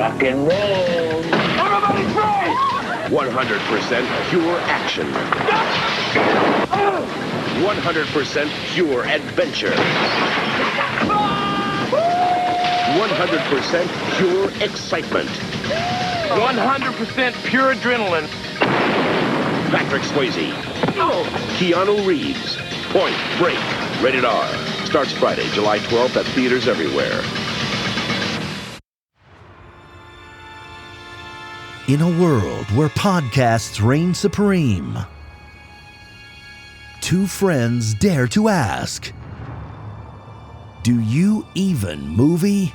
rock and roll. Everybody pray! 100% pure action. 100% pure adventure. 100% pure excitement. 100% pure adrenaline. Patrick Swayze. Keanu Reeves. Point Break. Rated R. Starts Friday, July 12th at theaters everywhere. In a world where podcasts reign supreme, two friends dare to ask, do you even movie?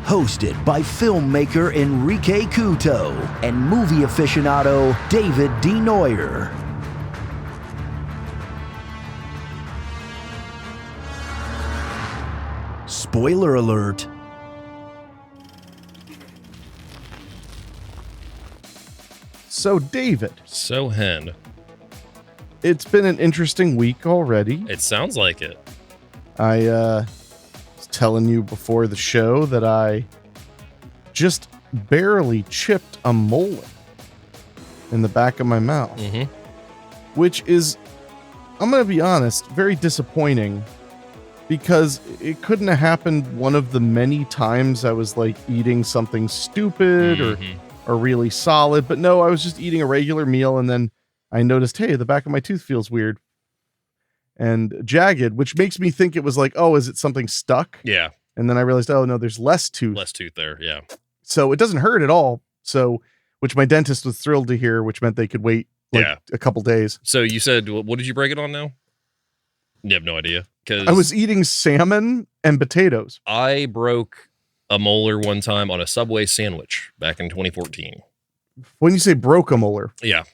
Hosted by filmmaker Henrique Couto and movie aficionado David D. Neuer. Spoiler alert. So, David. So, Hen. It's been an interesting week already. It sounds like it. I was telling you before the show that I just barely chipped a molar in the back of my mouth. Mm-hmm. Which is, I'm going to be honest, very disappointing because it couldn't have happened one of the many times I was like eating something stupid or really solid. But no, I was just eating a regular meal and then I noticed, hey, the back of my tooth feels weird and jagged, which makes me think it was like, oh, is it something stuck? Yeah. And then I realized, oh, no, there's less tooth. Less tooth there, yeah. So it doesn't hurt at all. So, which my dentist was thrilled to hear, which meant they could wait a couple days. So you said, what did you break it on now? You have no idea. Because I was eating salmon and potatoes. I broke a molar one time on a Subway sandwich back in 2014. When you say broke a molar. Yeah.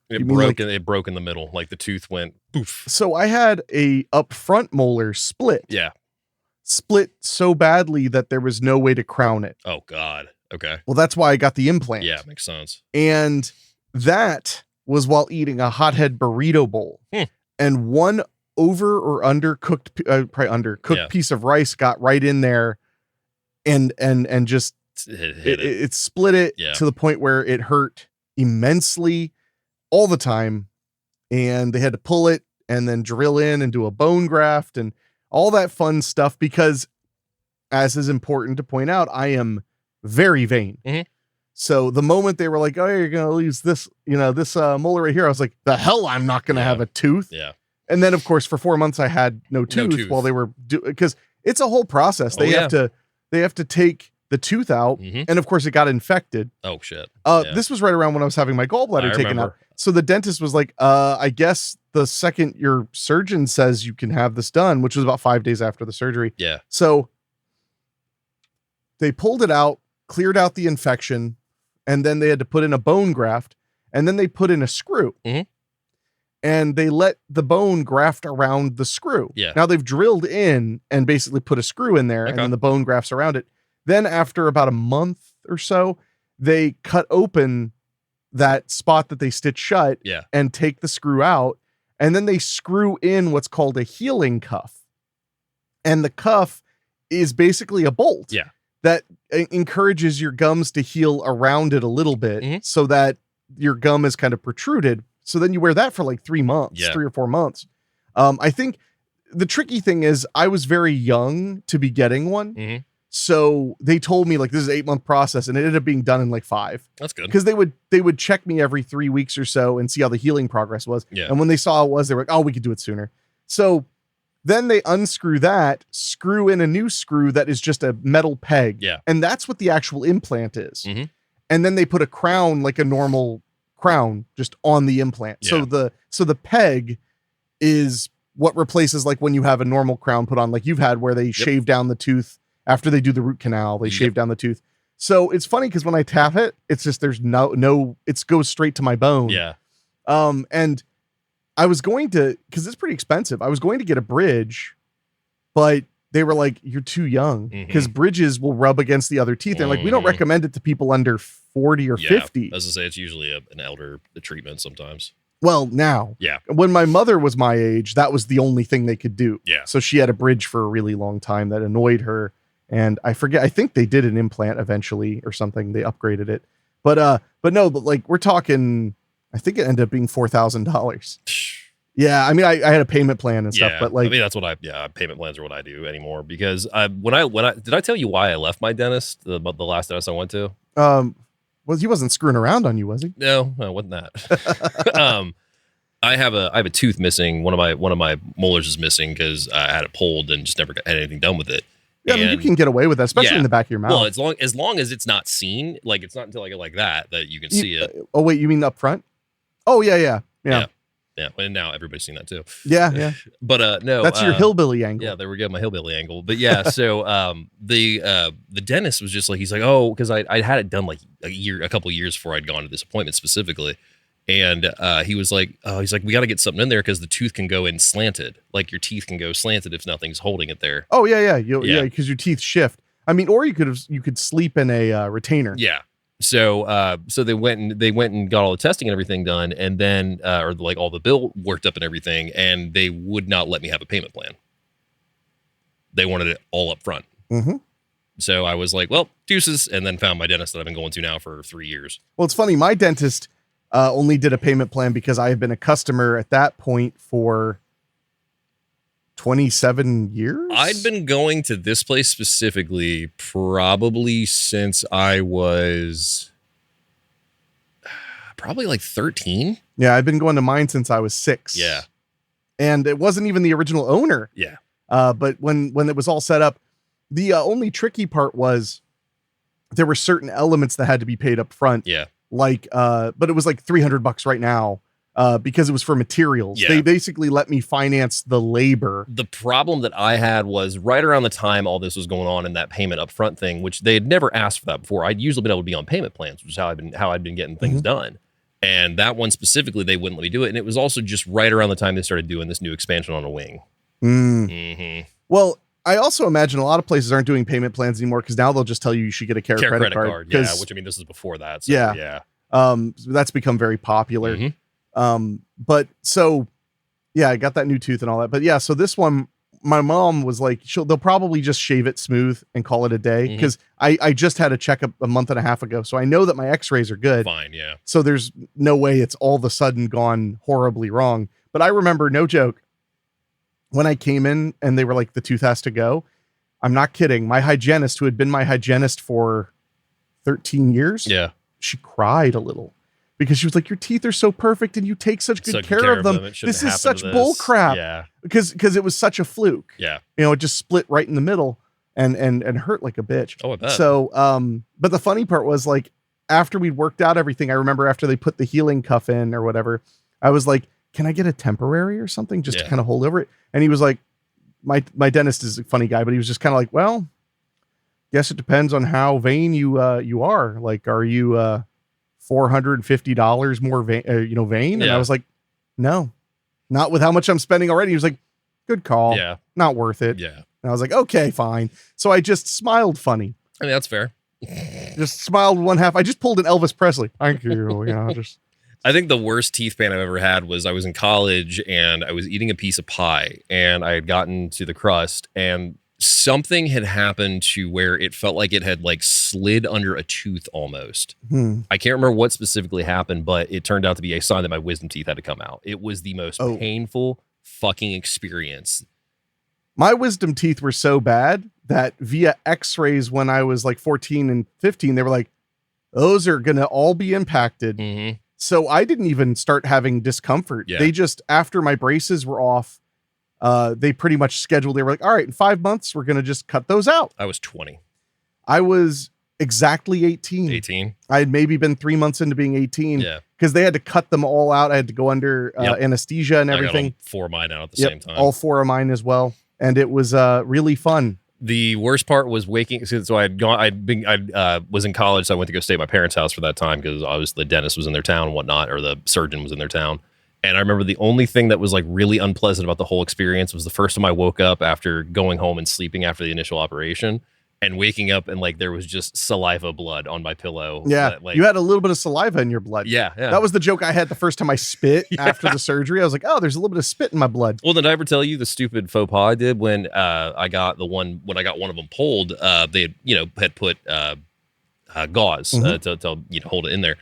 It broke in the middle. Like the tooth went poof. So I had a up front molar split. Yeah. Split so badly that there was no way to crown it. Oh, God. Okay. Well, that's why I got the implant. Yeah, makes sense. And that was while eating a hothead burrito bowl. And one over or under cooked, probably under cooked piece of rice got right in there and just it split it to the point where it hurt immensely all the time. And they had to pull it and then drill in and do a bone graft and all that fun stuff, because as is important to point out, I am very vain. Mm-hmm. So the moment they were like, oh, you're going to lose this, this molar right here, I was like, the hell, I'm not going to have a tooth. Yeah. And then of course, for 4 months I had no tooth while they were because it's a whole process. They have to take the tooth out. Mm-hmm. And of course it got infected. Oh shit. This was right around when I was having my gallbladder taken out. So the dentist was like, I guess the second your surgeon says you can have this done, which was about 5 days after the surgery. Yeah. So they pulled it out, cleared out the infection, and then they had to put in a bone graft, and then they put in a screw. Mm-hmm. And they let the bone graft around the screw. Yeah. Now they've drilled in and basically put a screw in there, and then the bone grafts around it. Then after about a month or so, they cut open that spot that they stitched shut and take the screw out. And then they screw in what's called a healing cuff. And the cuff is basically a bolt that encourages your gums to heal around it a little bit so that your gum is kind of protruded. So then you wear that for like 3 months, 3 or 4 months. I think the tricky thing is I was very young to be getting one. Mm-hmm. So they told me like, this is an 8-month process, and it ended up being done in like 5. That's good. Because they would check me every 3 weeks or so and see how the healing progress was. Yeah. And when they saw it was, they were like, oh, we could do it sooner. So then they unscrew that, screw in a new screw that is just a metal peg. Yeah. And that's what the actual implant is. Mm-hmm. And then they put a crown, like a normal crown, just on the implant. Yeah. So the peg is what replaces like when you have a normal crown put on, like you've had, where they shave down the tooth after they do the root canal, they shave down the tooth. So it's funny because when I tap it, it's just, there's no, it goes straight to my bone. Yeah. And I was going to, because it's pretty expensive, I was going to get a bridge, but they were like, you're too young, because bridges will rub against the other teeth. And like, we don't recommend it to people under 40 or 50. As I say, it's usually an elder treatment sometimes. Well, now. Yeah. When my mother was my age, that was the only thing they could do. Yeah. So she had a bridge for a really long time that annoyed her. And I think they did an implant eventually or something. They upgraded it. But like we're talking, I think it ended up being $4,000. Yeah. I mean, I had a payment plan and stuff, but like, I mean, that's what payment plans are what I do anymore because when I did I tell you why I left my dentist, the last dentist I went to? He wasn't screwing around on you, was he? No, it wasn't that. I have a tooth missing. One of my molars is missing because I had it pulled and just never had anything done with it. Yeah, I mean, you can get away with that, especially in the back of your mouth. Well, as long as it's not seen, like it's not until I get like that you can see it. Oh wait, you mean up front? Oh yeah. Yeah, and now everybody's seen that too. Yeah. But no, that's your hillbilly angle. Yeah, there we go, my hillbilly angle. But yeah, so the dentist was just like, he's like, oh, because I had it done like a couple of years before I'd gone to this appointment specifically, and he was like, we got to get something in there because the tooth can go in slanted, like your teeth can go slanted if nothing's holding it there. Oh yeah, because your teeth shift. I mean, or you could sleep in a retainer. Yeah. So they went and got all the testing and everything done, and then or like all the bill worked up and everything, and they would not let me have a payment plan. They wanted it all up front. Mm-hmm. So I was like, well, deuces, and then found my dentist that I've been going to now for 3 years. Well, it's funny. My dentist only did a payment plan because I had been a customer at that point for 27 years. I'd been going to this place specifically probably since I was probably like 13. Yeah, I've been going to mine since I was 6. Yeah. And it wasn't even the original owner. Yeah. But when it was all set up, the only tricky part was there were certain elements that had to be paid up front. Yeah. Like, but it was like $300 right now. Because it was for materials. Yeah. They basically let me finance the labor. The problem that I had was right around the time all this was going on in that payment upfront thing, which they had never asked for that before. I'd usually been able to be on payment plans, which is how I'd been getting things done. And that one specifically, they wouldn't let me do it. And it was also just right around the time they started doing this new expansion on a wing. Mm-hmm. Well, I also imagine a lot of places aren't doing payment plans anymore because now they'll just tell you should get a care credit card. Yeah, which I mean, this is before that. So, yeah. That's become very popular. Mm-hmm. But so yeah, I got that new tooth and all that, but yeah, so this one, my mom was like, they'll probably just shave it smooth and call it a day. Mm-hmm. Cause I just had a checkup a month and a half ago. So I know that my x-rays are good. Fine. Yeah. So there's no way it's all of a sudden gone horribly wrong. But I remember, no joke, when I came in and they were like, the tooth has to go. I'm not kidding. My hygienist, who had been my hygienist for 13 years. Yeah. She cried a little. Because she was like, your teeth are so perfect and you take such good care of them. This is such bull crap. Yeah. Because it was such a fluke. Yeah. You know, it just split right in the middle and hurt like a bitch. Oh, I bet. So, but the funny part was like, after we'd worked out everything, I remember after they put the healing cuff in or whatever, I was like, can I get a temporary or something just to kind of hold over it? And he was like, my dentist is a funny guy, but he was just kind of like, well, guess it depends on how vain you are. Like, are you, $450 more vain? And I was like, no, not with how much I'm spending already. He was like, good call. Yeah. Not worth it. Yeah. And I was like, okay, fine. So I just smiled funny. I mean, that's fair. Just smiled one half. I just pulled an Elvis Presley. Thank you. I think the worst teeth pain I've ever had was I was in college and I was eating a piece of pie and I had gotten to the crust and something had happened to where it felt like it had like slid under a tooth almost. I can't remember what specifically happened, but it turned out to be a sign that my wisdom teeth had to come out. It was the most painful fucking experience. My wisdom teeth were so bad that via x-rays when I was like 14 and 15, they were like, those are going to all be impacted. Mm-hmm. So I didn't even start having discomfort. Yeah. They just, after my braces were off, they pretty much scheduled. They were like, all right, in 5 months, we're going to just cut those out. I was 20. I was exactly 18. 18. I had maybe been 3 months into being 18. Yeah. Because they had to cut them all out. I had to go under anesthesia and everything. I got all 4 of mine out at the same time. All 4 of mine as well. And it was really fun. The worst part was waking. So I was in college. So I went to go stay at my parents' house for that time because obviously the dentist was in their town and whatnot, or the surgeon was in their town. And I remember the only thing that was like really unpleasant about the whole experience was the first time I woke up after going home and sleeping after the initial operation. and waking up and like there was just saliva blood on my pillow. Yeah, like, you had a little bit of saliva in your blood. Yeah. That was the joke I had the first time I spit after the surgery. I was like, oh, there's a little bit of spit in my blood. Well, did I ever tell you the stupid faux pas I did when I got one of them pulled? They had put gauze to hold it in there.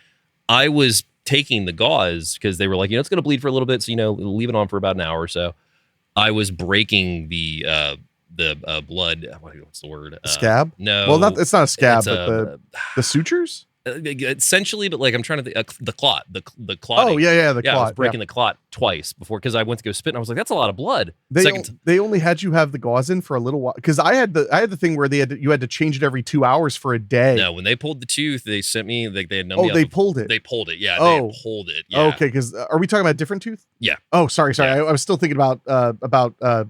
I was taking the gauze because they were like, it's going to bleed for a little bit, so leave it on for about an hour or so. I was breaking the blood. What's the word? Scab? No. Well, it's not a scab, but the sutures? Essentially, but like I'm trying to think, the clot, the clot. Oh yeah, the clot. I was breaking the clot twice before because I went to go spit and I was like, that's a lot of blood. They only had you have the gauze in for a little while because I had the thing where you had to change it every 2 hours for a day. No, when they pulled the tooth, they sent me they had they pulled it. They pulled it. Yeah. They pulled it. Yeah. Okay, because are we talking about a different tooth? Yeah. Oh, sorry. Yeah. I was still thinking about the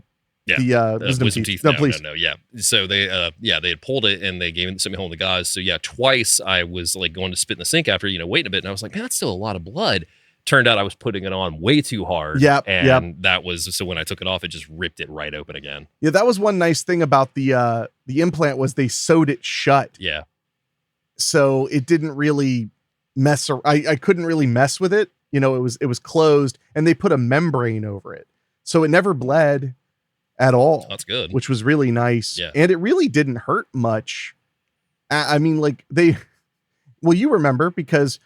wisdom teeth. No, please. No. Yeah. So they had pulled it and they sent me home the gauze. So yeah, twice I was like going to spit in the sink after waiting a bit, and I was like, man, that's still a lot of blood. Turned out I was putting it on way too hard. That was so when I took it off, it just ripped it right open again. Yeah, that was one nice thing about the implant was they sewed it shut. Yeah. So it didn't really I couldn't really mess with it. It was closed, and they put a membrane over it, so it never bled at all. That's good. Which was really nice. Yeah. And it really didn't hurt much. I mean, like you remember because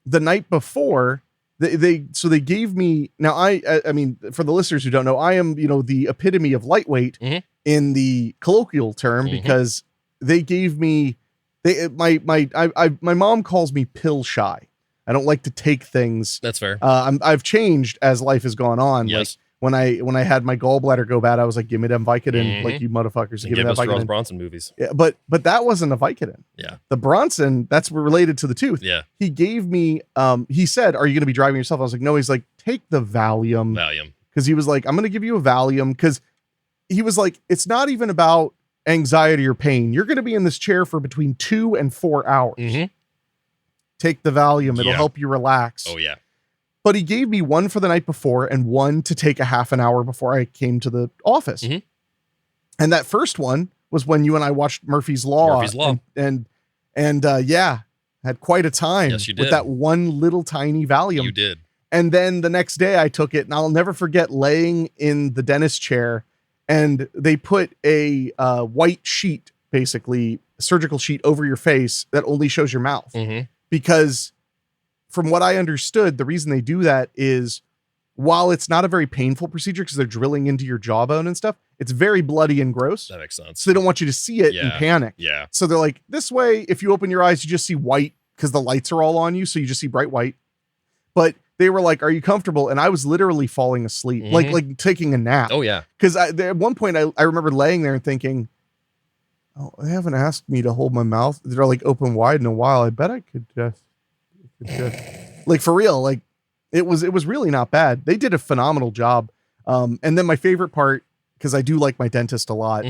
the night before they gave me, now I mean, for the listeners who don't know, I am, the epitome of lightweight in the colloquial term because they gave me, my mom calls me pill shy. I don't like to take things. That's fair. I've changed as life has gone on. Yes. Like, when I had my gallbladder go bad, I was like, give me them Vicodin, like you motherfuckers. Give me that Vicodin. Bronson movies. Yeah, but that wasn't a Vicodin. Yeah. The Bronson, that's related to the tooth. Yeah. He gave me, he said, are you going to be driving yourself? I was like, no. He's like, take the Valium. Because he was like, I'm going to give you a Valium. Because he was like, it's not even about anxiety or pain. You're going to be in this chair for between 2 and 4 hours. Take the Valium. It'll help you relax. Oh, yeah. But he gave me one for the night before and one to take a half an hour before I came to the office. And that first one was when you and I watched Murphy's Law. And had quite a time with that one little tiny Valium. You did. And then the next day I took it, and I'll never forget laying in the dentist chair, and they put a white sheet, basically a surgical sheet, over your face that only shows your mouth. Because from what I understood, the reason they do that is while it's not a very painful procedure because they're drilling into your jawbone and stuff, it's very bloody and gross. That makes sense. So they don't want you to see it and panic. Yeah. So they're like, this way, if you open your eyes, you just see white because the lights are all on you. So you just see bright white. But they were like, are you comfortable? And I was literally falling asleep, like taking a nap. Oh, yeah. Because at one point I remember laying there and thinking, oh, they haven't asked me to hold my mouth. They're like open wide in a while. I bet I could just like for real. Like it was really not bad. They did a phenomenal job. And then my favorite part, because I do like my dentist a lot,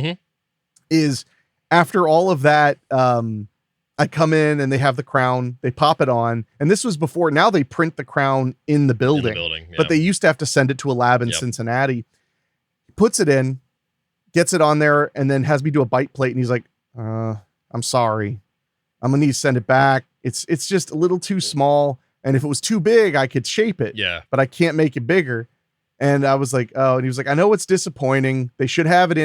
is after all of that, I come in and they have the crown, they pop it on. And this was before, now they print the crown in the building, but they used to have to send it to a lab in Cincinnati. He puts it in, gets it on there, and then has me do a bite plate. And he's like, I'm sorry. I'm gonna need to send it back. It's just a little too small. And if it was too big, I could shape it. Yeah. But I can't make it bigger. And I was like, oh, and he was like, I know it's disappointing. They should have it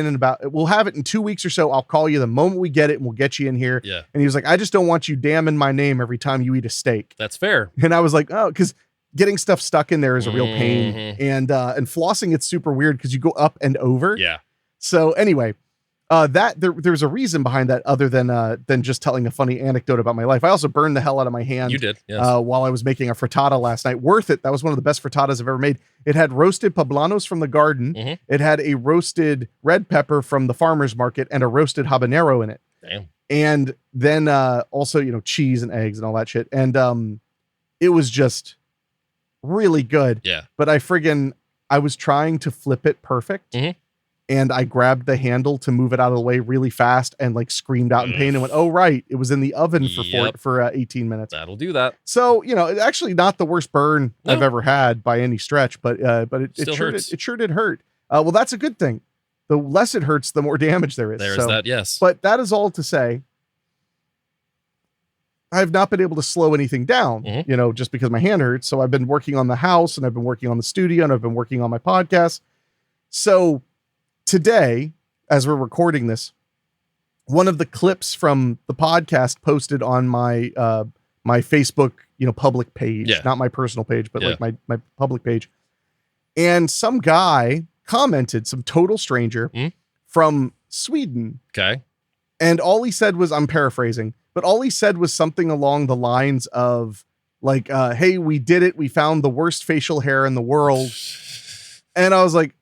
we'll have it in 2 weeks or so. I'll call you the moment we get it and we'll get you in here. Yeah. And he was like, I just don't want you damning my name every time you eat a steak. That's fair. And I was like, oh, because getting stuff stuck in there is a real pain. And flossing, it's super weird because you go up and over. Yeah. So anyway, there's a reason behind that other than just telling a funny anecdote about my life. I also burned the hell out of my hand. You did, yes. While I was making a frittata last night. Worth it. That was one of the best frittatas I've ever made. It had roasted poblanos from the garden. It had a roasted red pepper from the farmer's market and a roasted habanero in it. Damn. And then also, cheese and eggs and all that shit. And it was just really good. Yeah. But I was trying to flip it perfect. And I grabbed the handle to move it out of the way really fast and like screamed out in pain and went, oh, right. It was in the oven for 18 minutes. That'll do that. So, it's actually not the worst burn I've ever had by any stretch, but it sure did hurt. Well, that's a good thing the less it hurts, the more damage there is. There's that, yes. But that is all to say, I've not been able to slow anything down, just because my hand hurts. So I've been working on the house, and I've been working on the studio, and I've been working on my podcast. So today, as we're recording this, one of the clips from the podcast posted on my my Facebook, public page, not my personal page, but like my public page. And some guy commented, some total stranger from Sweden. Okay. And all he said was, I'm paraphrasing, but all he said was something along the lines of like, hey, we did it. We found the worst facial hair in the world. And I was like,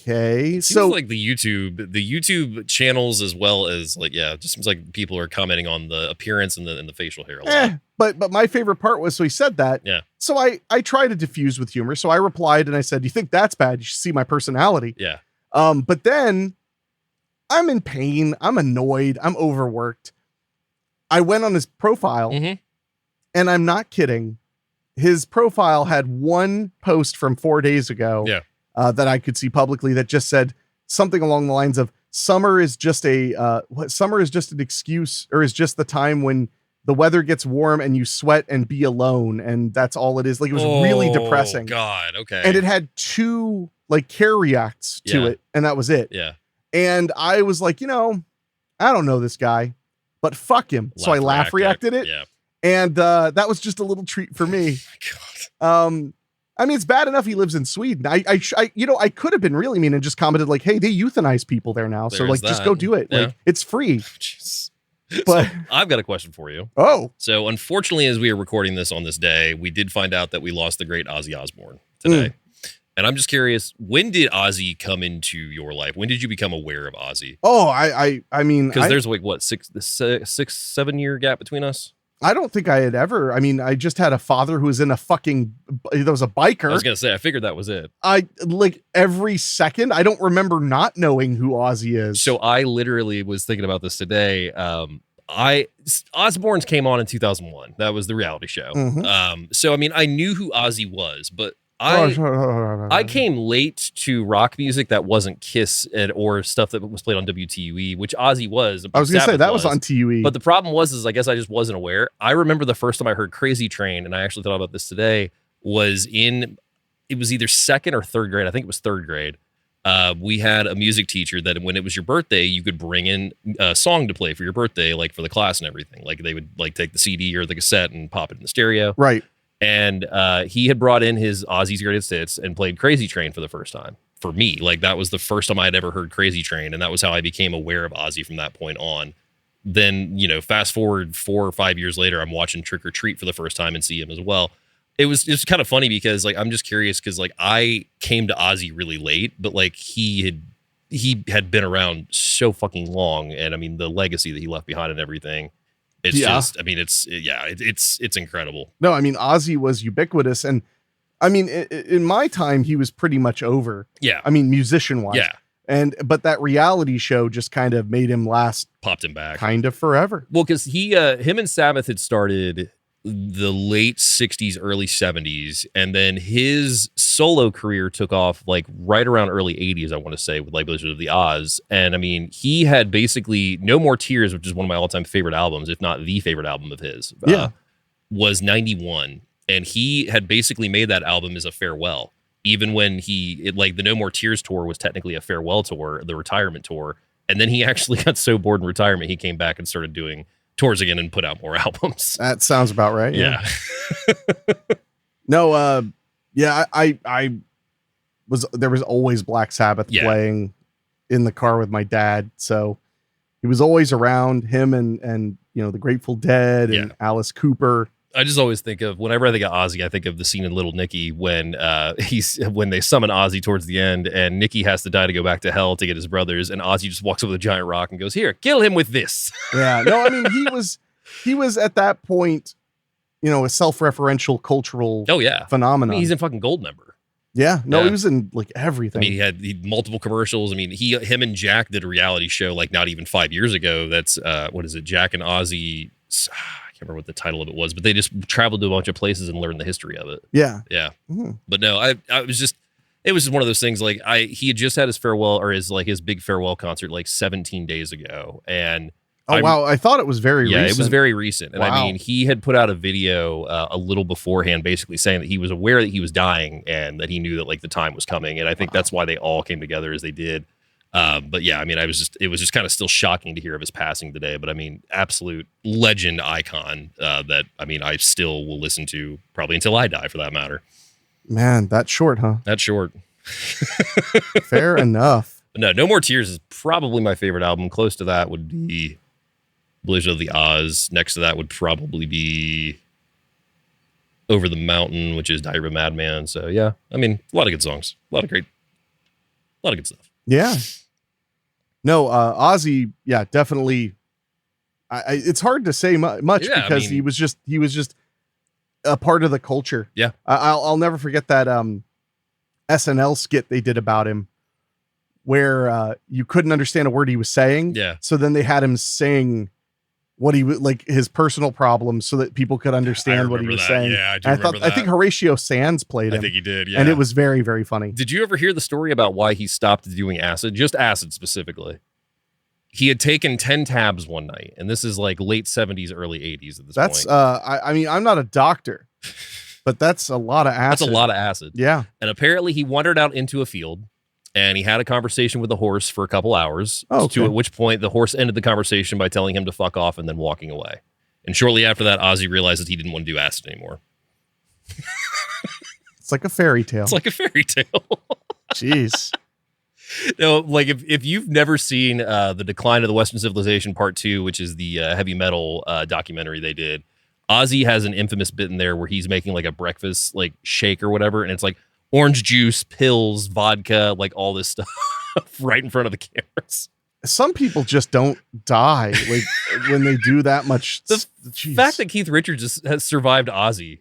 okay. So like the YouTube channels, as well as like, it just seems like people are commenting on the appearance and the facial hair a lot. But my favorite part was, so he said that. Yeah. So I try to diffuse with humor. So I replied and I said, you think that's bad? You should see my personality. Yeah. But then I'm in pain. I'm annoyed. I'm overworked. I went on his profile and I'm not kidding. His profile had one post from 4 days ago that I could see publicly that just said something along the lines of summer is just summer is just an excuse, or is just the time when the weather gets warm and you sweat and be alone. And that's all it is. Like, it was really depressing. God. Okay. And it had 2 like care reacts to it. And that was it. Yeah. And I was like, I don't know this guy, but fuck him. So I laugh reacted it. Yeah. And that was just a little treat for me. God. I mean, it's bad enough he lives in Sweden. I could have been really mean and just commented like, hey, they euthanize people there now. So like, just go do it. Yeah. Like, it's free. Jeez. But so I've got a question for you. Oh. So unfortunately, as we are recording this on this day, we did find out that we lost the great Ozzy Osbourne today. And I'm just curious, when did Ozzy come into your life? When did you become aware of Ozzy? Oh, I mean, because there's like what, 7 year gap between us? I don't think I had ever. I mean, I just had a father who was in a fucking, that was a biker. I was going to say, I figured that was it. I like every second. I don't remember not knowing who Ozzy is. So I literally was thinking about this today. Osbourne's came on in 2001. That was the reality show. So, I mean, I knew who Ozzy was, but I came late to rock music that wasn't Kiss or stuff that was played on WTUE, which Ozzy was. I was going to say that was on TUE. But the problem was I guess I just wasn't aware. I remember the first time I heard Crazy Train, and I actually thought about this today, it was either second or third grade. I think it was third grade. We had a music teacher that when it was your birthday, you could bring in a song to play for your birthday, like for the class and everything. Like they would like take the CD or the cassette and pop it in the stereo. Right. And he had brought in his Ozzy's Greatest Hits and played Crazy Train for the first time for me. Like that was the first time I had ever heard Crazy Train. And that was how I became aware of Ozzy from that point on. Then, fast forward 4 or 5 years later, I'm watching Trick or Treat for the first time and see him as well. It's kind of funny because like, I'm just curious because like I came to Ozzy really late, but like he had been around so fucking long. And I mean, the legacy that he left behind and everything. It's just, I mean, it's incredible. No, I mean, Ozzy was ubiquitous. And I mean, in my time, he was pretty much over. Yeah. I mean, musician wise. Yeah. But that reality show just kind of made him last. Popped him back. Kind of forever. Well, because him and Sabbath had started the late 60s, early 70s. And then his solo career took off like right around early 80s, I want to say, with like Blizzard of the Oz. And I mean, he had basically No More Tears, which is one of my all-time favorite albums, if not the favorite album of his, was 91. And he had basically made that album as a farewell. Even when the No More Tears tour was technically a farewell tour, the retirement tour. And then he actually got so bored in retirement, he came back and started doing tours again and put out more albums. That sounds about right. Yeah. No, there was always Black Sabbath playing in the car with my dad. So he was always around, him and the Grateful Dead and Alice Cooper. I just always think of, whenever I think of Ozzy, I think of the scene in Little Nicky when they summon Ozzy towards the end and Nicky has to die to go back to hell to get his brothers, and Ozzy just walks up with a giant rock and goes, "Here, kill him with this." Yeah, no, I mean he was at that point, a self-referential cultural phenomenon. I mean, he's in fucking Goldmember. Yeah, no, he was in like everything. I mean, he had multiple commercials. I mean, him and Jack did a reality show like not even 5 years ago. That's what is it? Jack and Ozzy. I can't remember what the title of it was, but they just traveled to a bunch of places and learned the history of it. Yeah. Yeah. Mm-hmm. But no, I was just, It was just one of those things. Like he had just had his farewell or his big farewell concert like 17 days ago, and wow, I thought it was very recent. Yeah, it was very recent, and wow. I mean, he had put out a video a little beforehand, basically saying that he was aware that he was dying and that he knew that like the time was coming, and I think that's why they all came together as they did. But yeah, I mean, it was just kind of still shocking to hear of his passing today. But I mean, absolute legend icon that I mean, I still will listen to probably until I die, for that matter. Man, that's short, huh? That's short. Fair enough. No More Tears is probably my favorite album. Close to that would be Blizzard of the Oz. Next to that would probably be Over the Mountain, which is Diary of a Madman. So yeah, I mean, a lot of good songs, a lot of good stuff. Yeah. No, Ozzy, yeah, definitely. It's hard to say much because I mean, he was just a part of the culture. Yeah. I'll never forget that SNL skit they did about him where you couldn't understand a word he was saying. Yeah. So then they had him sing what he would like his personal problems so that people could understand what he was saying. Yeah, I do remember that. I think Horatio Sands played him. I think he did, yeah. And it was very, very funny. Did you ever hear the story about why he stopped doing acid? Just acid specifically. He had taken 10 tabs one night, and this is like late 70s, early 80s at this point. I mean, I'm not a doctor, but that's a lot of acid. That's a lot of acid. Yeah. And apparently he wandered out into a field, and he had a conversation with the horse for a couple hours, at which point the horse ended the conversation by telling him to fuck off and then walking away. And shortly after that, Ozzy realized that he didn't want to do acid anymore. It's like a fairy tale. It's like a fairy tale. Jeez. No, like if you've never seen The Decline of the Western Civilization Part 2, which is the heavy metal documentary they did, Ozzy has an infamous bit in there where he's making like a breakfast like shake or whatever, and it's like orange juice, pills, vodka, like all this stuff right in front of the cameras. Some people just don't die like when they do that much. The fact that Keith Richards has survived Ozzy,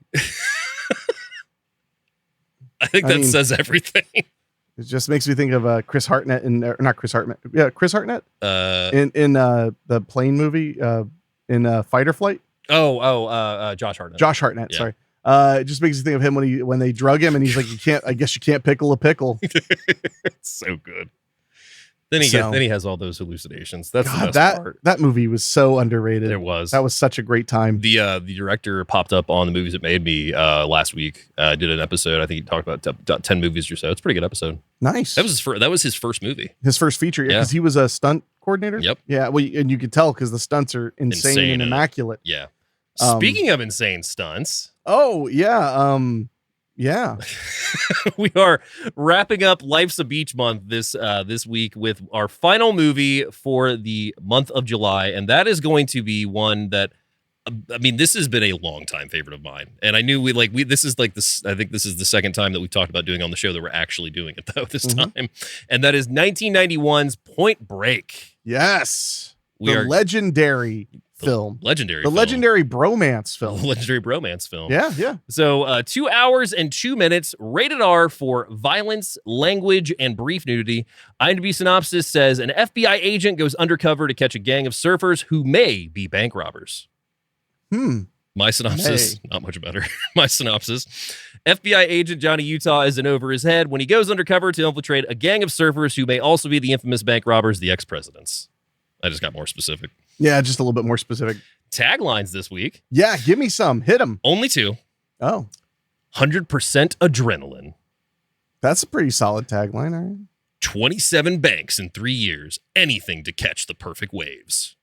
I think that says everything. It just makes me think of Chris Hartnett not Chris Hartnett. Yeah, Chris Hartnett in the plane movie in Fight or Flight. Josh Hartnett. Josh Hartnett. Yeah. Sorry. It just makes me think of him when they drug him and he's like, I guess you can't pickle a pickle. It's so good. Then he has all those hallucinations. That's the best part. That movie was so underrated. It was. That was such a great time. The director popped up on The Movies That Made Me last week. Did an episode. I think he talked about 10 movies or so. It's a pretty good episode. Nice. That was his first movie. His first feature. Yeah, because he was a stunt coordinator. Yep. Yeah. Well, and you could tell because the stunts are insane and immaculate. Yeah. Speaking of insane stunts. Oh yeah. Yeah. We are wrapping up Life's a Beach Month this week with our final movie for the month of July, and that is going to be one that I mean, this has been a long time favorite of mine, and I knew this is like this. I think this is the second time that we've talked about doing on the show that we're actually doing it though this time, and that is 1991's Point Break. Yes, legendary film. Legendary bromance film. Legendary bromance film. Yeah. So 2 hours and 2 minutes, rated R for violence, language, and brief nudity. IMDb synopsis says an FBI agent goes undercover to catch a gang of surfers who may be bank robbers. My synopsis, not much better. My synopsis. FBI agent Johnny Utah is in over his head when he goes undercover to infiltrate a gang of surfers who may also be the infamous bank robbers, the ex-presidents. I just got more specific. Yeah, just a little bit more specific. Taglines this week. Yeah, give me some. Hit them. Only 2. Oh. 100% adrenaline. That's a pretty solid tagline, all right? 27 banks in 3 years. Anything to catch the perfect waves.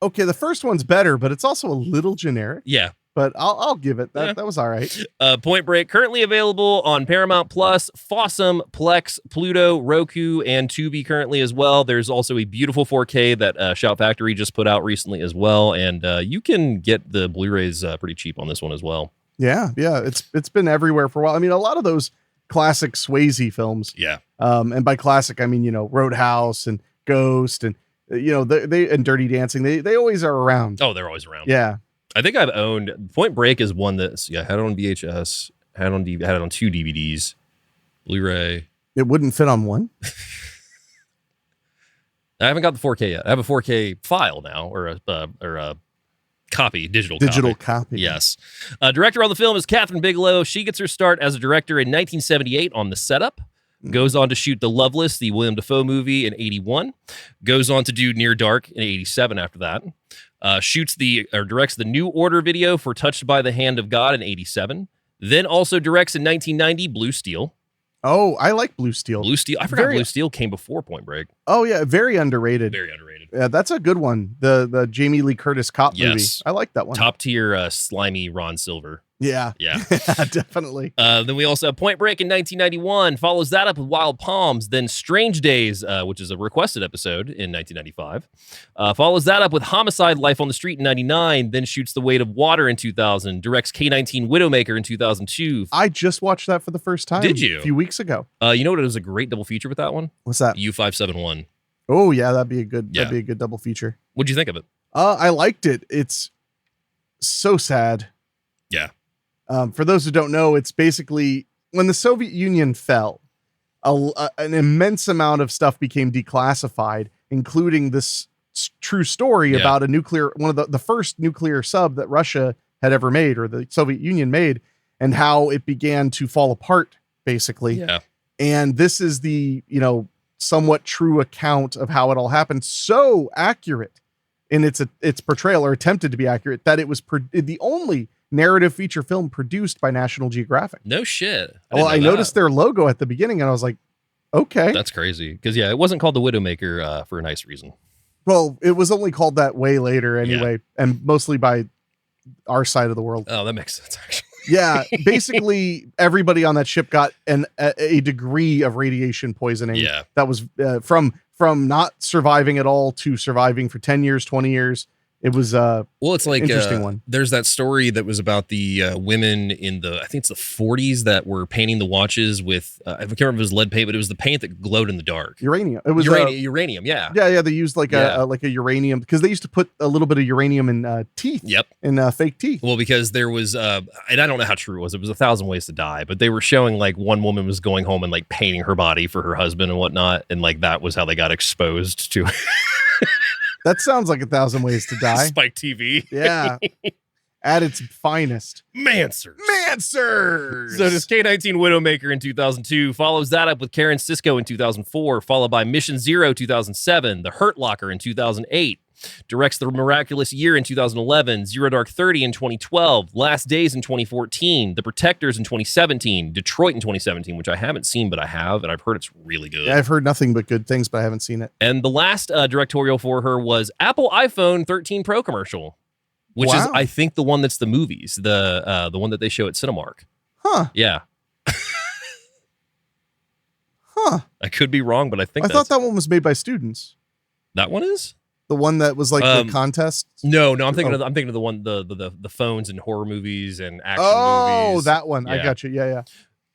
Okay, the first one's better, but it's also a little generic. Yeah. But I'll give it. That was all right. Point Break, currently available on Paramount Plus, Fossum, Plex, Pluto, Roku, and Tubi currently as well. There's also a beautiful 4K that Shout Factory just put out recently as well. And you can get the Blu-rays pretty cheap on this one as well. Yeah. It's been everywhere for a while. I mean, a lot of those classic Swayze films. Yeah. And by classic, I mean, Roadhouse and Ghost and, they and Dirty Dancing. They always are around. Oh, they're always around. Yeah. I think I've owned Point Break is one that's had it on VHS, had it on 2 DVDs, Blu-ray. It wouldn't fit on one. I haven't got the 4K yet. I have a 4K file now, or a Digital copy. Yes. Director on the film is Kathryn Bigelow. She gets her start as a director in 1978 on The Setup. Goes on to shoot The Loveless, the William Dafoe movie, in 81. Goes on to do Near Dark in 87 after that. Directs the New Order video for Touched by the Hand of God in 87. Then also directs in 1990 Blue Steel. Oh, I like Blue Steel. I forgot Blue Steel came before Point Break. Oh, yeah. Very underrated. Very underrated. Yeah, that's a good one. The Jamie Lee Curtis cop movie. I like that one. Top tier slimy Ron Silver. Yeah. Yeah. Definitely. Then we also have Point Break in 1991. Follows that up with Wild Palms. Then Strange Days, which is a requested episode in 1995. Follows that up with Homicide: Life on the Street in 99. Then shoots The Weight of Water in 2000. Directs K-19 Widowmaker in 2002. I just watched that for the first time. Did you? A few weeks ago. You know what? It was a great double feature with that one. What's that? U-571. Oh yeah, that'd be a good double feature. What'd you think of it? I liked it. It's so sad. Yeah. For those who don't know, it's basically when the Soviet Union fell, an immense amount of stuff became declassified, including this true story about one of the first nuclear sub that Russia had ever made, or the Soviet Union made, and how it began to fall apart, basically. Yeah. And this is the, somewhat true account of how it all happened. So accurate in its portrayal, or attempted to be accurate, that it was the only narrative feature film produced by National Geographic. No shit. I noticed their logo at the beginning and I was like, okay. That's crazy. Because it wasn't called The Widowmaker for a nice reason. Well, it was only called that way later anyway, and mostly by our side of the world. Oh, that makes sense, actually. Yeah, basically everybody on that ship got a degree of radiation poisoning. Yeah. That was from not surviving at all to surviving for 10 years, 20 years. It was it's like interesting one. There's that story that was about the women in I think it's the 40s that were painting the watches with I can't remember if it was lead paint, but it was the paint that glowed in the dark. Uranium. It was uranium. Yeah. Yeah. They used like a uranium, because they used to put a little bit of uranium in teeth. Yep. In fake teeth. Well, because there was and I don't know how true it was. It was 1,000 Ways to Die, but they were showing like one woman was going home and like painting her body for her husband and whatnot, and like that was how they got exposed to. That sounds like 1,000 Ways to Die. Spike TV. Yeah. At its finest. Mansers. So does K-19 Widowmaker in 2002. Follows that up with Karen Sisko in 2004. Followed by Mission Zero 2007. The Hurt Locker in 2008. Directs The Miraculous Year in 2011. Zero Dark 30 in 2012. Last Days in 2014. The Protectors in 2017. Detroit in 2017, which I haven't seen, but I have, and I've heard it's really good. Yeah, I've heard nothing but good things, but I haven't seen it. And the last directorial for her was Apple iPhone 13 Pro commercial, which is, I think, the one that's the movies, the one that they show at Cinemark. Huh. Yeah. Huh. I could be wrong, but I thought that one was made by students. That one is? The one that was like the contest? No, I'm thinking of the one the phones and horror movies and action movies. Oh, that one. Yeah. I got you. Yeah.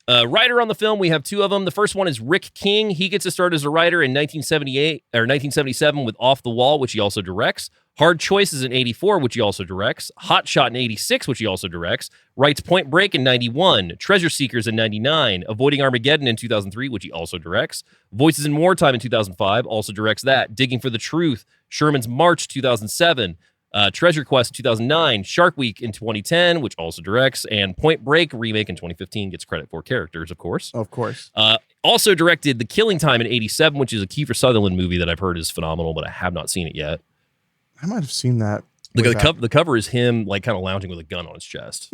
Writer on the film, we have two of them. The first one is Rick King. He gets to start as a writer in 1978 or 1977 with Off the Wall, which he also directs. Hard Choices in 84, which he also directs. Hot Shot in 86, which he also directs. Writes Point Break in 91. Treasure Seekers in 99. Avoiding Armageddon in 2003, which he also directs. Voices in Wartime in 2005, also directs that. Digging for the Truth. Sherman's March 2007. Treasure Quest 2009, Shark Week in 2010, which also directs, and Point Break remake in 2015 gets credit for characters, of course. Of course. Also directed The Killing Time in 87, which is a Kiefer Sutherland movie that I've heard is phenomenal, but I have not seen it yet. I might have seen that. The cover is him like kind of lounging with a gun on his chest.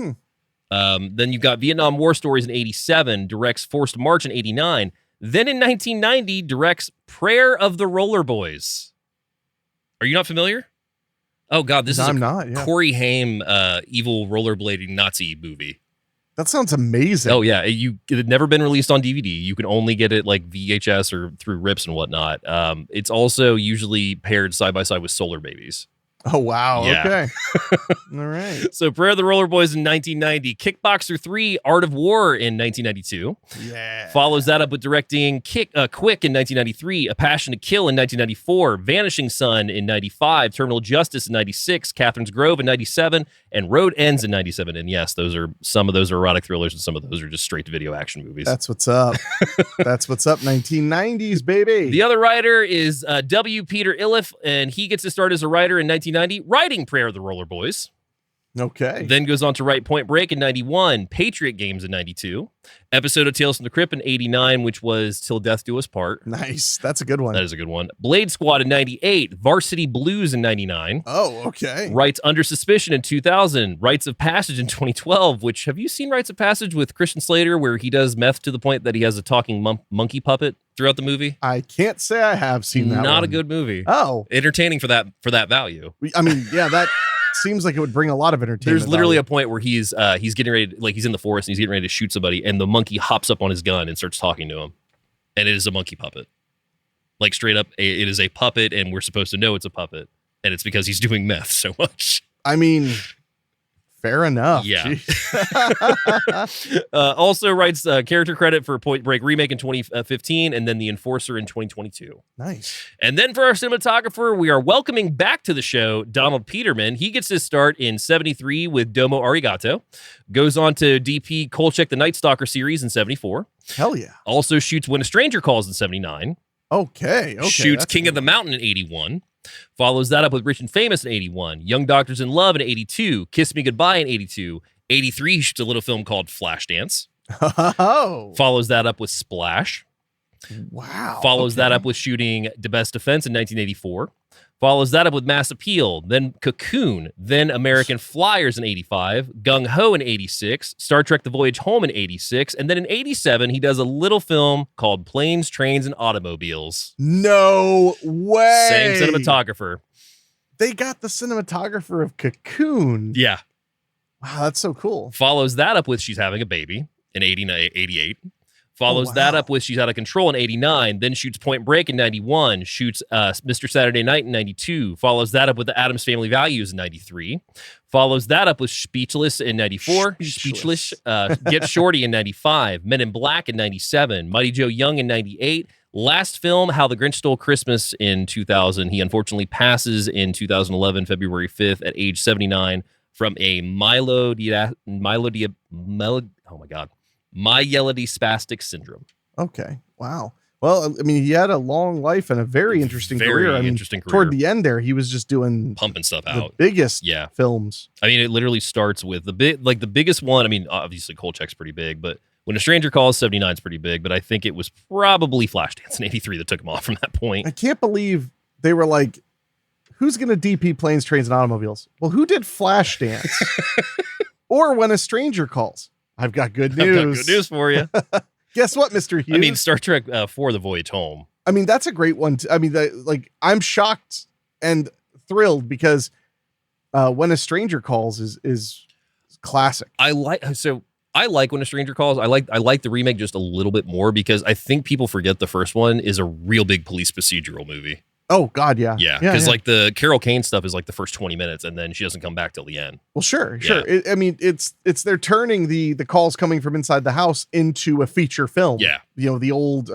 Then you've got Vietnam War Stories in 87, directs Forced March in 89. Then in 1990, directs Prayer of the Roller Boys. Are you not familiar? Oh God, this is Corey Haim evil rollerblading Nazi movie. That sounds amazing. Oh yeah, it had never been released on DVD. You can only get it like VHS or through Rips and whatnot. It's also usually paired side by side with Solar Babies. Oh wow. Yeah. Okay. All right. So Prayer of the Roller Boys in 1990, Kickboxer 3, Art of War in 1992. Yeah. Follows that up with directing Quick in 1993, A Passion to Kill in 1994, Vanishing Son in 95, Terminal Justice in 96, Catherine's Grove in 97, and Road Ends in 97. And yes, some of those are erotic thrillers and some of those are just straight to video action movies. That's what's up. That's what's up. 1990s, baby. The other writer is W. Peter Iliff, and he gets to start as a writer in 1990, writing Prayer of the Roller Boys. Okay. Then goes on to write Point Break in 91, Patriot Games in 92, episode of Tales from the Crypt in 89, which was Till Death Do Us Part. Nice. That's a good one. That is a good one. Blade Squad in 98, Varsity Blues in 99. Oh, okay. Rites Under Suspicion in 2000, Rites of Passage in 2012, which, have you seen Rites of Passage with Christian Slater where he does meth to the point that he has a talking monkey puppet throughout the movie? I can't say I have seen that Not one. a good movie. Oh. Entertaining for that value. I mean, yeah, that seems like it would bring a lot of entertainment. There's literally value. a point where he's getting ready to, like, he's in the forest and he's getting ready to shoot somebody, and the monkey hops up on his gun and starts talking to him. And it is a monkey puppet. Like, straight up, it is a puppet, and we're supposed to know it's a puppet. And it's because he's doing meth so much. I mean, fair enough. Yeah. Also writes character credit for Point Break remake in 2015, and then The Enforcer in 2022. Nice. And then for our cinematographer, we are welcoming back to the show Donald Peterman. He gets his start in 73 with Domo Arigato. Goes on to DP Kolchak the Night Stalker series in 74. Hell yeah. Also shoots When a Stranger Calls in 79. Okay. Shoots King of the Mountain in 81. Follows that up with Rich and Famous in 81. Young Doctors in Love in 82. Kiss Me Goodbye in 82. 83, he shoots a little film called Flashdance. Oh. Follows that up with Splash. Wow. Follows that up with shooting The Best Defense in 1984. Follows that up with Mass Appeal, then Cocoon, then American Flyers in 85, Gung Ho in 86, Star Trek The Voyage Home in 86, and then in 87, he does a little film called Planes, Trains, and Automobiles. No way. Same cinematographer. They got the cinematographer of Cocoon. Yeah. Wow, that's so cool. Follows that up with She's Having a Baby in 88. Follows that up with She's Out of Control in 89, then shoots Point Break in 91, shoots Mr. Saturday Night in 92, follows that up with The Addams Family Values in 93, follows that up with Speechless in 94, Speechless, Get Shorty in 95, Men in Black in 97, Mighty Joe Young in 98, last film, How the Grinch Stole Christmas in 2000. He unfortunately passes in 2011, February 5th at age 79 from a myelodispastic syndrome. Okay. Wow. Well, I mean, he had a long life and a very interesting career. I mean, interesting career. Toward the end there, he was just doing pumping stuff the out. biggest Yeah. films. I mean, it literally starts with the biggest one. I mean, obviously Kolchak's pretty big, but When a Stranger Calls, 79 is pretty big, but I think it was probably Flashdance in 83 that took him off from that point. I can't believe they were like, who's going to DP Planes, Trains, and Automobiles? Well, who did Flashdance? Or When a Stranger Calls? I've got good news. I've got good news for you. Guess what, Mr. Hughes? I mean, Star Trek for The Voyage Home. I mean, that's a great one. I mean, I'm shocked and thrilled because When a Stranger Calls is classic. I like When a Stranger Calls. I like the remake just a little bit more because I think people forget the first one is a real big police procedural movie. Oh God, yeah. Yeah, because like the Carol Kane stuff is like the first 20 minutes and then she doesn't come back till the end. Well, sure. I mean, it's they're turning the calls coming from inside the house into a feature film. Yeah. You know, the old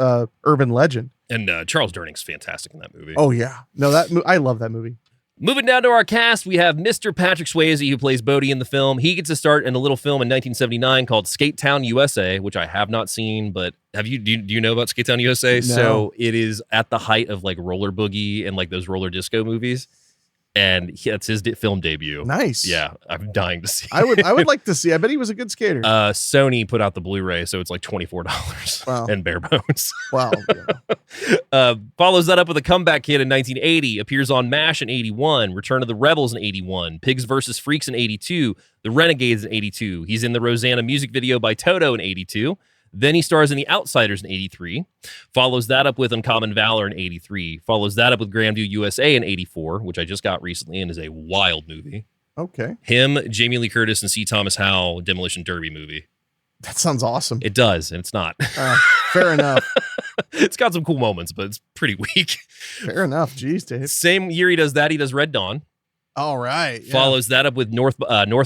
urban legend. And Charles Durning's fantastic in that movie. Oh yeah. No, I love that movie. Moving down to our cast, we have Mr. Patrick Swayze, who plays Bodie in the film. He gets a start in a little film in 1979 called Skate Town, USA, which I have not seen, but do you know about Skate Town, USA? No. So it is at the height of like Roller Boogie and like those roller disco movies. And that's his film debut. Nice. Yeah, I'm dying to see. I would like to see. I bet he was a good skater. Sony put out the Blu-ray, so it's like $24 Wow. and bare bones. Wow. Yeah. Follows that up with a Comeback Kid in 1980, appears on MASH in 81, Return of the Rebels in 81, Pigs vs. Freaks in 82, The Renegades in 82. He's in the Rosanna music video by Toto in 82. Then he stars in The Outsiders in 83. Follows that up with Uncommon Valor in 83. Follows that up with Grandview USA in 84, which I just got recently and is a wild movie. Okay. Him, Jamie Lee Curtis, and C. Thomas Howell Demolition Derby movie. That sounds awesome. It does, and it's not. Fair enough. It's got some cool moments, but it's pretty weak. Fair enough. Jeez, Dave. Same year he does that, he does Red Dawn. All right. Yeah. Follows that up with North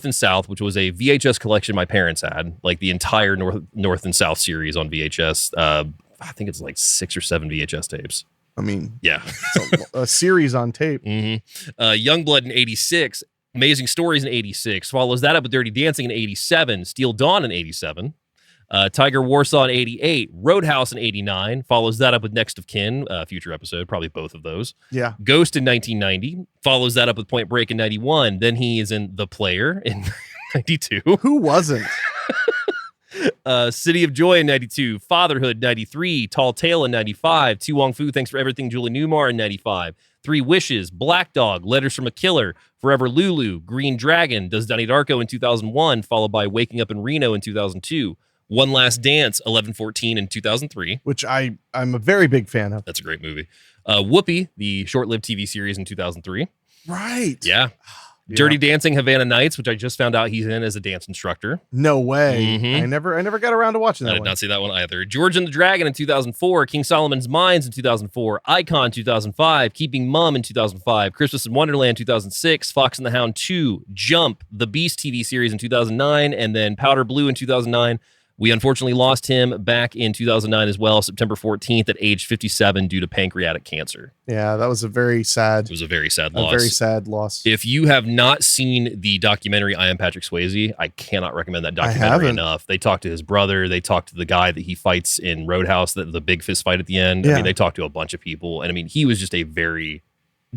and South, which was a VHS collection my parents had, like the entire North and South series on VHS. I think it's like 6 or 7 VHS tapes. I mean, yeah, it's a series on tape. Mm-hmm. Youngblood in 86, Amazing Stories in 86. Follows that up with Dirty Dancing in 87, Steel Dawn in 87. Tiger Warsaw in 88. Roadhouse in 89. Follows that up with Next of Kin, future episode, probably both of those. Yeah. Ghost in 1990. Follows that up with Point Break in 91. Then he is in The Player in 92. Who wasn't? City of Joy in 92. Fatherhood 93. Tall Tale in 95. Tu Wong Fu, Thanks for Everything, Julie Newmar in 95. Three Wishes, Black Dog, Letters from a Killer, Forever Lulu, Green Dragon, Does Donnie Darko in 2001, followed by Waking Up in Reno in 2002. One Last Dance, 11-14 in 2003. Which I'm a very big fan of. That's a great movie. Whoopi, the short-lived TV series in 2003. Right. Yeah. Dirty Dancing, Havana Nights, which I just found out he's in as a dance instructor. No way. Mm-hmm. I never got around to watching that I did one. not see that one either. George and the Dragon in 2004. King Solomon's Mines in 2004. Icon 2005. Keeping Mum in 2005. Christmas in Wonderland 2006. Fox and the Hound 2. Jump, the Beast TV series in 2009. And then Powder Blue in 2009. We unfortunately lost him back in 2009 as well, September 14th at age 57 due to pancreatic cancer. Yeah, that was a very sad. It was a very sad loss. A very sad loss. If you have not seen the documentary I Am Patrick Swayze, I cannot recommend that documentary enough. They talk to his brother. They talk to the guy that he fights in Roadhouse, the big fist fight at the end. Yeah. I mean, they talk to a bunch of people. And I mean, he was just a very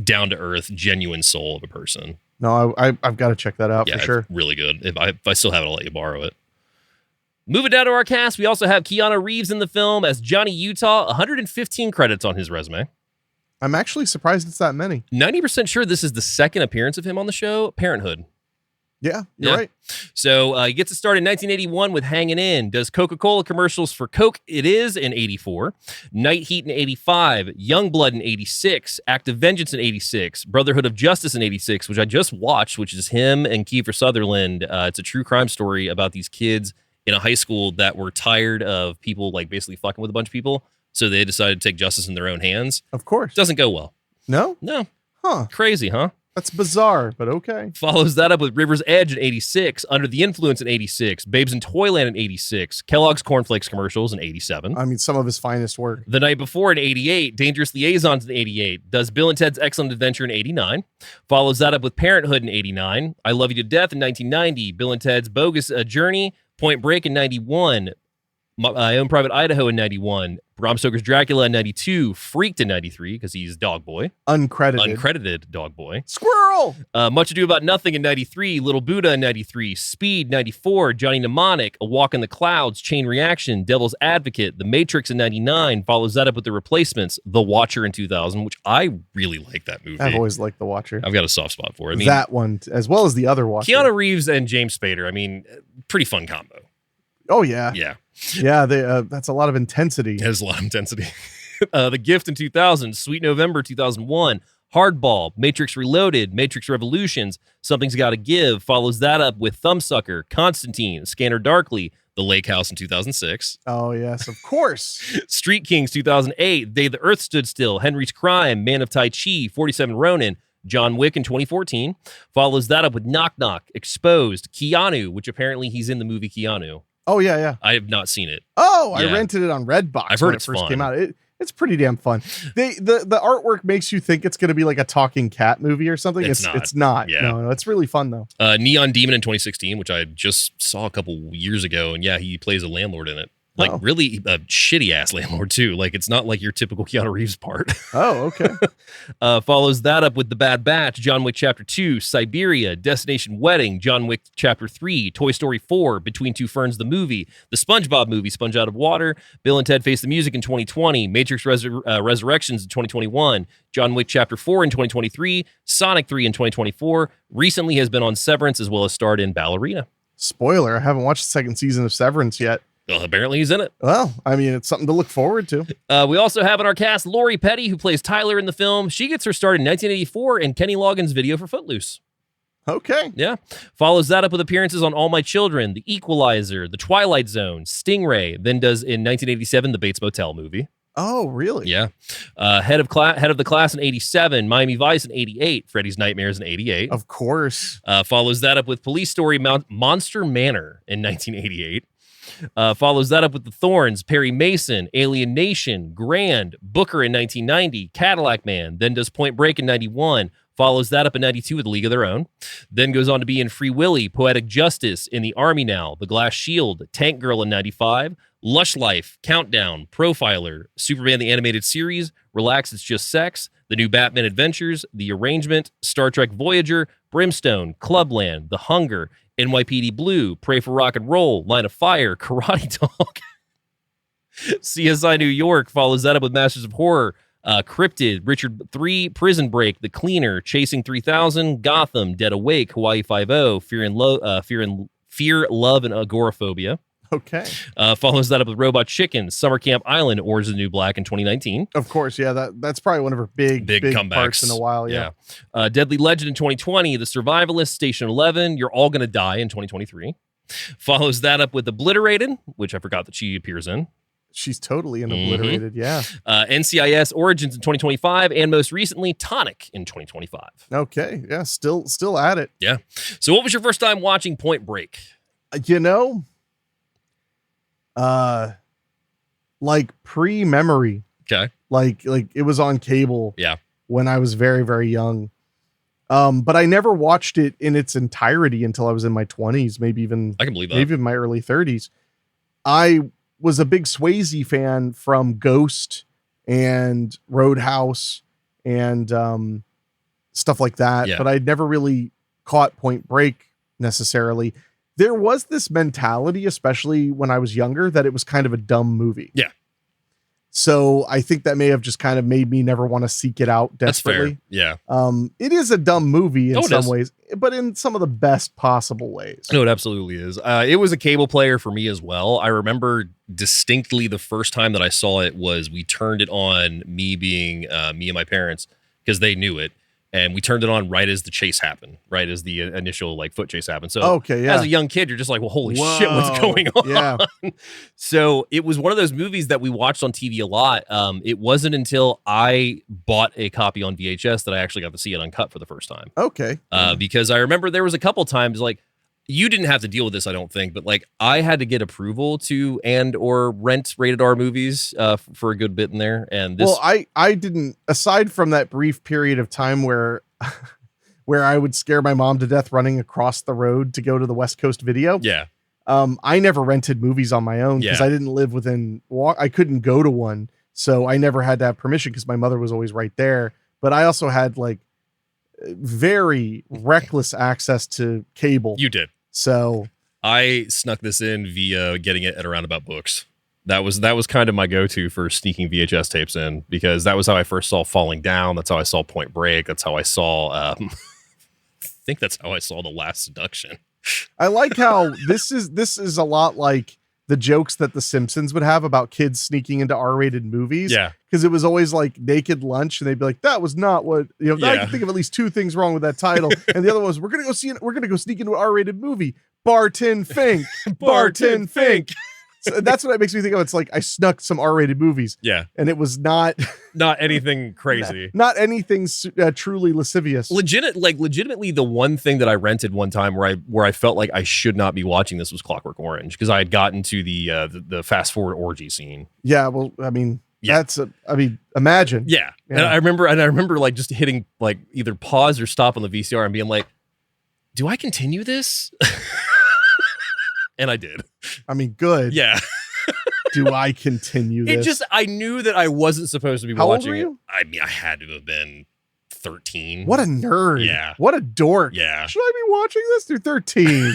down-to-earth, genuine soul of a person. No, I've got to check that out for sure. It's really good. If I still have it, I'll let you borrow it. Moving down to our cast, we also have Keanu Reeves in the film as Johnny Utah, 115 credits on his resume. I'm actually surprised it's that many. 90% sure this is the second appearance of him on the show, Parenthood. Yeah, you're right. So he gets to start in 1981 with Hangin' In. Does Coca-Cola commercials for Coke? It is in 84. Night Heat in 85. Youngblood in 86. Act of Vengeance in 86. Brotherhood of Justice in 86, which I just watched, which is him and Kiefer Sutherland. It's a true crime story about these kids in a high school that were tired of people like basically fucking with a bunch of people. So they decided to take justice in their own hands. Of course. Doesn't go well. No? No. Huh. Crazy, huh? That's bizarre, but okay. Follows that up with River's Edge in 86, Under the Influence in 86, Babes in Toyland in 86, Kellogg's Cornflakes commercials in 87. I mean, some of his finest work. The Night Before in 88, Dangerous Liaisons in 88, does Bill and Ted's Excellent Adventure in 89, follows that up with Parenthood in 89, I Love You to Death in 1990, Bill and Ted's Bogus Journey, Point Break in 91, I Own Private Idaho in 91, Bram Stoker's Dracula in 92, Freaked in 93, because he's Dog Boy. Uncredited Dog Boy. Squirrel! Much Ado About Nothing in 93, Little Buddha in 93, Speed 94, Johnny Mnemonic, A Walk in the Clouds, Chain Reaction, Devil's Advocate, The Matrix in 99, follows that up with The Replacements, The Watcher in 2000, which I really like that movie. I've always liked The Watcher. I've got a soft spot for it. I mean, that one, as well as the other Watcher. Keanu Reeves and James Spader, I mean, pretty fun combo. Oh, yeah. Yeah. Yeah, that's a lot of intensity. It has a lot of intensity. The Gift in 2000, Sweet November 2001, Hardball, Matrix Reloaded, Matrix Revolutions, Something's Gotta Give, follows that up with Thumbsucker, Constantine, Scanner Darkly, The Lake House in 2006. Oh, yes, of course. Street Kings 2008, Day the Earth Stood Still, Henry's Crime, Man of Tai Chi, 47 Ronin, John Wick in 2014, follows that up with Knock Knock, Exposed, Keanu, which apparently he's in the movie Keanu. Oh, yeah. I have not seen it. Oh, Yeah. I rented it on Redbox. I've heard when it's it first fun. came out. It's pretty damn fun. The artwork makes you think it's going to be like a talking cat movie or something. It's not. It's not. Yeah. No, it's really fun though. Neon Demon in 2016, which I just saw a couple years ago, and yeah, he plays a landlord in it. Like really a shitty ass landlord too. Like it's not like your typical Keanu Reeves part. Oh, okay. Follows that up with The Bad Batch, John Wick Chapter 2, Siberia, Destination Wedding, John Wick Chapter 3, Toy Story 4, Between Two Ferns the movie, the SpongeBob movie, Sponge Out of Water, Bill and Ted Face the Music in 2020, Matrix Resurrections in 2021, John Wick Chapter 4 in 2023, Sonic 3 in 2024, recently has been on Severance as well as starred in Ballerina. Spoiler, I haven't watched the second season of Severance yet. Well, apparently he's in it. Well, I mean, it's something to look forward to. We also have in our cast Lori Petty, who plays Tyler in the film. She gets her start in 1984 in Kenny Loggins' video for Footloose. Okay. Yeah. Follows that up with appearances on All My Children, The Equalizer, The Twilight Zone, Stingray, then does in 1987 the Bates Motel movie. Oh, really? Yeah. Head of the Class in 87, Miami Vice in 88, Freddy's Nightmares in 88. Of course. Follows that up with Police Story Monster Manor in 1988. Follows that up with The Thorns, Perry Mason, Alien Nation, Grand, Booker in 1990, Cadillac Man, then does Point Break in 91, Follows that up in 92 with A League of Their Own. Then goes on to be in Free Willy, Poetic Justice, In the Army Now, The Glass Shield, Tank Girl in 95, Lush Life, Countdown, Profiler, Superman the Animated Series, Relax, It's Just Sex, The New Batman Adventures, The Arrangement, Star Trek Voyager, Brimstone, Clubland, The Hunger, NYPD Blue, Pray for Rock and Roll, Line of Fire, Karate Dog. CSI New York follows that up with Masters of Horror, Cryptid, Richard 3, Prison Break, The Cleaner, Chasing 3000, Gotham, Dead Awake, Hawaii Five-0, Fear, Love, and Agoraphobia. Okay. Follows that up with Robot Chicken, Summer Camp Island, Orange is the New Black in 2019. Of course, yeah. That's probably one of her big comebacks parts in a while. Yeah. Deadly Legend in 2020, The Survivalist, Station 11, You're All Gonna Die in 2023. Follows that up with Obliterated, which I forgot that she appears in. She's totally in Obliterated, yeah. NCIS Origins in 2025, and most recently, Tonic in 2025. Okay, yeah, still at it. Yeah. So what was your first time watching Point Break? Like pre-memory. Okay. Like it was on cable. Yeah. When I was very, very young. But I never watched it in its entirety until I was in my 20s, maybe even I can believe that. Maybe in my early 30s. I was a big Swayze fan from Ghost and Roadhouse and stuff like that. Yeah. But I'd never really caught Point Break necessarily. There was this mentality, especially when I was younger, that it was kind of a dumb movie. Yeah. So I think that may have just kind of made me never want to seek it out desperately. That's fair. Yeah. It is a dumb movie in some ways, but in some of the best possible ways. No, it absolutely is. It was a cable player for me as well. I remember distinctly the first time that I saw it was we turned it on, me and my parents, because they knew it. And we turned it on right as the chase happened, right as the initial foot chase happened. So okay, yeah. As a young kid, you're just like, well, holy shit, what's going on? Yeah. So it was one of those movies that we watched on TV a lot. It wasn't until I bought a copy on VHS that I actually got to see it uncut for the first time. Okay. Because I remember there was a couple times you didn't have to deal with this, I don't think, but I had to get approval to or rent rated R movies for a good bit in there. And this, well, I didn't, aside from that brief period of time where I would scare my mom to death running across the road to go to the West Coast Video. Yeah. I never rented movies on my own because I didn't live within I couldn't go to one. So I never had to have permission because my mother was always right there. But I also had very reckless access to cable. You did. So I snuck this in via getting it at Roundabout Books. That was kind of my go-to for sneaking VHS tapes in, because that was how I first saw Falling Down. That's how I saw Point Break. That's how I saw, I think that's how I saw The Last Seduction. I like how this is a lot like the jokes that The Simpsons would have about kids sneaking into R-rated movies. Yeah. Because it was always Naked Lunch, and they'd be like, that was not what, I can think of at least two things wrong with that title. And the other one was, we're going to go sneak into an R-rated movie. Bartin Fink. Bartin Fink. So that's what it makes me think of. It's I snuck some R-rated movies. Yeah. And it was not anything crazy. Not anything truly lascivious. Legitimately, the one thing that I rented one time where I felt like I should not be watching this was Clockwork Orange, because I had gotten to the fast forward orgy scene. Yeah. Well, imagine. Yeah. And I remember just hitting either pause or stop on the VCR and being like, do I continue this? And I did. Good. Yeah. Do I continue this? I knew that I wasn't supposed to be How watching old were you? it. I had to have been 13. What a nerd. Yeah. What a dork. Yeah. Should I be watching this through 13?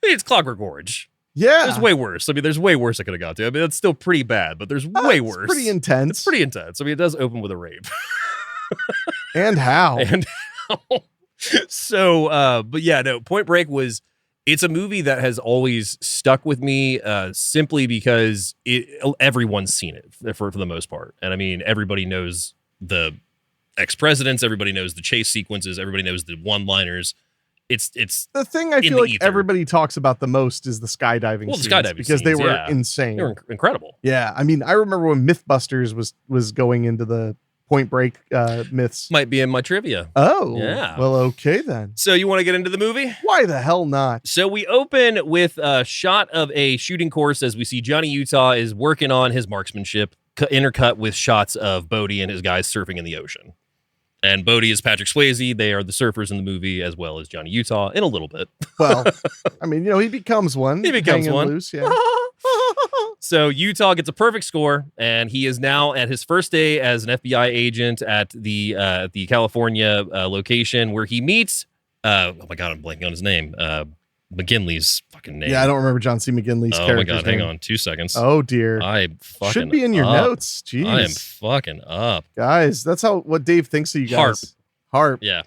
It's Clockwork Orange. Yeah. There's way worse. There's way worse I could have got to. That's still pretty bad, but there's way worse. Pretty intense. It's pretty intense. It does open with a rape. And how? So, but yeah, no, Point Break it's a movie that has always stuck with me, simply because everyone's seen it for the most part. And everybody knows the ex-presidents, everybody knows the chase sequences, everybody knows the one-liners. It's the thing I feel like everybody talks about the most is the skydiving scenes, because they were insane. They were incredible. Yeah. I remember when Mythbusters was going into the Point Break myths. Might be in my trivia. Oh, yeah. Well, okay then. So you want to get into the movie? Why the hell not? So we open with a shot of a shooting course as we see Johnny Utah is working on his marksmanship. intercut with shots of Bodie and his guys surfing in the ocean. And Bodie is Patrick Swayze. They are the surfers in the movie, as well as Johnny Utah in a little bit. Well, I mean, he becomes one. He becomes one. Loose, yeah. So Utah gets a perfect score, and he is now at his first day as an FBI agent at the California location where he meets. Oh my God, I'm blanking on his name. McGinley's fucking name. Yeah, I don't remember John C. McGinley's character. Oh my God, hang on 2 seconds. Oh dear. I fucking should be in your notes. Jeez. I am fucking up. Guys, that's what Dave thinks of you guys. Harp. Yeah.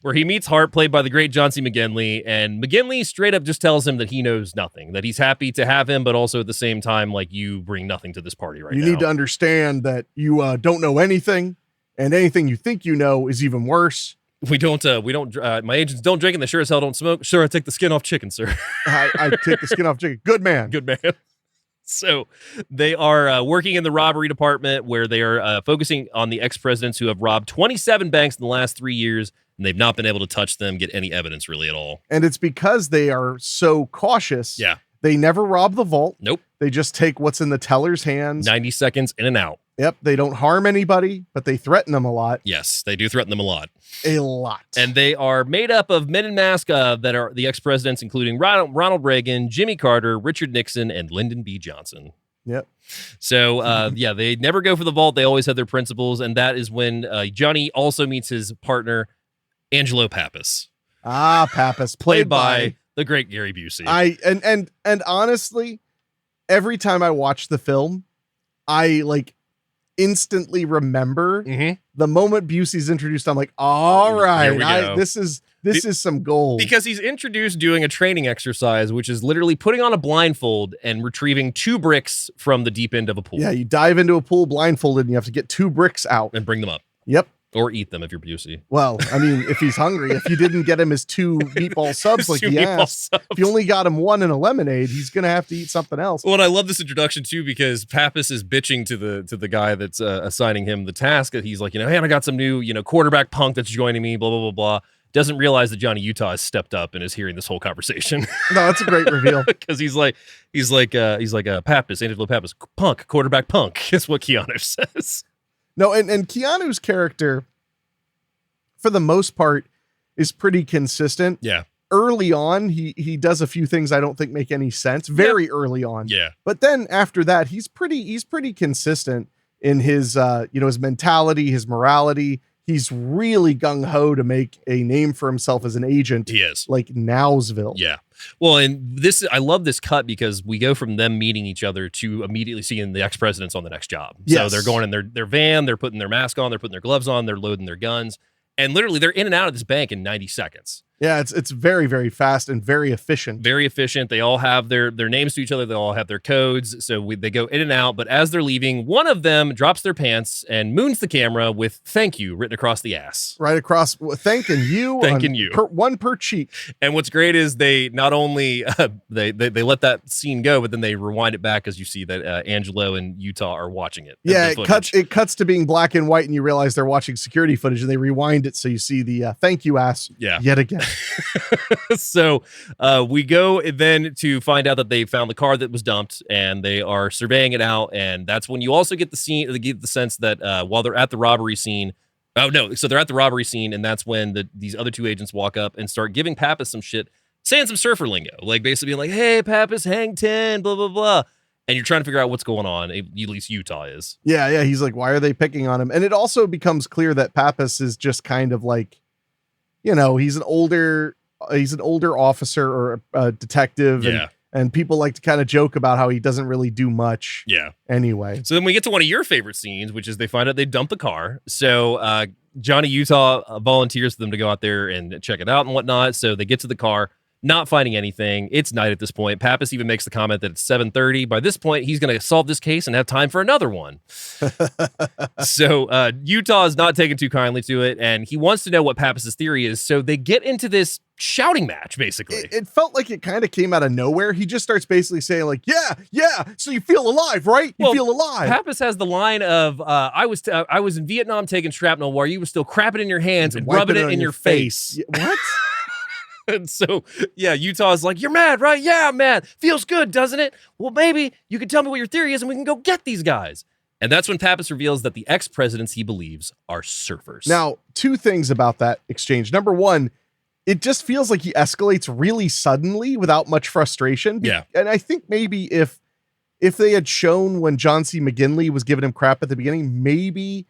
Where he meets Harp, played by the great John C. McGinley, and McGinley straight up just tells him that he knows nothing, that he's happy to have him, but also at the same time, like, you bring nothing to this party right now. You need to understand that you don't know anything, and anything you think you know is even worse. We don't, my agents don't drink and they sure as hell don't smoke. Sure, I take the skin off chicken, sir. I take the skin off chicken. Good man. Good man. So they are working in the robbery department where they are focusing on the ex-presidents who have robbed 27 banks in the last 3 years, and they've not been able to touch them, get any evidence really at all. And it's because they are so cautious. Yeah. They never rob the vault. Nope. They just take what's in the teller's hands. 90 seconds in and out. Yep. They don't harm anybody, but they threaten them a lot. Yes, they do threaten them a lot. A lot. And they are made up of men in masks that are the ex-presidents, including Ronald Reagan, Jimmy Carter, Richard Nixon, and Lyndon B. Johnson. Yep. So, they never go for the vault. They always have their principles. And that is when Johnny also meets his partner, Angelo Pappas. Ah, Pappas. Played by the great Gary Busey. And honestly, every time I watch the film, I instantly remember the moment Busey's introduced. I'm like, all right, this is some gold. Because he's introduced doing a training exercise, which is literally putting on a blindfold and retrieving 2 bricks from the deep end of a pool. Yeah, you dive into a pool blindfolded and you have to get 2 bricks out. And bring them up. Yep. Or eat them if you're Busey. Well, I mean, if he's hungry, if you didn't get him his 2 meatball subs like he asked, if you only got him 1 and a lemonade, he's going to have to eat something else. Well, and I love this introduction too, because Pappas is bitching to the guy that's assigning him the task. That he's like, hey, I got some new, quarterback punk that's joining me, blah, blah, blah, blah. Doesn't realize that Johnny Utah has stepped up and is hearing this whole conversation. No, that's a great reveal. Because he's like Pappas, Angelo Pappas, punk, quarterback punk is what Keanu says. No, and Keanu's character, for the most part, is pretty consistent. Yeah. Early on, he does a few things I don't think make any sense. Very early on. Yeah. But then after that, he's pretty consistent in his his mentality, his morality. He's really gung-ho to make a name for himself as an agent. He is. Like Nowsville. Yeah. Well, and I love this cut because we go from them meeting each other to immediately seeing the ex-presidents on the next job. Yes. So they're going in their van, they're putting their mask on, they're putting their gloves on, they're loading their guns. And literally, they're in and out of this bank in 90 seconds. Yeah, it's very, very fast and very efficient. Very efficient. They all have their names to each other. They all have their codes. So they go in and out. But as they're leaving, one of them drops their pants and moons the camera with "thank you" written across the ass. Right across. Thanking you. Thanking you. One per cheek. And what's great is they not only they let that scene go, but then they rewind it back as you see that Angelo and Utah are watching it. Yeah, it cuts to being black and white, and you realize they're watching security footage, and they rewind it so you see the "thank you" ass. Yet again. So we go then to find out that they found the car that was dumped, and they are surveying it out. And that's when you also get the sense that while they're at the robbery scene, so they're at the robbery scene, and that's when these other 2 agents walk up and start giving Pappas some shit, saying some surfer lingo, like basically being like, "Hey, Pappas, hang 10, blah blah blah." And you're trying to figure out what's going on. At least Utah is. Yeah. He's like, why are they picking on him? And it also becomes clear that Pappas is just kind of like, he's an older officer or a detective. Yeah. And people like to kind of joke about how he doesn't really do much. Yeah. Anyway. So then we get to one of your favorite scenes, which is they find out they dumped the car. So Johnny Utah volunteers for them to go out there and check it out and whatnot. So they get to the car, not finding anything. It's night at this point. Pappas even makes the comment that it's 7:30. By this point, he's going to solve this case and have time for another one. So Utah is not taking too kindly to it, and he wants to know what Pappas's theory is. So they get into this shouting match, basically. It felt like it kind of came out of nowhere. He just starts basically saying like, yeah, so you feel alive, right? You feel alive. Pappas has the line of, I was in Vietnam taking shrapnel while you were still crapping in your hands and rubbing it in your face. What? And so, Utah's like, "You're mad, right? Yeah, I'm mad. Feels good, doesn't it? Well, maybe you can tell me what your theory is and we can go get these guys." And that's when Pappas reveals that the ex-presidents he believes are surfers. Now, two things about that exchange. Number one, it just feels like he escalates really suddenly without much frustration. Yeah. And I think maybe if they had shown when John C. McGinley was giving him crap at the beginning, maybe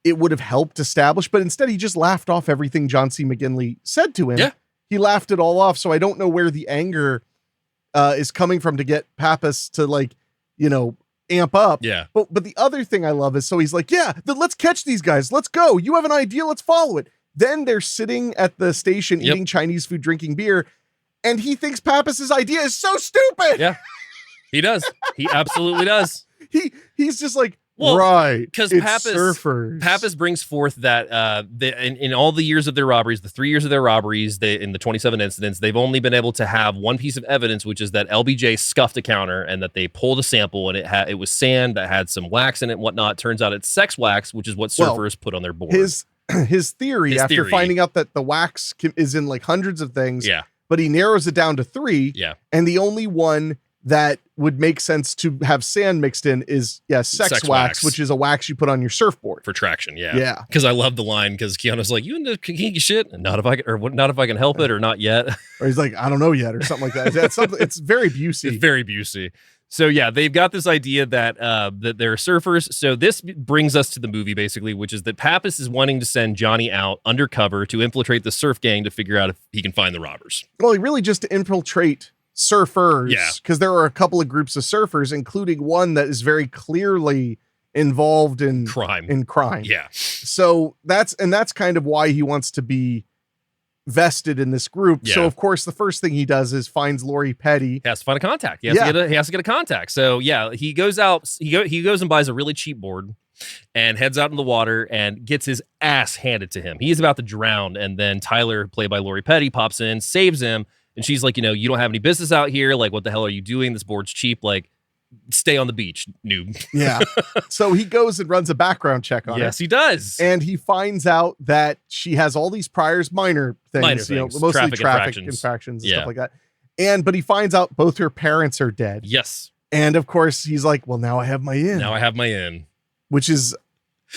it would have helped establish, but instead he just laughed off everything John C. McGinley said to him. Yeah. He laughed it all off. So I don't know where the anger is coming from to get Pappas to amp up. Yeah. But the other thing I love is, so he's like, yeah, let's catch these guys. Let's go. You have an idea. Let's follow it. Then they're sitting at the station eating Chinese food, drinking beer. And he thinks Pappas's idea is so stupid. Yeah, he does. He absolutely does. He's just like, well, right. Because surfers. Pappas brings forth that in all the years of their robberies, the 3 years of their robberies, in the 27 incidents, they've only been able to have one piece of evidence, which is that LBJ scuffed a counter and that they pulled a sample and it was sand that had some wax in it and whatnot. Turns out it's sex wax, which is what surfers put on their board. His theory, after finding out that the wax is in like hundreds of things, but he narrows it down to 3. Yeah. And the only one that would make sense to have sand mixed in is sex wax, which is a wax you put on your surfboard for traction. Yeah. Yeah. Because I love the line because Keanu's like, you into kinky shit? Not if I can help it, or not yet. Or he's like, I don't know yet, or something like that. That's something. It's very Busey. It's very Busey. So yeah, they've got this idea that they're surfers. So this brings us to the movie basically, which is that Pappas is wanting to send Johnny out undercover to infiltrate the surf gang to figure out if he can find the robbers. Well, really just to infiltrate surfers. Yeah. Because there are a couple of groups of surfers, including one that is very clearly involved in crime. Yeah. So that's kind of why he wants to be vested in this group. Yeah. So of course the first thing he does is finds Lori Petty. He has to find a contact. He has to get a contact. So yeah, he goes out, he goes and buys a really cheap board and heads out in the water and gets his ass handed to him. He's about to drown, and then Tyler, played by Lori Petty, pops in, saves him, and she's like, you don't have any business out here. Like, what the hell are you doing? This board's cheap. Like, stay on the beach, noob. Yeah. So he goes and runs a background check on her. Yes, he does. And he finds out that she has all these priors, minor things. Mostly traffic infractions and stuff like that. But he finds out both her parents are dead. Yes. And of course he's like, well, now I have my in. Which is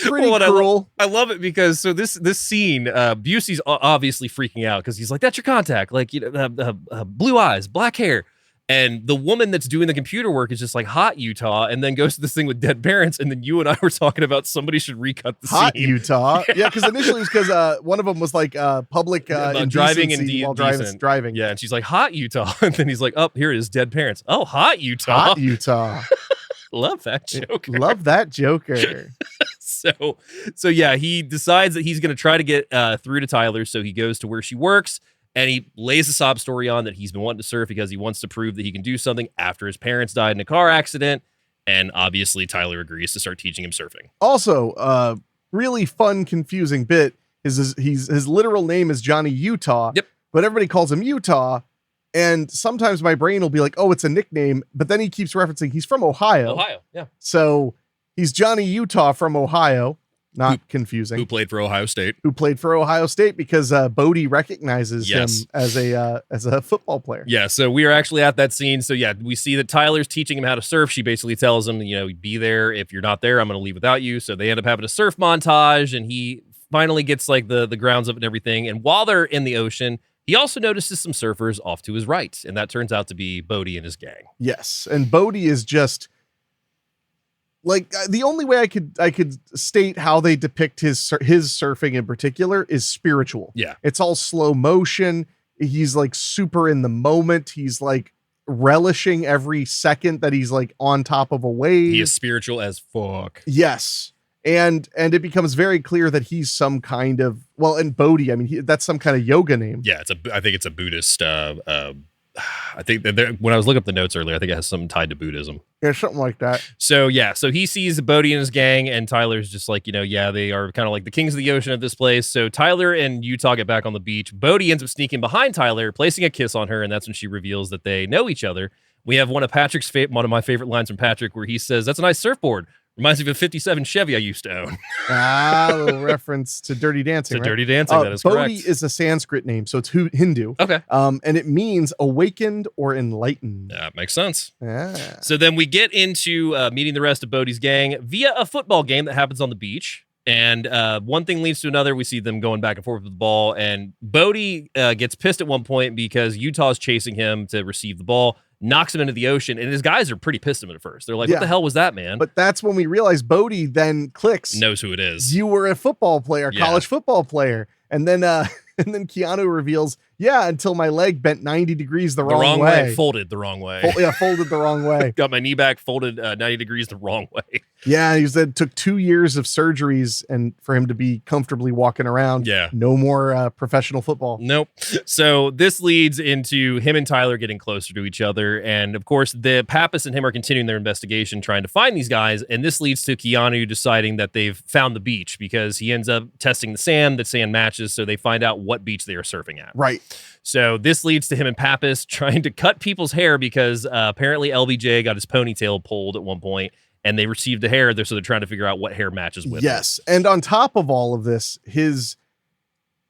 pretty cruel. I love it because so this scene, Busey's obviously freaking out because he's like, that's your contact. Like, blue eyes, black hair. And the woman that's doing the computer work is just like, hot Utah, and then goes to this thing with dead parents. And then you and I were talking about somebody should recut the hot scene. Utah. Yeah, because initially it was because one of them was like public driving while driving. Yeah, and she's like, hot Utah. And then he's like, oh, here it is, dead parents. Oh, hot Utah. Hot Utah. Love that Joker. Love that Joker. So yeah, he decides that he's going to try to get through to Tyler. So he goes to where she works. And he lays a sob story on that he's been wanting to surf because he wants to prove that he can do something after his parents died in a car accident. And obviously, Tyler agrees to start teaching him surfing. Also, really fun, confusing bit is his literal name is Johnny Utah. Yep. But everybody calls him Utah. And sometimes my brain will be like, oh, it's a nickname. But then he keeps referencing he's from Ohio. Yeah. So he's Johnny Utah from Ohio. Not confusing. Who played for Ohio State. Because Bodie recognizes him as a football player. Yeah, so we are actually at that scene. So yeah, we see that Tyler's teaching him how to surf. She basically tells him, be there. If you're not there, I'm going to leave without you. So they end up having a surf montage, and he finally gets like the grounds of it and everything. And while they're in the ocean, he also notices some surfers off to his right, and that turns out to be Bodie and his gang. Yes, and Bodie is just... like the only way I could state how they depict his surfing in particular is spiritual. Yeah. It's all slow motion. He's like super in the moment. He's like relishing every second that he's like on top of a wave. He is spiritual as fuck. Yes. And it becomes very clear that he's some kind of, and Bodhi, I mean, that's some kind of yoga name. Yeah. I think it's a Buddhist, I think that when I was looking up the notes earlier, I think it has something tied to Buddhism. Yeah, something like that. So yeah, so he sees Bodhi and his gang, and Tyler's just like, they are kind of like the kings of the ocean at this place. So Tyler and Utah get back on the beach. Bodhi ends up sneaking behind Tyler, placing a kiss on her, and that's when she reveals that they know each other. We have one of my favorite lines from Patrick, where he says, "That's a nice surfboard. Reminds me of a 57 Chevy I used to own. A little reference to Dirty Dancing, right? Dirty Dancing, that is correct. Bodhi is a Sanskrit name, so it's Hindu. Okay. And it means awakened or enlightened. That makes sense. Yeah. So then we get into meeting the rest of Bodhi's gang via a football game that happens on the beach. And one thing leads to another. We see them going back and forth with the ball. And Bodhi gets pissed at one point because Utah's chasing him to receive the ball, knocks him into the ocean. And his guys are pretty pissed at him at first. They're like, what the hell was that, man? But that's when we realize Bodhi then clicks. Knows who it is. You were a football player, college football player. And then Keanu reveals, until my leg bent 90 degrees the wrong way. Folded the wrong way. Folded the wrong way. Got my knee back, folded 90 degrees the wrong way. Yeah, he said it took 2 years of surgeries and for him to be comfortably walking around. Yeah. No more professional football. Nope. So this leads into him and Tyler getting closer to each other. And of course, the Pappas and him are continuing their investigation, trying to find these guys. And this leads to Keanu deciding that they've found the beach because he ends up testing the sand. The sand matches, so they find out what beach they are surfing at. Right. So this leads to him and Pappas trying to cut people's hair because apparently LBJ got his ponytail pulled at one point and they received the hair there. So they're trying to figure out what hair matches with it. And on top of all of this, his,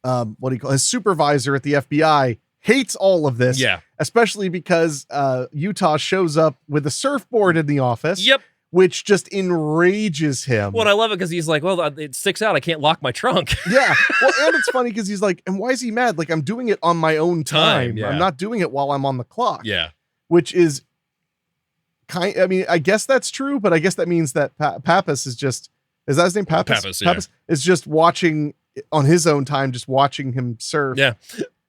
his supervisor at the FBI hates all of this. Yeah. Especially because Utah shows up with a surfboard in the office. Yep. Which just enrages him. Well, I love it because he's like, well, it sticks out. I can't lock my trunk. Yeah. Well, and it's funny because he's like, and why is he mad? Like, I'm doing it on my own time. Yeah. I'm not doing it while I'm on the clock. Yeah. Which is I guess that's true, but I guess that means that Pappas is that his name? Pappas? Pappas is just watching on his own time, just watching him surf. Yeah.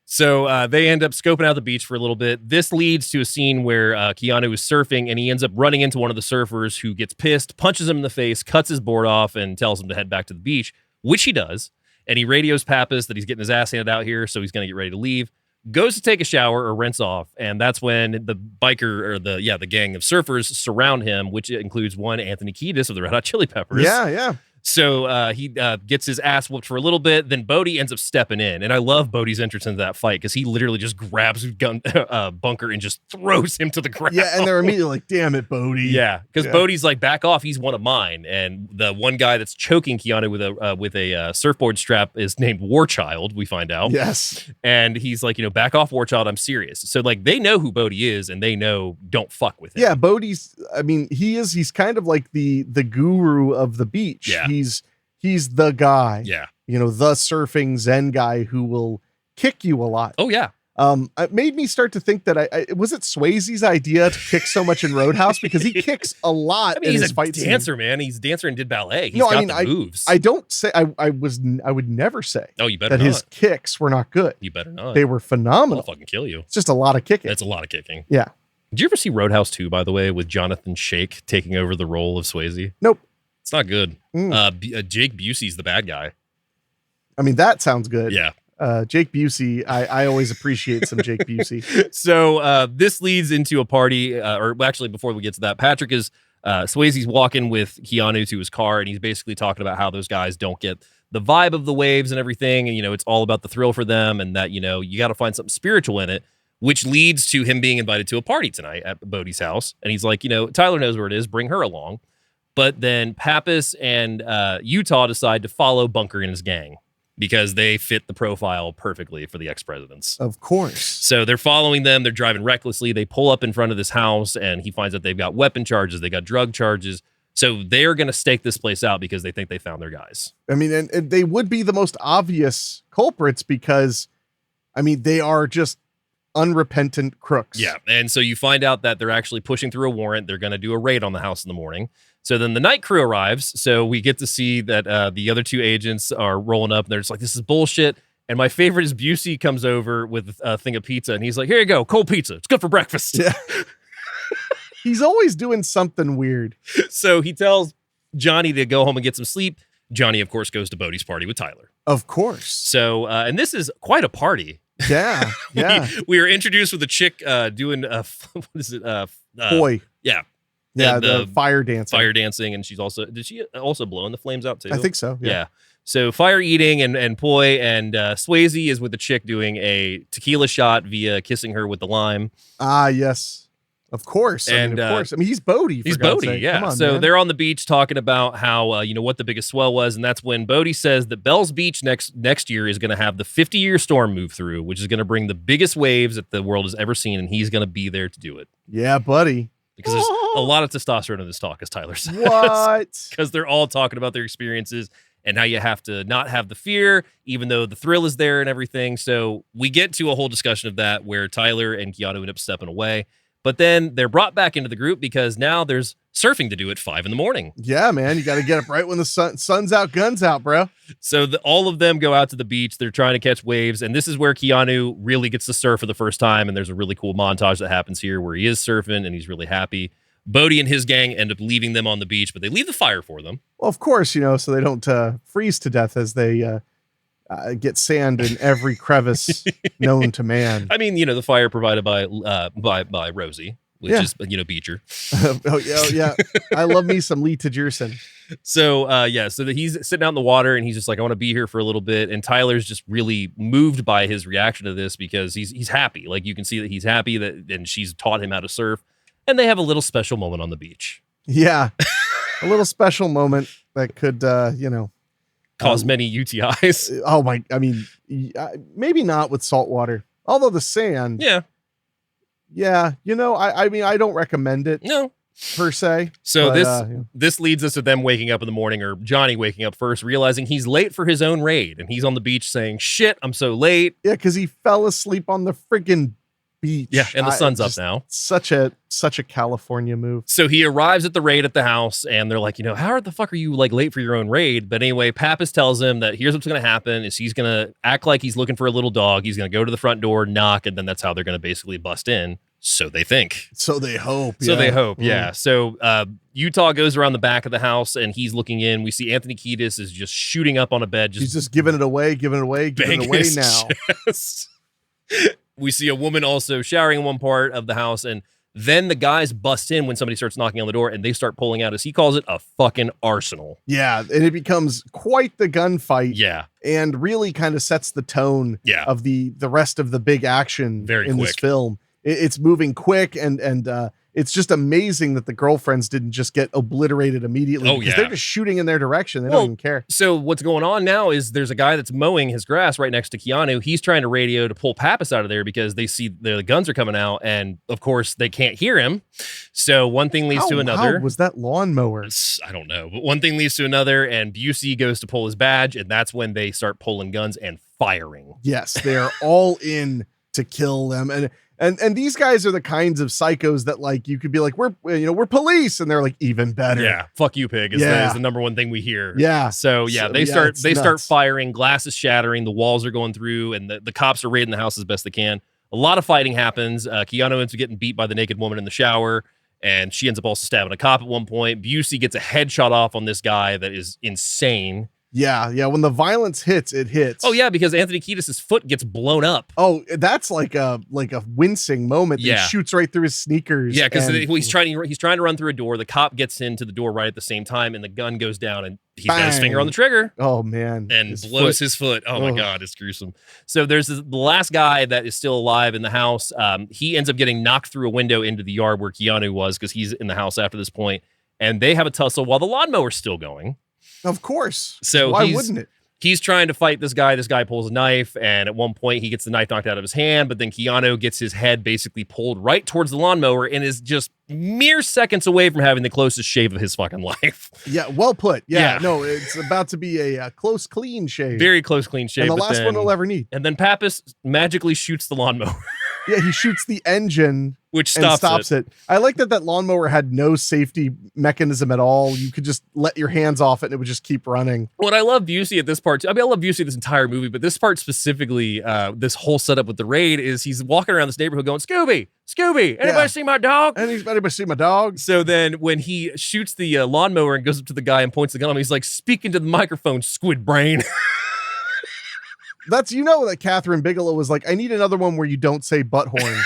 So they end up scoping out the beach for a little bit. This leads to a scene where Keanu is surfing and he ends up running into one of the surfers who gets pissed, punches him in the face, cuts his board off, and tells him to head back to the beach, which he does. And he radios Pappas that he's getting his ass handed out here, so he's going to get ready to leave. Goes to take a shower or rinse off, and that's when the biker or the gang of surfers surround him, which includes one Anthony Kiedis of the Red Hot Chili Peppers. Yeah. So he gets his ass whooped for a little bit. Then Bodhi ends up stepping in. And I love Bodhi's entrance into that fight because he literally just grabs Bunker and just throws him to the ground. Yeah, and they're immediately like, damn it, Bodhi. Yeah, because Bodhi's like, back off, he's one of mine. And the one guy that's choking Keanu with a surfboard strap is named Warchild, we find out. Yes. And he's like, back off, Warchild, I'm serious. So like they know who Bodhi is and they know don't fuck with him. Yeah, Bodhi's, he's kind of like the guru of the beach. Yeah. He's the guy. Yeah. The surfing Zen guy who will kick you a lot. Oh, yeah. It made me start to think that was it Swayze's idea to kick so much in Roadhouse because he kicks a lot. He's his a fight dancer, man. He's a dancer and did ballet. He's got the moves. I don't say I would never say. Oh, you better that not. His kicks were not good. You better not. They were phenomenal. I'll fucking kill you. It's just a lot of kicking. That's a lot of kicking. Yeah. Did you ever see Roadhouse 2, by the way, with Jonathan Shake taking over the role of Swayze? Nope. It's not good. Jake Busey's the bad guy. That sounds good. Yeah. Jake Busey, I always appreciate some Jake Busey. So this leads into a party, or actually before we get to that, Patrick is, Swayze's walking with Keanu to his car, and he's basically talking about how those guys don't get the vibe of the waves and everything, and, it's all about the thrill for them, and that, you got to find something spiritual in it, which leads to him being invited to a party tonight at Bodhi's house, and he's like, Tyler knows where it is, bring her along. But then Pappas and Utah decide to follow Bunker and his gang because they fit the profile perfectly for the ex-presidents. Of course. So they're following them. They're driving recklessly. They pull up in front of this house, and he finds that they've got weapon charges. They got drug charges. So they're going to stake this place out because they think they found their guys. And they would be the most obvious culprits because, they are just unrepentant crooks. Yeah. And so you find out that they're actually pushing through a warrant. They're going to do a raid on the house in the morning. So then the night crew arrives. So we get to see that the other two agents are rolling up and they're just like, this is bullshit. And my favorite is Busey comes over with a thing of pizza and he's like, here you go, cold pizza. It's good for breakfast. Yeah. He's always doing something weird. So he tells Johnny to go home and get some sleep. Johnny, of course, goes to Bodhi's party with Tyler. Of course. So, and this is quite a party. Yeah. Yeah. we are introduced with a chick doing, what is it? Boy. Yeah. Yeah, the fire dancing. Fire dancing, and did she also blowing the flames out too? I think so. Yeah. So fire eating and poi, and Swayze is with the chick doing a tequila shot via kissing her with the lime. Ah, yes. Of course. And of course. I mean, he's Bodie. He's Bodie, yeah. Come on, so man. they're on the beach talking about how, what the biggest swell was. And that's when Bodie says that Bell's Beach next year is going to have the 50-year storm move through, which is going to bring the biggest waves that the world has ever seen. And he's going to be there to do it. Yeah, buddy. Because there's a lot of testosterone in this talk, as Tyler says. What? Because they're all talking about their experiences and how you have to not have the fear, even though the thrill is there and everything. So we get to a whole discussion of that where Tyler and Keanu end up stepping away. But then they're brought back into the group because now there's surfing to do at 5 a.m. Yeah, man. You got to get up right when the sun's out, guns out, bro. So all of them go out to the beach. They're trying to catch waves. And this is where Keanu really gets to surf for the first time. And there's a really cool montage that happens here where he is surfing and he's really happy. Bodie and his gang end up leaving them on the beach, but they leave the fire for them. Well, of course, so they don't freeze to death as they get sand in every crevice known to man. I mean, the fire provided by Rosie, which is, Beecher. Oh, yeah. I love me some Lee Jerson. So, so that he's sitting out in the water and he's just like, I want to be here for a little bit. And Tyler's just really moved by his reaction to this because he's happy. Like you can see that he's happy and she's taught him how to surf. And they have a little special moment on the beach. Yeah. A little special moment that could, cause many UTIs. Oh my, I mean, maybe not with salt water. Although the sand. Yeah. Yeah. I mean, I don't recommend it. No. Per se. So this leads us to them waking up in the morning, or Johnny waking up first, realizing he's late for his own raid. And he's on the beach saying, shit, I'm so late. Yeah, because he fell asleep on the friggin' beach. Yeah, and the sun's up now. Such a California move. So he arrives at the raid at the house, and they're like, how the fuck are you like late for your own raid? But anyway, Pappas tells him that here's what's going to happen: is he's going to act like he's looking for a little dog. He's going to go to the front door, knock, and then that's how they're going to basically bust in. So they think. So they hope. So yeah. they hope. Yeah. So Utah goes around the back of the house, and he's looking in. We see Anthony Kiedis is just shooting up on a bed. He's just giving it away now. Chest. We see a woman also showering in one part of the house, and then the guys bust in when somebody starts knocking on the door, and they start pulling out, as he calls it, a fucking arsenal. Yeah, and it becomes quite the gunfight. Yeah. And really kind of sets the tone of the rest of the big action in this film. It's moving quick, and it's just amazing that the girlfriends didn't just get obliterated immediately. Because they're just shooting in their direction. They don't even care. So what's going on now is there's a guy that's mowing his grass right next to Keanu. He's trying to radio to pull Pappas out of there because they see the guns are coming out, and of course they can't hear him. So one thing leads to another. How was that lawnmower? I don't know, but one thing leads to another, and Busey goes to pull his badge, and that's when they start pulling guns and firing. Yes, they're all in to kill them, and these guys are the kinds of psychos that like you could be like, we're police, and they're like, even better. Yeah, fuck you, pig is the number one thing we hear. Yeah. So they start firing, glass is shattering, the walls are going through, and the cops are raiding the house as best they can. A lot of fighting happens. Keanu ends up getting beat by the naked woman in the shower, and she ends up also stabbing a cop at one point. Busey gets a headshot off on this guy that is insane. Yeah. When the violence hits, it hits. Oh yeah, because Anthony Kiedis' foot gets blown up. Oh, that's like a wincing moment. Yeah. He shoots right through his sneakers. Yeah, because he's trying to run through a door. The cop gets into the door right at the same time, and the gun goes down, and he's got his finger on the trigger. Oh man, and blows his foot. Oh my god, it's gruesome. So there's the last guy that is still alive in the house. He ends up getting knocked through a window into the yard where Keanu was, because he's in the house after this point, and they have a tussle while the lawnmower's still going. Of course. So why wouldn't it? He's trying to fight this guy. This guy pulls a knife, and at one point he gets the knife knocked out of his hand, but then Keanu gets his head basically pulled right towards the lawnmower and is just mere seconds away from having the closest shave of his fucking life. Yeah, well put. Yeah. No, it's about to be a close, clean shave. Very close, clean shave. And the last one we'll ever need. And then Pappas magically shoots the lawnmower. Yeah, he shoots the engine, which stops it. I like that lawnmower had no safety mechanism at all. You could just let your hands off it and it would just keep running. What I love Busey at this part, I love Busey this entire movie, but this part specifically, this whole setup with the raid is he's walking around this neighborhood going, Scooby, anybody see my dog? Anybody see my dog? So then when he shoots the lawnmower and goes up to the guy and points the gun at him, he's like, speaking to the microphone, squid brain. That Kathryn Bigelow was like, I need another one where you don't say butthorn.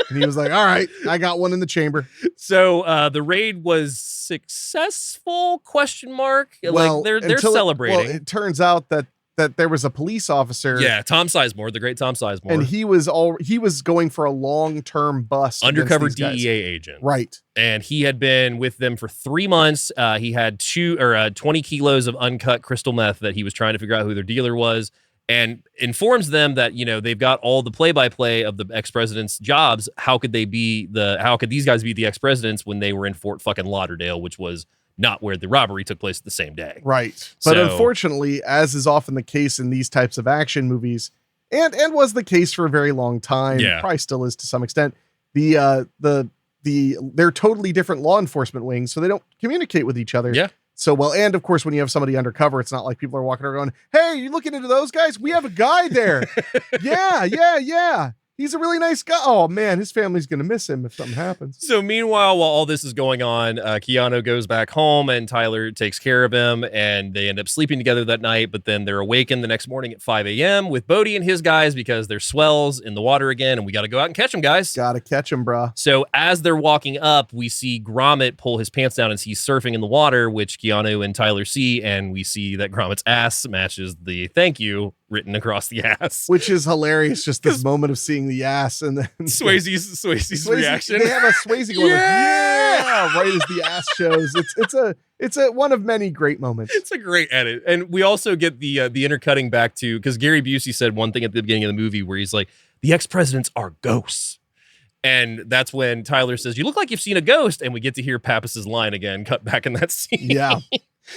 And he was like, all right, I got one in the chamber. So the raid was successful? ? Like they're celebrating. It turns out that that there was a police officer. Yeah, Tom Sizemore, the great Tom Sizemore. And he was going for a long-term bust. Undercover DEA agent. Right. And he had been with them for 3 months. He had 20 kilos of uncut crystal meth that he was trying to figure out who their dealer was, and informs them that, they've got all the play-by-play of the ex-president's jobs. How could these guys be the ex-presidents when they were in Fort fucking Lauderdale, which was not where the robbery took place the same day. Right. But unfortunately, as is often the case in these types of action movies, and was the case for a very long time, probably still is to some extent, they're totally different law enforcement wings, so they don't communicate with each other. Yeah. So well, and of course, when you have somebody undercover, it's not like people are walking around going, "Hey, you looking into those guys? We have a guy there." yeah. He's a really nice guy. Oh man, his family's gonna miss him if something happens. So meanwhile, while all this is going on, Keanu goes back home and Tyler takes care of him, and they end up sleeping together that night. But then they're awakened the next morning at 5 a.m. with Bodie and his guys because there's swells in the water again, and we got to go out and catch them, guys. Gotta catch them, bruh. So as they're walking up, we see Gromit pull his pants down as he's surfing in the water, which Keanu and Tyler see, and we see that Gromit's ass matches the "thank you" written across the ass, which is hilarious. Just this moment of seeing the ass and then Swayze's reaction. They have a Swayze going, right as the ass shows. It's a one of many great moments. It's a great edit, and we also get the intercutting back to, because Gary Busey said one thing at the beginning of the movie where he's like, "The ex-presidents are ghosts." And that's when Tyler says, "You look like you've seen a ghost," and we get to hear Pappas's line again, cut back in that scene. Yeah.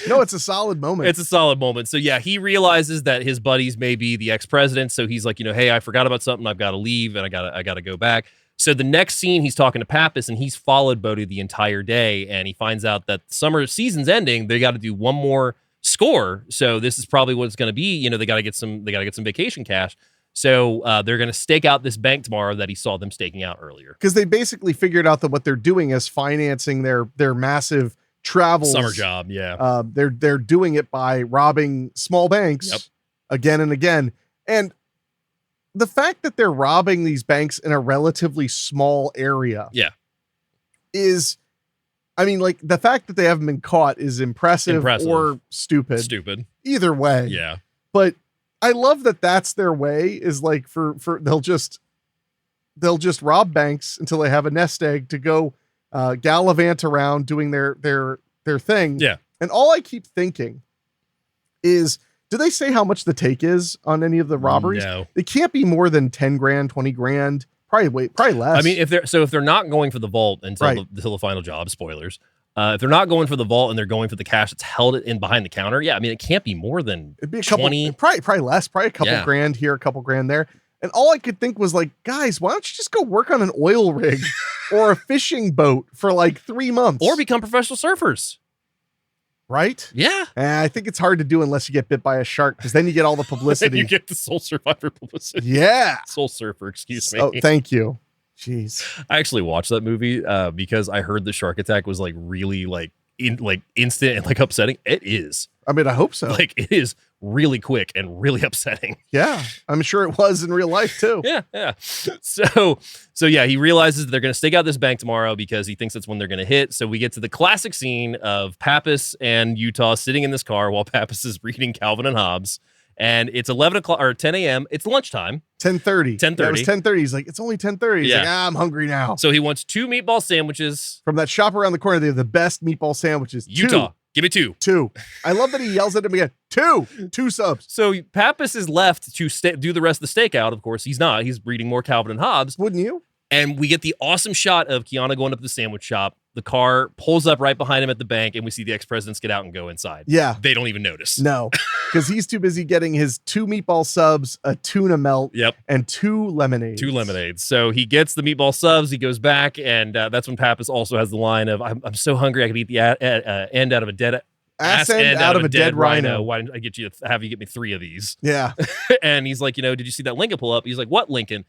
No, it's a solid moment. It's a solid moment. So yeah, he realizes that his buddies may be the ex-president. So he's like, hey, I forgot about something. I've got to leave, and I gotta go back. So the next scene, he's talking to Pappas, and he's followed Bodie the entire day, and he finds out that the summer season's ending. They got to do one more score. So this is probably what it's going to be. They got to get some vacation cash. So they're going to stake out this bank tomorrow that he saw them staking out earlier. Because they basically figured out that what they're doing is financing their massive travels, summer job. Yeah. They're doing it by robbing small banks again and again. And the fact that they're robbing these banks in a relatively small area is, the fact that they haven't been caught is impressive. Or stupid. Either way. Yeah. But I love that that's their way, is like for they'll just rob banks until they have a nest egg to go gallivant around doing their thing. Yeah. And all I keep thinking is, do they say how much the take is on any of the robberies? No. It can't be more than 10 grand, 20 grand, probably less. If they're not going for the vault until the final job, spoilers. If they're not going for the vault and they're going for the cash that's held in behind the counter, it can't be more than it'd be a 20. Couple, probably less, probably a couple grand here, a couple grand there. And all I could think was like, guys, why don't you just go work on an oil rig or a fishing boat for like 3 months? Or become professional surfers. Right? Yeah. I think it's hard to do unless you get bit by a shark, because then you get all the publicity. You get the Soul Survivor publicity. Yeah. Soul Surfer, excuse me. Oh, thank you. Jeez. I actually watched that movie because I heard the shark attack was really instant and upsetting. It is. I hope so. It is really quick and really upsetting. Yeah, I'm sure it was in real life too. Yeah. So yeah, he realizes that they're going to stake out this bank tomorrow because he thinks that's when they're going to hit. So we get to the classic scene of Pappas and Utah sitting in this car while Pappas is reading Calvin and Hobbes. And it's 11 o'clock or 10 a.m. It's lunchtime. 10:30. 10:30. That was 10:30. He's like, it's only 10:30. He's like, I'm hungry now. So he wants 2 meatball sandwiches. From that shop around the corner, they have the best meatball sandwiches. Utah, give me 2. 2. I love that he yells at him again. 2 subs. So Pappas is left to do the rest of the stakeout. Of course, he's not. He's reading more Calvin and Hobbes. Wouldn't you? And we get the awesome shot of Keanu going up to the sandwich shop. The car pulls up right behind him at the bank, and we see the ex-presidents get out and go inside. Yeah. They don't even notice. No, because he's too busy getting his 2 meatball subs, a tuna melt, and 2 lemonades. 2 lemonades. So he gets the meatball subs, he goes back, and that's when Pappas also has the line of, I'm so hungry I could eat the end out of a dead ass end out of a dead rhino. Why didn't I have you get me 3 of these? Yeah. And he's like, did you see that Lincoln pull up? He's like, what Lincoln?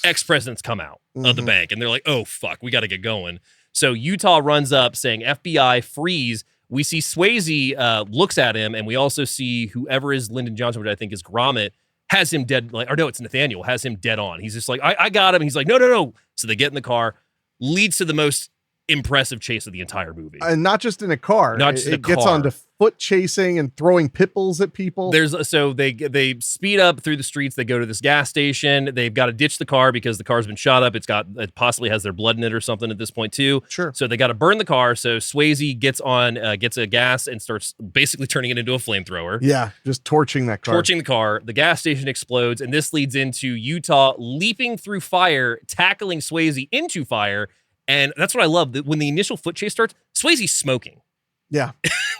Ex-presidents come out of the bank. And they're like, oh, fuck, we got to get going. So Utah runs up saying, FBI, freeze. We see Swayze looks at him, and we also see whoever is Lyndon Johnson, which I think is Gromit, has him dead, it's Nathaniel, has him dead on. He's just like, I got him. He's like, no. So they get in the car, leads to the most impressive chase of the entire movie. And not just in a car. Not just in a car. It gets onto foot chasing and throwing pit bulls at people. So they speed up through the streets. They go to this gas station. They've got to ditch the car because the car's been shot up. It possibly has their blood in it or something at this point too. Sure. So they got to burn the car. So Swayze gets a gas and starts basically turning it into a flamethrower. Yeah, just torching that car. Torching the car. The gas station explodes, and this leads into Utah leaping through fire, tackling Swayze into fire. And that's what I love. When the initial foot chase starts, Swayze's smoking. Yeah.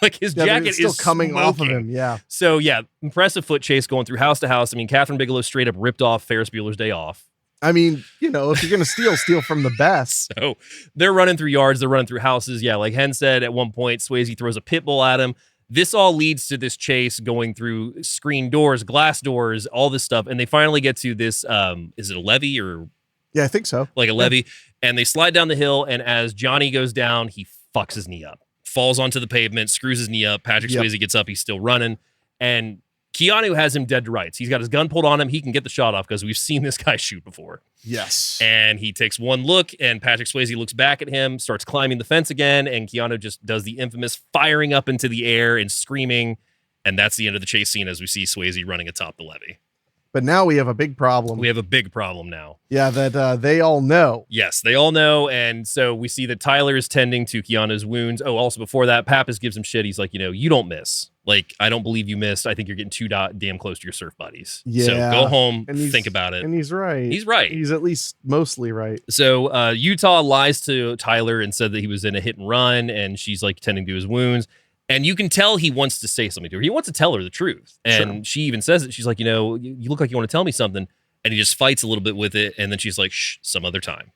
Like his jacket is still coming smoking off of him. Yeah. So yeah, impressive foot chase going through house to house. I mean, Kathryn Bigelow straight up ripped off Ferris Bueller's Day Off. I mean, if you're going to steal from the best. So they're running through yards. They're running through houses. Yeah. Like Hen said, at one point, Swayze throws a pit bull at him. This all leads to this chase going through screen doors, glass doors, all this stuff. And they finally get to this, is it a levee or? Yeah, I think so. Like a levee. And they slide down the hill. And as Johnny goes down, he fucks his knee up. Falls onto the pavement, screws his knee up. Patrick Swayze gets up. He's still running. And Keanu has him dead to rights. He's got his gun pulled on him. He can get the shot off because we've seen this guy shoot before. Yes. And he takes one look, and Patrick Swayze looks back at him, starts climbing the fence again, and Keanu just does the infamous firing up into the air and screaming. And that's the end of the chase scene as we see Swayze running atop the levee. But now we have a big problem. We have a big problem now. Yeah, that they all know. Yes, they all know. And so we see that Tyler is tending to Keanu's wounds. Oh, also before that, Pappas gives him shit. He's like, you don't miss. Like, I don't believe you missed. I think you're getting too damn close to your surf buddies. Yeah. So go home, think about it. And he's right. He's right. He's at least mostly right. So Utah lies to Tyler and said that he was in a hit and run, and she's like tending to his wounds. And you can tell he wants to say something to her. He wants to tell her the truth. And she even says it. She's like, you look like you want to tell me something. And he just fights a little bit with it. And then she's like, shh, some other time.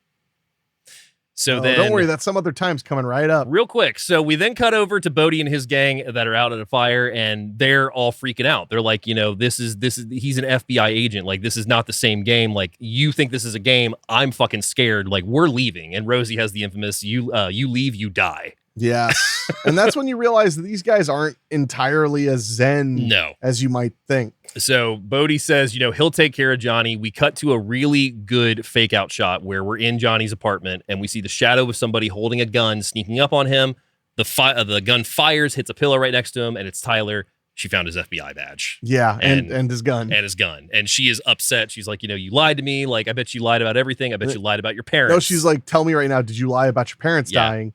So then, don't worry, that some other time's coming right up. Real quick. So we then cut over to Bodie and his gang that are out at a fire, and they're all freaking out. They're like, this is he's an FBI agent. Like, this is not the same game. Like, you think this is a game. I'm fucking scared. Like, we're leaving. And Rosie has the infamous, you leave, you die. Yes. And that's when you realize that these guys aren't entirely as zen as you might think. So Bodie says, he'll take care of Johnny. We cut to a really good fake out shot where we're in Johnny's apartment and we see the shadow of somebody holding a gun sneaking up on him. The gun fires, hits a pillow right next to him, and it's Tyler. She found his FBI badge. Yeah, and his gun. And his gun. And she is upset. She's like, you lied to me. Like, I bet you lied about everything. I bet you lied about your parents. No, she's like, tell me right now, did you lie about your parents dying?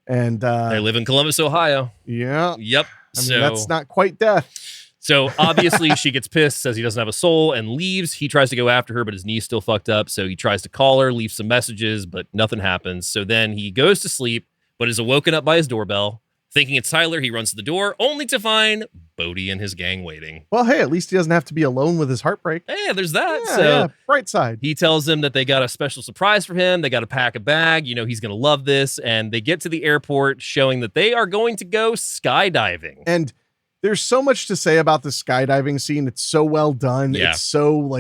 And they live in Columbus, Ohio. Yeah. Yep. I mean, that's not quite death. So obviously she gets pissed, says he doesn't have a soul, and leaves. He tries to go after her, but his knee's still fucked up. So he tries to call her, leave some messages, but nothing happens. So then he goes to sleep, but is awoken up by his doorbell. Thinking it's Tyler, he runs to the door, only to find Bodie and his gang waiting. Well, hey, at least he doesn't have to be alone with his heartbreak. Hey, there's that. Yeah, bright side. He tells them that they got a special surprise for him. They got to pack a bag. He's going to love this. And they get to the airport showing that they are going to go skydiving. And there's so much to say about the skydiving scene. It's so well done. Yeah. It's so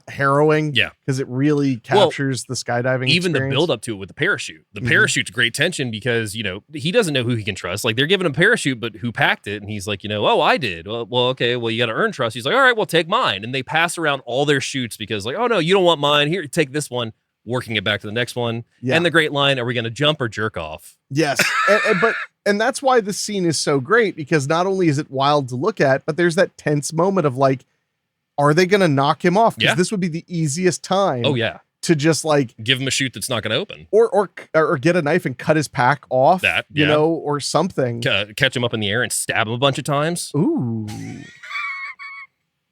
harrowing. Yeah. Because it really captures the skydiving even experience. The build up to it with the parachute. The parachute's great tension because, he doesn't know who he can trust. Like, they're giving him a parachute, but who packed it? And he's like, oh, I did. Well, okay. Well, you got to earn trust. He's like, all right, well, take mine. And they pass around all their chutes because like, oh no, you don't want mine. Here, take this one. Working it back to the next one. Yeah. And the great line, are we going to jump or jerk off? Yes. And that's why this scene is so great, because not only is it wild to look at, but there's that tense moment of like, are they going to knock him off? Because this would be the easiest time. Oh, yeah. To just give him a chute that's not going to open. Or get a knife and cut his pack off. That, or something. Catch him up in the air and stab him a bunch of times. Ooh.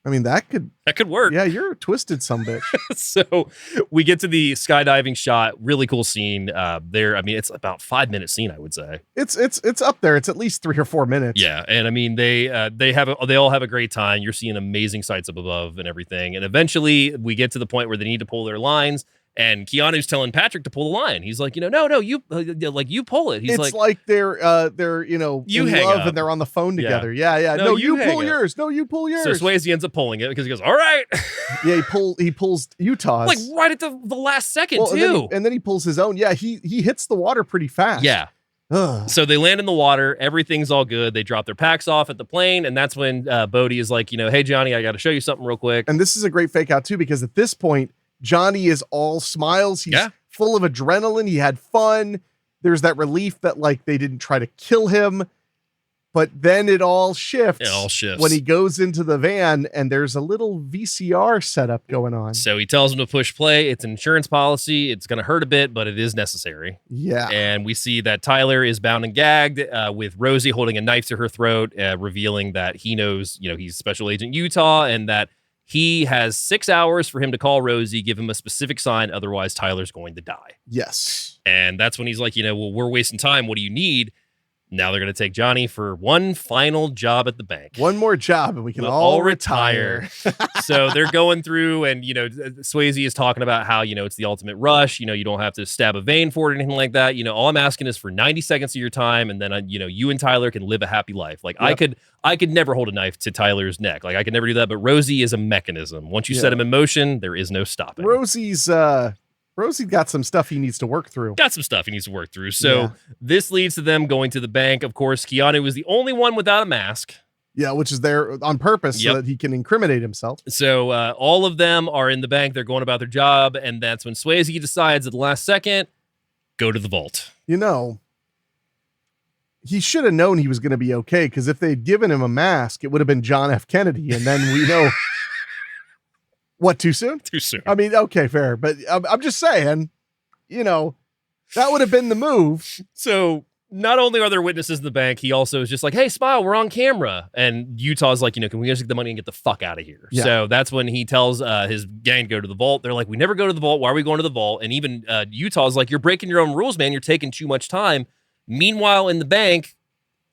I mean, that could work. Yeah, you're a twisted sumbitch. So we get to the skydiving shot. Really cool scene there. I mean, it's about 5-minute scene, I would say. It's up there. It's at least 3 or 4 minutes. Yeah, and I mean they all have a great time. You're seeing amazing sights up above and everything. And eventually we get to the point where they need to pull their lines. And Keanu's telling Patrick to pull the line. He's like, no, you you pull it. He's like they're in love and they're on the phone together. Yeah. No, you pull yours. No, you pull yours. So Swayze ends up pulling it because he goes, all right. Yeah, he pulls Utah's. Like right at the last second too. And then he pulls his own. Yeah, he hits the water pretty fast. Yeah. Ugh. So they land in the water. Everything's all good. They drop their packs off at the plane. And that's when Bodie is like, hey, Johnny, I got to show you something real quick. And this is a great fake out too, because at this point, Johnny is all smiles. He's full of adrenaline. He had fun. There's that relief that like they didn't try to kill him. But then it all shifts. It all shifts. When he goes into the van and there's a little VCR setup going on. So he tells him to push play. It's an insurance policy. It's going to hurt a bit, but it is necessary. Yeah. And we see that Tyler is bound and gagged with Rosie holding a knife to her throat, revealing that he knows, he's Special Agent Utah and that he has 6 hours for him to call Rosie, give him a specific sign. Otherwise, Tyler's going to die. Yes. And that's when he's like, well, we're wasting time. What do you need? Now they're going to take Johnny for one final job at the bank. One more job and we can all retire. So they're going through and, Swayze is talking about how, it's the ultimate rush. You don't have to stab a vein for it or anything like that. All I'm asking is for 90 seconds of your time. And then, you and Tyler can live a happy life. Like yep. I could never hold a knife to Tyler's neck. Like I could never do that. But Rosie is a mechanism. Once you set him in motion, there is no stopping. Rosie got some stuff he needs to work through. So this leads to them going to the bank. Of course, Keanu is the only one without a mask. Yeah, which is there on purpose so that he can incriminate himself. So all of them are in the bank. They're going about their job. And that's when Swayze decides at the last second, go to the vault. He should have known he was going to be okay because if they'd given him a mask, it would have been John F. Kennedy. And then we know... What, too soon? Too soon. I mean, okay, fair. But I'm just saying, that would have been the move. So not only are there witnesses in the bank, he also is just like, hey, Smile, we're on camera. And Utah's like, can we just get the money and get the fuck out of here? Yeah. So that's when he tells his gang to go to the vault. They're like, we never go to the vault. Why are we going to the vault? And even Utah's like, you're breaking your own rules, man. You're taking too much time. Meanwhile, in the bank,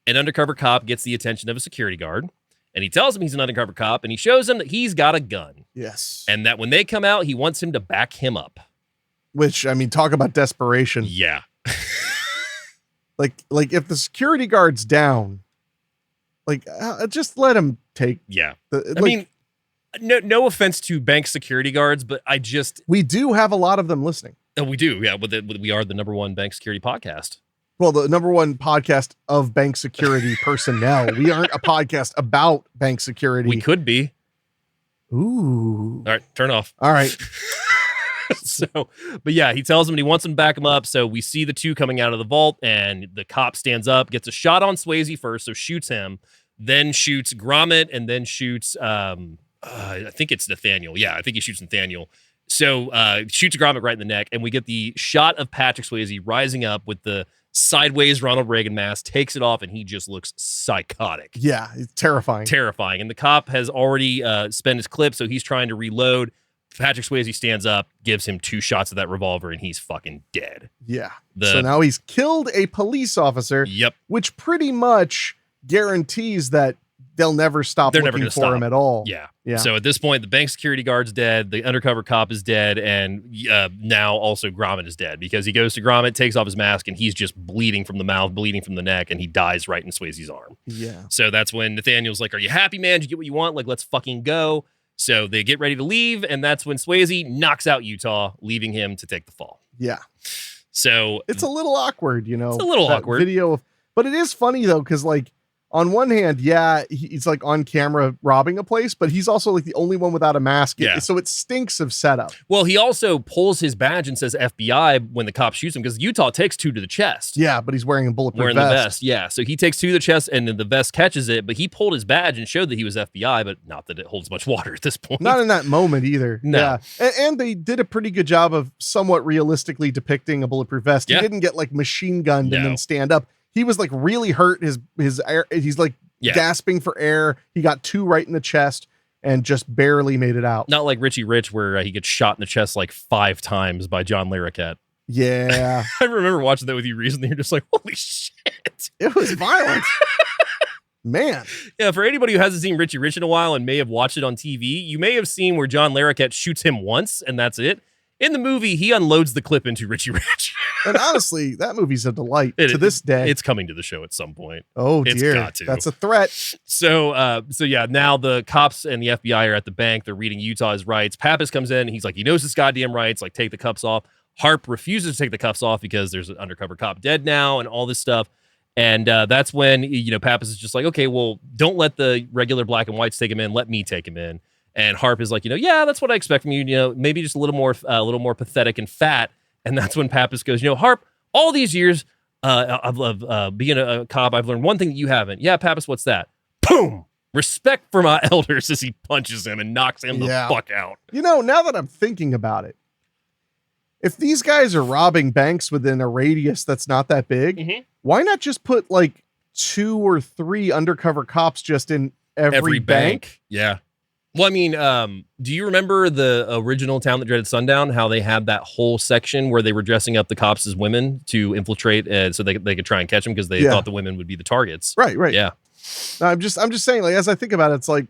an undercover cop gets the attention of a security guard. And he tells him he's an undercover cop, and he shows him that he's got a gun. Yes. And that when they come out, he wants him to back him up. Which, I mean, talk about desperation. Yeah. like if the security guard's down, just let him take. Yeah. I mean, no offense to bank security guards, but we do have a lot of them listening. Oh, we do. Yeah. We are the #1 bank security podcast. Well, the #1 podcast of bank security personnel. We aren't a podcast about bank security. We could be. Ooh. All right, turn off. All right. But yeah, he tells him he wants him to back him up. So we see the two coming out of the vault, and the cop stands up, gets a shot on Swayze first, so shoots him, then shoots Gromit, and then shoots, I think it's Nathaniel. Yeah, I think he shoots Nathaniel. So shoots Gromit right in the neck, and we get the shot of Patrick Swayze rising up with the sideways Ronald Reagan mask, takes it off, and he just looks psychotic. Yeah, it's terrifying. And the cop has already spent his clip, so he's trying to reload. Patrick Swayze stands up, gives him 2 shots of that revolver, and he's fucking dead. Yeah. So now he's killed a police officer. Yep. Which pretty much guarantees that they'll never stop looking for him at all. Yeah. So at this point, the bank security guard's dead, the undercover cop is dead, and now also Gromit is dead because he goes to Gromit, takes off his mask, and he's just bleeding from the mouth, bleeding from the neck, and he dies right in Swayze's arm. Yeah. So that's when Nathaniel's like, are you happy, man? Did you get what you want? Like, let's fucking go. So they get ready to leave, and that's when Swayze knocks out Utah, leaving him to take the fall. Yeah. So it's a little awkward, It's a little awkward. But it is funny, though, because, on one hand, he's on camera robbing a place, but he's also the only one without a mask. Yeah. So it stinks of setup. Well, he also pulls his badge and says FBI when the cop shoots him because Utah takes 2 to the chest. Yeah, but he's wearing a bulletproof vest. The vest. Yeah. So he takes 2 to the chest and then the vest catches it, but he pulled his badge and showed that he was FBI, but not that it holds much water at this point. Not in that moment either. No. Yeah. And they did a pretty good job of somewhat realistically depicting a bulletproof vest. He didn't get machine gunned and then stand up. He was really hurt. His air, he's gasping for air. He got 2 right in the chest and just barely made it out. Not like Richie Rich, where he gets shot in the chest 5 times by John Larroquette. Yeah. I remember watching that with you recently. You're just like, holy shit. It was violent. Man. Yeah, for anybody who hasn't seen Richie Rich in a while and may have watched it on TV, you may have seen where John Larroquette shoots him once, and that's it. In the movie, he unloads the clip into Richie Rich. And honestly, that movie's a delight to this day. It's coming to the show at some point. Oh, dear. It's got to. That's a threat. So yeah, now the cops and the FBI are at the bank. They're reading Utah's rights. Pappas comes in. And he's like, he knows his goddamn rights. Take the cuffs off. Harp refuses to take the cuffs off because there's an undercover cop dead now and all this stuff. And that's when, Pappas is just like, okay, well, don't let the regular black and whites take him in. Let me take him in. And Harp is like, yeah, that's what I expect from you. Maybe just a little more pathetic and fat. And that's when Pappas goes, Harp, all these years of being a cop, I've learned one thing that you haven't. Yeah, Pappas, what's that? Boom! Respect for my elders as he punches him and knocks him the fuck out. Now that I'm thinking about it, if these guys are robbing banks within a radius that's not that big, why not just put like 2 or 3 undercover cops just in every bank? Yeah. Well, I mean, do you remember the original Town That Dreaded Sundown? How they had that whole section where they were dressing up the cops as women to infiltrate, so they could try and catch them because they thought the women would be the targets. Right. Yeah. I'm just saying, like, as I think about it, it's like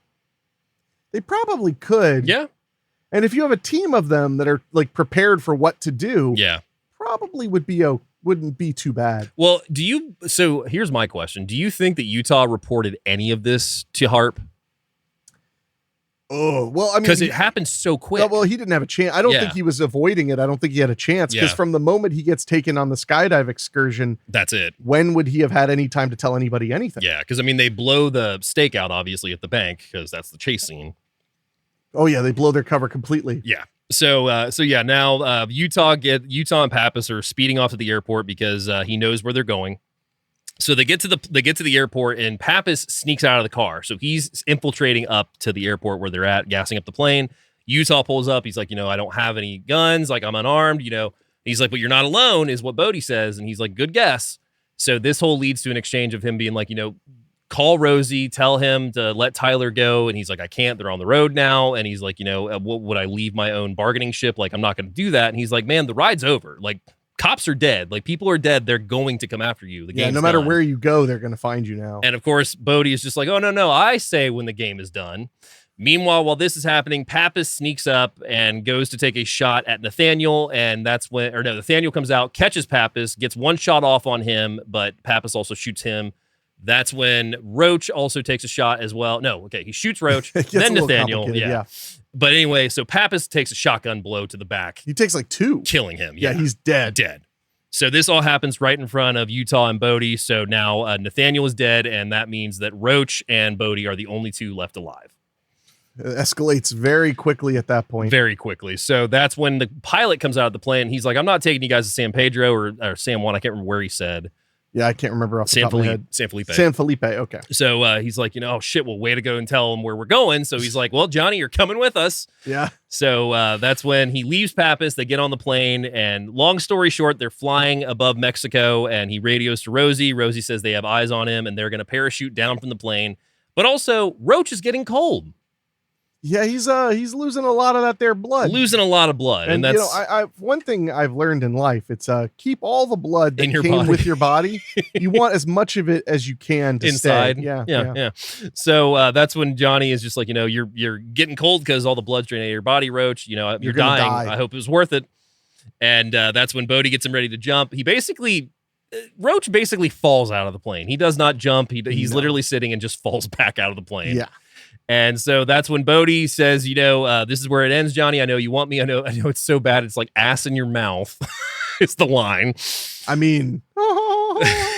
they probably could. Yeah. And if you have a team of them that are like prepared for what to do, probably wouldn't be too bad. Well, so here's my question. Do you think that Utah reported any of this to Harp? Oh, well, I mean, because it happened so quick. Well, he didn't have a chance. I don't think he was avoiding it. I don't think he had a chance because from the moment he gets taken on the skydive excursion, that's it. When would he have had any time to tell anybody anything? Yeah, because I mean, they blow the stakeout obviously at the bank because that's the chase scene. Oh yeah, they blow their cover completely. Yeah. So yeah, now Utah and Pappas are speeding off to the airport because he knows where they're going. So they get to the airport and Pappas sneaks out of the car. So he's infiltrating up to the airport where they're at, gassing up the plane. Utah pulls up. He's like, I don't have any guns. Like, I'm unarmed. He's like, but you're not alone, is what Bodhi says. And he's like, good guess. So this whole leads to an exchange of him being like, call Rosie, tell him to let Tyler go. And he's like, I can't. They're on the road now. And he's like, what would I leave my own bargaining ship? Like, I'm not going to do that. And he's like, man, the ride's over. Like, cops are dead. Like, people are dead. They're going to come after you. The game's no matter done. where you go, they're going to find you now. And of course, Bodhi is just like, oh, no, I say when the game is done. Meanwhile, while this is happening, Pappas sneaks up and goes to take a shot at Nathaniel. And that's when, Nathaniel comes out, catches Pappas, gets one shot off on him, but Pappas also shoots him. That's when Roach also takes a shot as well. No, okay, he shoots Roach, then Nathaniel. Yeah. But anyway, so Pappas takes a shotgun blow to the back. He takes like 2. Killing him. Yeah, he's dead. Dead. So this all happens right in front of Utah and Bodhi. So now Nathaniel is dead, and that means that Roach and Bodhi are the only 2 left alive. It escalates very quickly at that point. Very quickly. So that's when the pilot comes out of the plane. He's like, I'm not taking you guys to San Pedro or San Juan. I can't remember where he said. Yeah, I can't remember off the top of my head. San Felipe. San Felipe, okay. So he's like, oh, shit, well, way to go and tell him where we're going. So he's like, well, Johnny, you're coming with us. Yeah. So that's when he leaves Pappas. They get on the plane. And long story short, they're flying above Mexico. And he radios to Rosie. Rosie says they have eyes on him and they're going to parachute down from the plane. But also, Roach is getting cold. Yeah, he's losing a lot of that there blood. Losing a lot of blood. And that's I one thing I've learned in life, it's keep all the blood that in your came body. with your body. You want as much of it as you can to inside. Stay. Yeah. So that's when Johnny is just like, you're getting cold because all the blood's draining out of your body, Roach. You're dying. Die. I hope it was worth it. And that's when Bodhi gets him ready to jump. Roach basically falls out of the plane. He does not jump. He's literally sitting and just falls back out of the plane. Yeah. And so that's when Bodhi says, this is where it ends, Johnny. I know you want me. I know it's so bad. It's like ass in your mouth. It's the line. I mean,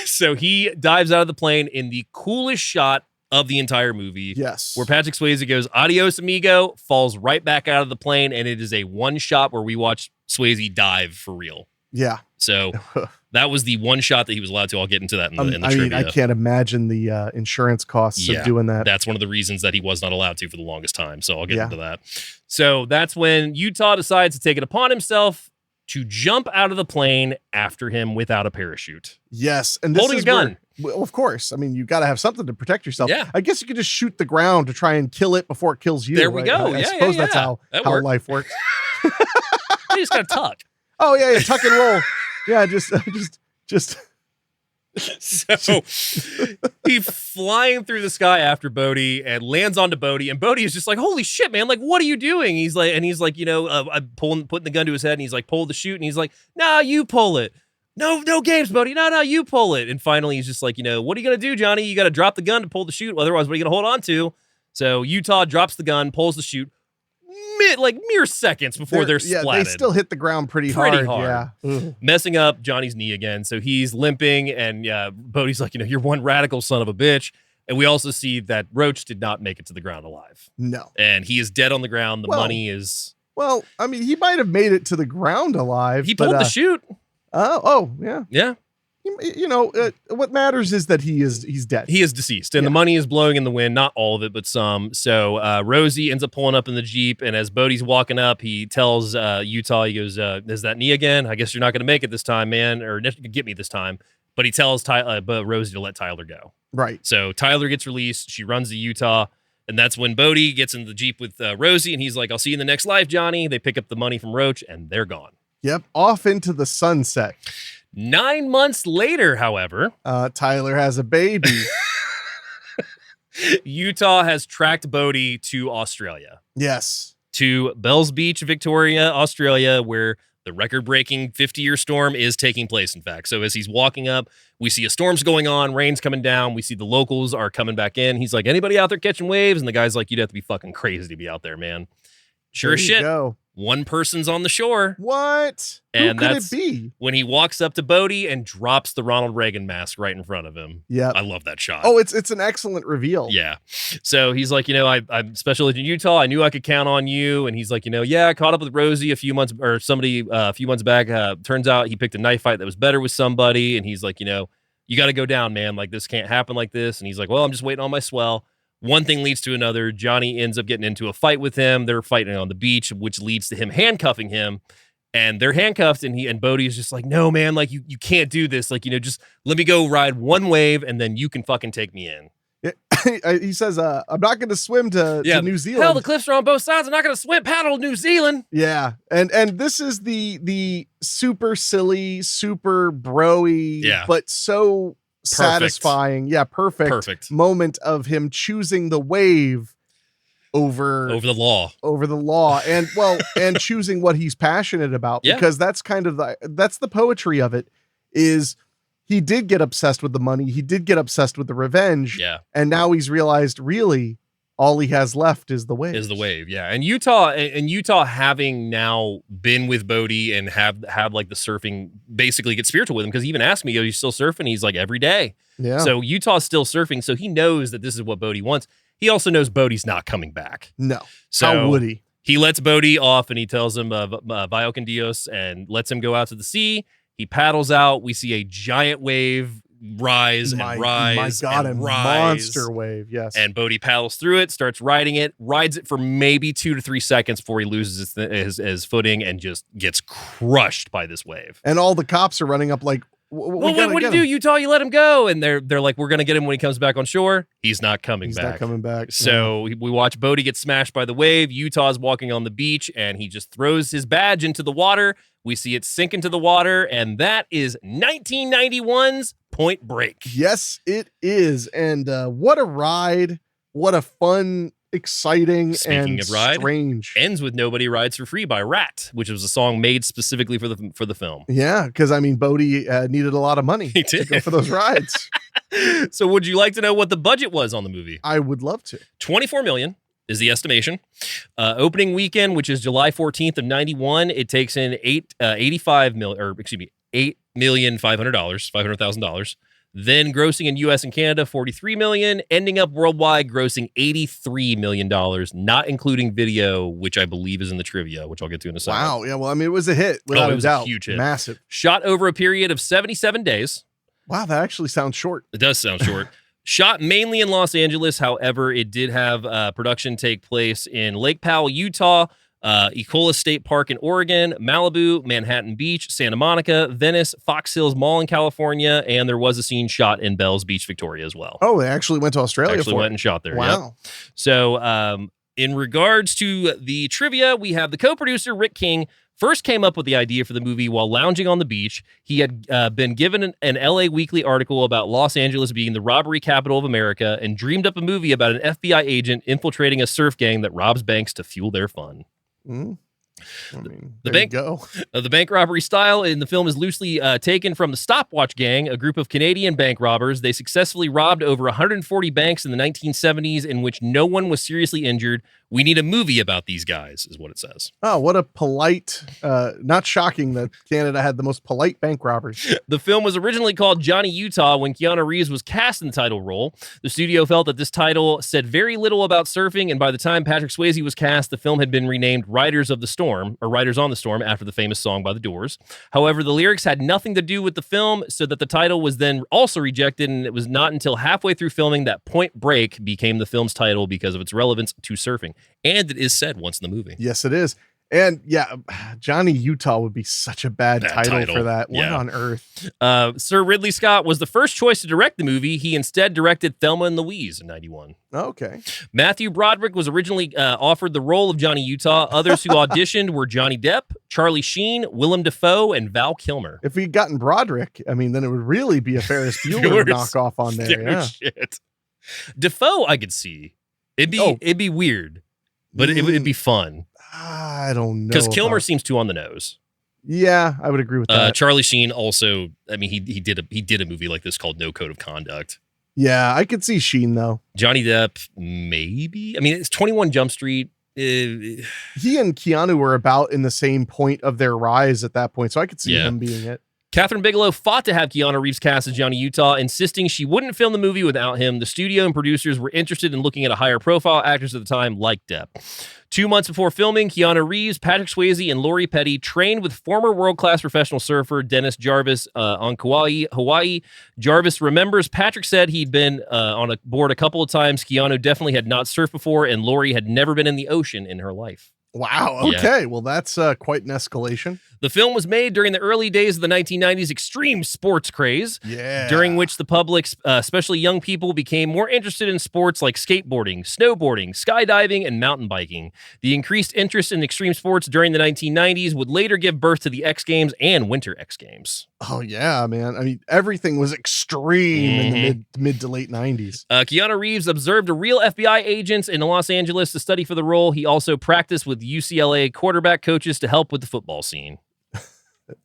so he dives out of the plane in the coolest shot of the entire movie. Yes. Where Patrick Swayze goes, adios, amigo, falls right back out of the plane. And it is a one shot where we watch Swayze dive for real. Yeah. So that was the one shot that he was allowed to. I'll get into that in the trivia. Mean, I can't imagine the insurance costs of doing that. That's one of the reasons that he was not allowed to for the longest time. So I'll get into that. So that's when Utah decides to take it upon himself to jump out of the plane after him without a parachute. Yes. And this holding is a gun. Well, of course. I mean, you got to have something to protect yourself. Yeah. I guess you could just shoot the ground to try and kill it before it kills you. There we go. I suppose that's how life works. You just got to tuck. Oh, yeah. Tuck and roll. Yeah, just. So he's flying through the sky after Bodhi and lands onto Bodhi, and Bodhi is just like, "Holy shit, man! Like, what are you doing?" He's like, I'm putting the gun to his head, and he's like, "Pull the chute," and he's like, "Nah, you pull it. No games, Bodhi. No, you pull it." And finally, he's just like, "What are you gonna do, Johnny? You got to drop the gun to pull the chute. Otherwise, what are you gonna hold on to?" So Utah drops the gun, pulls the chute. Mere seconds before they're splatted. They still hit the ground pretty hard. Yeah. Messing up Johnny's knee again. So he's limping, and Bodhi's like, you're one radical son of a bitch. And we also see that Roach did not make it to the ground alive. No. And he is dead on the ground. The money is Well, I mean, he might have made it to the ground alive. He pulled the chute. Yeah. Yeah. What matters is that he's dead. He is deceased, and the money is blowing in the wind. Not all of it, but some. So Rosie ends up pulling up in the Jeep, and as Bodie's walking up, he tells Utah, he goes, "Is that knee again? I guess you're not going to make it this time, man, or get me this time." But he tells Rosie to let Tyler go. Right. So Tyler gets released. She runs to Utah, and that's when Bodie gets in the Jeep with Rosie, and he's like, "I'll see you in the next life, Johnny." They pick up the money from Roach, and they're gone. Yep, off into the sunset. 9 months later, however, Tyler has a baby. Utah has tracked Bodie to Australia. Yes. To Bells Beach, Victoria, Australia, where the record-breaking 50-year storm is taking place, in fact. So as he's walking up, we see a storm's going on, rain's coming down. We see the locals are coming back in. He's like, "Anybody out there catching waves?" And the guy's like, "You'd have to be fucking crazy to be out there, man." Sure as shit. One person's on the shore. What? And who could it be? When he walks up to Bodie and drops the Ronald Reagan mask right in front of him. Yeah. I love that shot. Oh, it's an excellent reveal. Yeah. So he's like, I'm Special Agent Utah. I knew I could count on you. And he's like, yeah, I caught up with Rosie a few months back. Turns out he picked a knife fight that was better with somebody. And he's like, you got to go down, man. Like, this can't happen like this. And he's like, well, I'm just waiting on my swell. One thing leads to another. Johnny ends up getting into a fight with him. They're fighting on the beach, which leads to him handcuffing him. And they're handcuffed, and Bodie is just like, "No, man, like you can't do this. Like, just let me go ride one wave, and then you can fucking take me in." Yeah. He says, "I'm not going to swim to New Zealand. Hell, the cliffs are on both sides. I'm not going to swim paddle to New Zealand." Yeah, and this is the super silly, super broy, but so satisfying, perfect moment of him choosing the wave over the law, and choosing what he's passionate about, because that's kind of that's the poetry of it. Is he did get obsessed with the money, he did get obsessed with the revenge, and now he's realized really all he has left is the wave. Yeah. And Utah having now been with Bodie and have like the surfing, basically get spiritual with him, because he even asked me, "Are you still surfing?" He's like, "Every day." Yeah. So Utah's still surfing, so he knows that this is what Bodie wants. He also knows Bodie's not coming back. No. So how would he? He lets Bodie off, and he tells him Vaya con Dios, and lets him go out to the sea. He paddles out. We see a giant wave rise and rise. My God, and a rise. monster wave, yes. And Bodie paddles through it, starts riding it, rides it for maybe 2 to 3 seconds before he loses his footing and just gets crushed by this wave. And all the cops are running up like, what do you do, Utah? You let him go. And they're like, "We're going to get him when he comes back on shore." He's not coming back. He's not coming back. So we watch Bodie get smashed by the wave. Utah's walking on the beach, and he just throws his badge into the water. We see it sink into the water, and that is 1991's Point Break. Yes, it is. And what a ride. What a fun, exciting, Speaking of ride, strange. Ends with Nobody Rides for Free by Rat, which was a song made specifically for the film. Yeah, because Bodie needed a lot of money to go for those rides. So would you like to know what the budget was on the movie? I would love to. $24 million is the estimation. Opening weekend, which is July 14th of 91, it takes in $8,500,000. Then grossing in U.S. and Canada, $43 million, ending up worldwide grossing $83 million, not including video, which I believe is in the trivia, which I'll get to in a second. Wow. Yeah, well, it was a hit, without a doubt. A huge hit. Massive. Shot over a period of 77 days. Wow, that actually sounds short. It does sound short. Shot mainly in Los Angeles. However, it did have production take place in Lake Powell, Utah, Ecola State Park in Oregon, Malibu, Manhattan Beach, Santa Monica, Venice, Fox Hills Mall in California, and there was a scene shot in Bells Beach, Victoria as well. Oh, they actually went to Australia went and shot there. Wow. Yep. So in regards to the trivia, we have the co-producer, Rick King, first came up with the idea for the movie while lounging on the beach. He had been given an LA Weekly article about Los Angeles being the robbery capital of America and dreamed up a movie about an FBI agent infiltrating a surf gang that robs banks to fuel their fun. Mm. I mean, the bank robbery style in the film is loosely taken from the Stopwatch Gang, a group of Canadian bank robbers. They successfully robbed over 140 banks in the 1970s, in which no one was seriously injured, We need a movie about these guys, is what it says. Oh, what a polite, not shocking that Canada had the most polite bank robbers. The film was originally called Johnny Utah when Keanu Reeves was cast in the title role. The studio felt that this title said very little about surfing, and by the time Patrick Swayze was cast, the film had been renamed Riders on the Storm, after the famous song by The Doors. However, the lyrics had nothing to do with the film, so that the title was then also rejected, and it was not until halfway through filming that Point Break became the film's title because of its relevance to surfing. And it is said once in the movie. Yes, it is. And yeah, Johnny Utah would be such a bad title for that. What on earth? Sir Ridley Scott was the first choice to direct the movie. He instead directed Thelma and Louise in 91. Okay. Matthew Broderick was originally offered the role of Johnny Utah. Others who auditioned were Johnny Depp, Charlie Sheen, Willem Dafoe, and Val Kilmer. If we'd gotten Broderick, I mean, then it would really be a Ferris Bueller knockoff on there. Yeah. Shit. Dafoe, I could see. It'd be weird, but it'd be fun. I don't know. Because Kilmer seems too on the nose. Yeah, I would agree with that. Charlie Sheen also, I mean, he did a movie like this called No Code of Conduct. Yeah, I could see Sheen, though. Johnny Depp, maybe. I mean, it's 21 Jump Street. He and Keanu were about in the same point of their rise at that point, so I could see him being it. Kathryn Bigelow fought to have Keanu Reeves cast as Johnny Utah, insisting she wouldn't film the movie without him. The studio and producers were interested in looking at a higher profile actors at the time, like Depp. 2 months before filming, Keanu Reeves, Patrick Swayze, and Lori Petty trained with former world-class professional surfer Dennis Jarvis on Kauai, Hawaii. Jarvis remembers Patrick said he'd been on a board a couple of times. Keanu definitely had not surfed before, and Lori had never been in the ocean in her life. Wow. Okay. Yeah. Well, that's quite an escalation. The film was made during the early days of the 1990s extreme sports craze, during which the public, especially young people, became more interested in sports like skateboarding, snowboarding, skydiving, and mountain biking. The increased interest in extreme sports during the 1990s would later give birth to the X Games and Winter X Games. Oh, yeah, man. I mean, everything was extreme in the mid to late 90s. Keanu Reeves observed a real FBI agent in Los Angeles to study for the role. He also practiced with UCLA quarterback coaches to help with the football scene.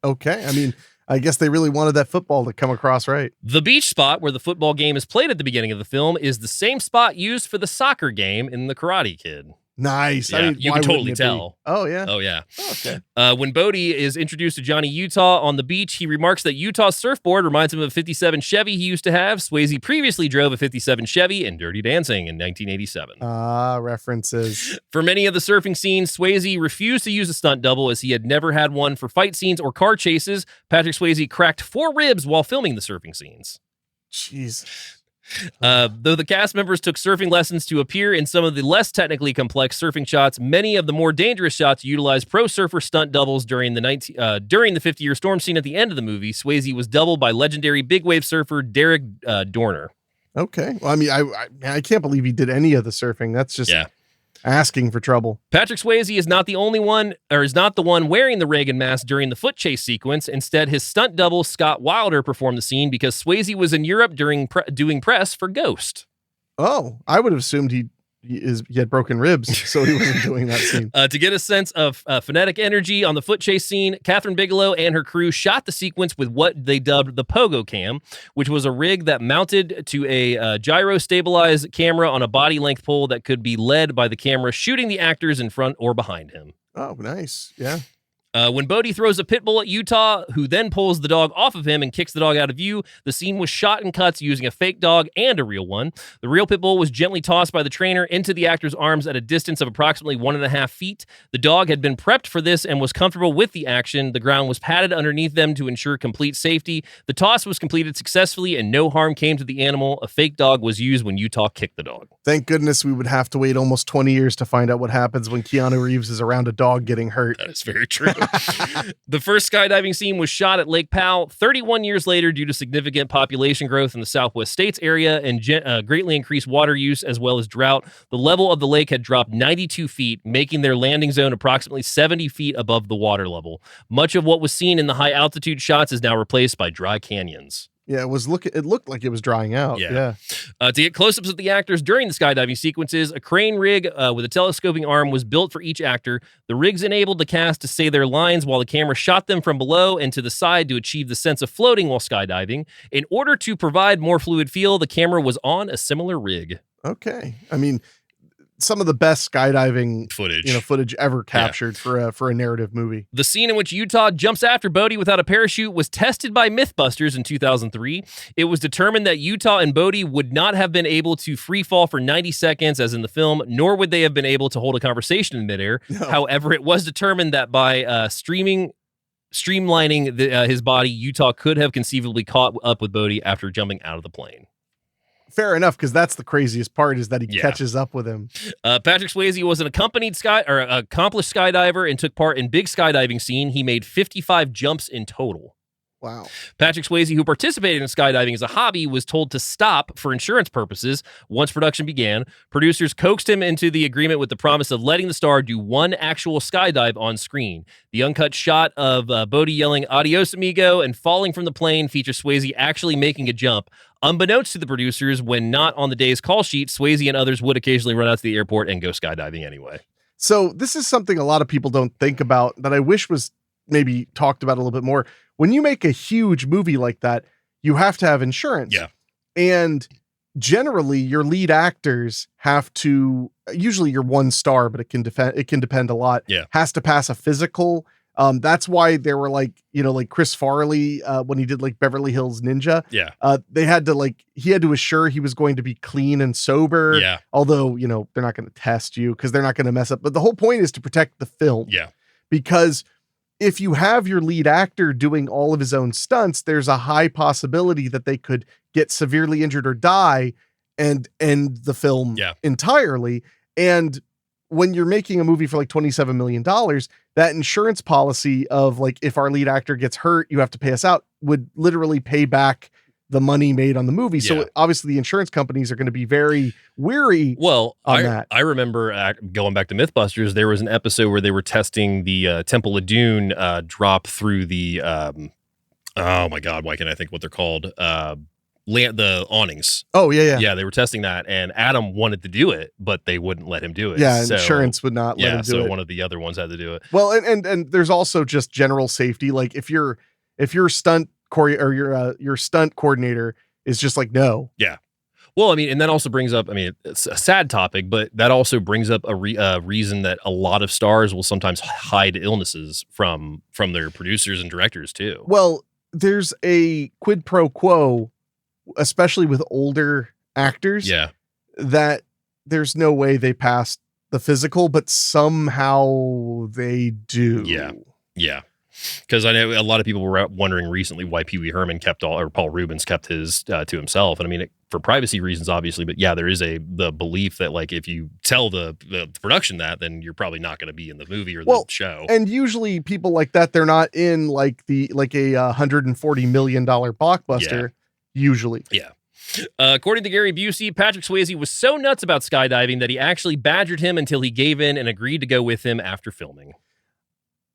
Okay. I mean, I guess they really wanted that football to come across right. The beach spot where the football game is played at the beginning of the film is the same spot used for the soccer game in The Karate Kid. Nice. Yeah, I mean, you can totally tell. Oh, yeah? Oh, yeah. Oh, okay. When Bodie is introduced to Johnny Utah on the beach, he remarks that Utah's surfboard reminds him of a 57 Chevy he used to have. Swayze previously drove a 57 Chevy in Dirty Dancing in 1987. References. For many of the surfing scenes, Swayze refused to use a stunt double as he had never had one for fight scenes or car chases. Patrick Swayze cracked 4 ribs while filming the surfing scenes. Jeez. Though the cast members took surfing lessons to appear in some of the less technically complex surfing shots, many of the more dangerous shots utilized pro surfer stunt doubles during the 50-year storm scene at the end of the movie. Swayze was doubled by legendary big wave surfer Derek Dorner. Okay. Well, I mean, I can't believe he did any of the surfing. That's just asking for trouble. Patrick Swayze is not the one wearing the Reagan mask during the foot chase sequence. Instead, his stunt double, Scott Wilder, performed the scene because Swayze was in Europe doing press for Ghost. Oh, I would have assumed he had broken ribs, so he wasn't doing that scene. To get a sense of phonetic energy on the foot chase scene, Kathryn Bigelow and her crew shot the sequence with what they dubbed the Pogo Cam, which was a rig that mounted to a gyro-stabilized camera on a body-length pole that could be led by the camera shooting the actors in front or behind him. Oh, nice. Yeah. When Bodie throws a pit bull at Utah, who then pulls the dog off of him and kicks the dog out of view, the scene was shot in cuts using a fake dog and a real one. The real pit bull was gently tossed by the trainer into the actor's arms at a distance of approximately 1.5 feet. The dog had been prepped for this and was comfortable with the action. The ground was padded underneath them to ensure complete safety. The toss was completed successfully and no harm came to the animal. A fake dog was used when Utah kicked the dog. Thank goodness we would have to wait almost 20 years to find out what happens when Keanu Reeves is around a dog getting hurt. That is very true. The first skydiving scene was shot at Lake Powell 31 years later due to significant population growth in the Southwest States area and greatly increased water use as well as drought. The level of the lake had dropped 92 feet, making their landing zone approximately 70 feet above the water level. Much of what was seen in the high altitude shots is now replaced by dry canyons. Yeah, it looked like it was drying out. Yeah. To get close-ups of the actors during the skydiving sequences, a crane rig with a telescoping arm was built for each actor. The rigs enabled the cast to say their lines while the camera shot them from below and to the side to achieve the sense of floating while skydiving. In order to provide more fluid feel, the camera was on a similar rig. Okay. I mean, some of the best skydiving footage ever captured for a narrative movie. The scene in which Utah jumps after Bodie without a parachute was tested by Mythbusters in 2003. It was determined that Utah and Bodie would not have been able to free fall for 90 seconds as in the film, nor would they have been able to hold a conversation in midair. No. However, it was determined that by streamlining his body, Utah could have conceivably caught up with Bodie after jumping out of the plane. Fair enough, because that's the craziest part is that he catches up with him. Patrick Swayze was an accomplished skydiver and took part in big skydiving scene. He made 55 jumps in total. Wow. Patrick Swayze, who participated in skydiving as a hobby, was told to stop for insurance purposes once production began. Producers coaxed him into the agreement with the promise of letting the star do one actual skydive on screen. The uncut shot of Bodie yelling "Adios, amigo" and falling from the plane features Swayze actually making a jump. Unbeknownst to the producers, when not on the day's call sheet, Swayze and others would occasionally run out to the airport and go skydiving anyway. So this is something a lot of people don't think about that I wish was maybe talked about a little bit more. When you make a huge movie like that, you have to have insurance. Yeah. And generally your lead actors have to, usually you're one star, but it can depend a lot. Yeah. Has to pass a physical. That's why there were like Chris Farley, when he did like Beverly Hills Ninja. Yeah. They had to he had to assure he was going to be clean and sober. Yeah. Although, they're not going to test you because they're not going to mess up. But the whole point is to protect the film. Yeah. Because if you have your lead actor doing all of his own stunts, there's a high possibility that they could get severely injured or die and end the film entirely. And when you're making a movie for like $27 million, that insurance policy of like, if our lead actor gets hurt, you have to pay us out, would literally pay back the money made on the movie. So obviously the insurance companies are going to be very weary. Well, that. I remember going back to Mythbusters, there was an episode where they were testing the Temple of Doom drop through the, oh my God, why can't I think what they're called? The awnings. Oh yeah. Yeah. They were testing that and Adam wanted to do it, but they wouldn't let him do it. Yeah. Insurance would not let him do it. So one of the other ones had to do it. Well, and there's also just general safety. Like if your stunt your stunt coordinator is just like, no. Yeah. Well, I mean, and that also brings up, I mean, it's a sad topic, but that also brings up a reason that a lot of stars will sometimes hide illnesses from their producers and directors too. Well, there's a quid pro quo, especially with older actors. Yeah. That there's no way they passed the physical, but somehow they do. Yeah. Yeah. Because I know a lot of people were wondering recently why Pee Wee Herman Paul Rubens kept his to himself. And I mean, for privacy reasons, obviously, but yeah, there is the belief that like, if you tell the production that, then you're probably not going to be in the movie or the show. And usually people like that, they're not in like a $140 million blockbuster usually. Yeah. According to Gary Busey, Patrick Swayze was so nuts about skydiving that he actually badgered him until he gave in and agreed to go with him after filming.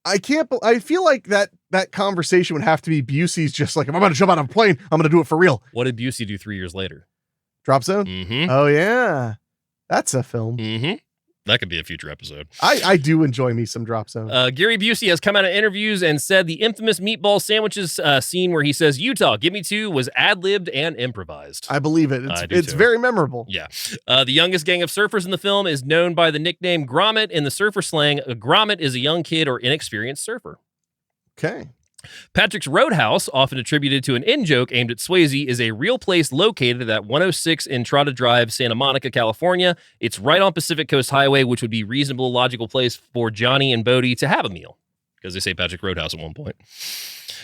I feel like that conversation would have to be Busey's just like, if I'm going to jump out of a plane, I'm going to do it for real. What did Busey do 3 years later? Drop Zone? Mm-hmm. Oh, yeah. That's a film. Mm-hmm. That could be a future episode. I do enjoy me some Drop Zone. Gary Busey has come out of interviews and said the infamous meatball sandwiches scene where he says, Utah, give me 2, was ad-libbed and improvised. I believe it. It's very memorable. Yeah. The youngest gang of surfers in the film is known by the nickname Grommet in the surfer slang. A grommet is a young kid or inexperienced surfer. Okay. Patrick's Roadhouse, often attributed to an in-joke aimed at Swayze, is a real place located at 106 Entrada Drive, Santa Monica, California. It's right on Pacific Coast Highway, which would be a reasonable, logical place for Johnny and Bodie to have a meal, because they say Patrick Roadhouse at one point.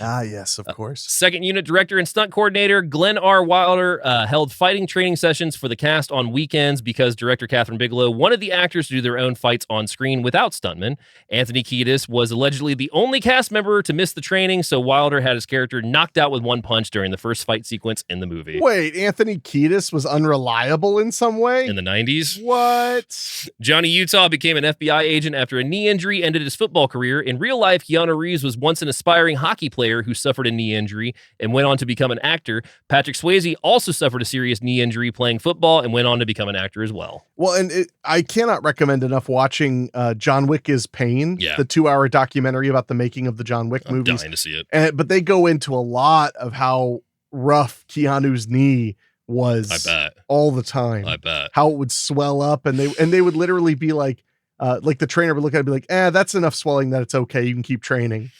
Ah, yes, of course. Second unit director and stunt coordinator Glenn R. Wilder held fighting training sessions for the cast on weekends because director Kathryn Bigelow wanted the actors to do their own fights on screen without stuntmen. Anthony Kiedis was allegedly the only cast member to miss the training, so Wilder had his character knocked out with one punch during the first fight sequence in the movie. Wait, Anthony Kiedis was unreliable in some way? In the 90s? What? Johnny Utah became an FBI agent after a knee injury ended his football career. In real life, Keanu Reeves was once an aspiring hockey player who suffered a knee injury and went on to become an actor. Patrick Swayze also suffered a serious knee injury playing football and went on to become an actor as well. Well, and I cannot recommend enough watching John Wick is Pain, the 2-hour documentary about the making of the John Wick movies. I'm dying to see it. But they go into a lot of how rough Keanu's knee was I bet. all the time. I bet. How it would swell up, and they would literally be like the trainer would look at it and be like, that's enough swelling that it's okay. You can keep training.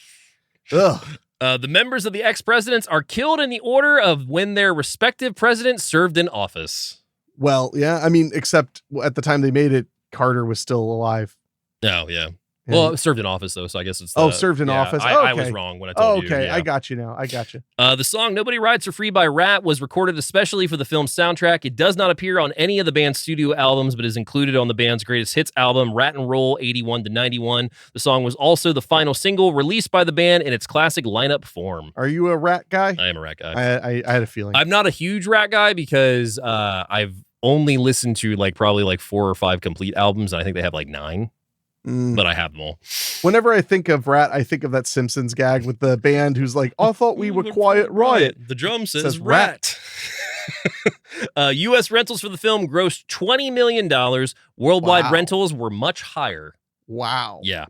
Ugh. The members of the ex-presidents are killed in the order of when their respective presidents served in office. Well, yeah, I mean, except at the time they made it, Carter was still alive. Oh, yeah. Well, served in office, though, so I guess it's... served in office. I was wrong when I told you. Okay, Yeah. I got you now. I got you. The song Nobody Rides for Free by Rat was recorded especially for the film's soundtrack. It does not appear on any of the band's studio albums, but is included on the band's greatest hits album, Rat and Roll 81 to 91. The song was also the final single released by the band in its classic lineup form. Are you a Rat guy? I am a Rat guy. I had a feeling. I'm not a huge Rat guy because I've only listened to probably 4 or 5 complete albums, and I think they have 9. But I have them all. Whenever I think of Rat, I think of that Simpsons gag with the band who's like, I thought we were Quiet Riot. The drum says Rat. U.S. rentals for the film grossed $20 million. Worldwide rentals were much higher. Wow. Yeah.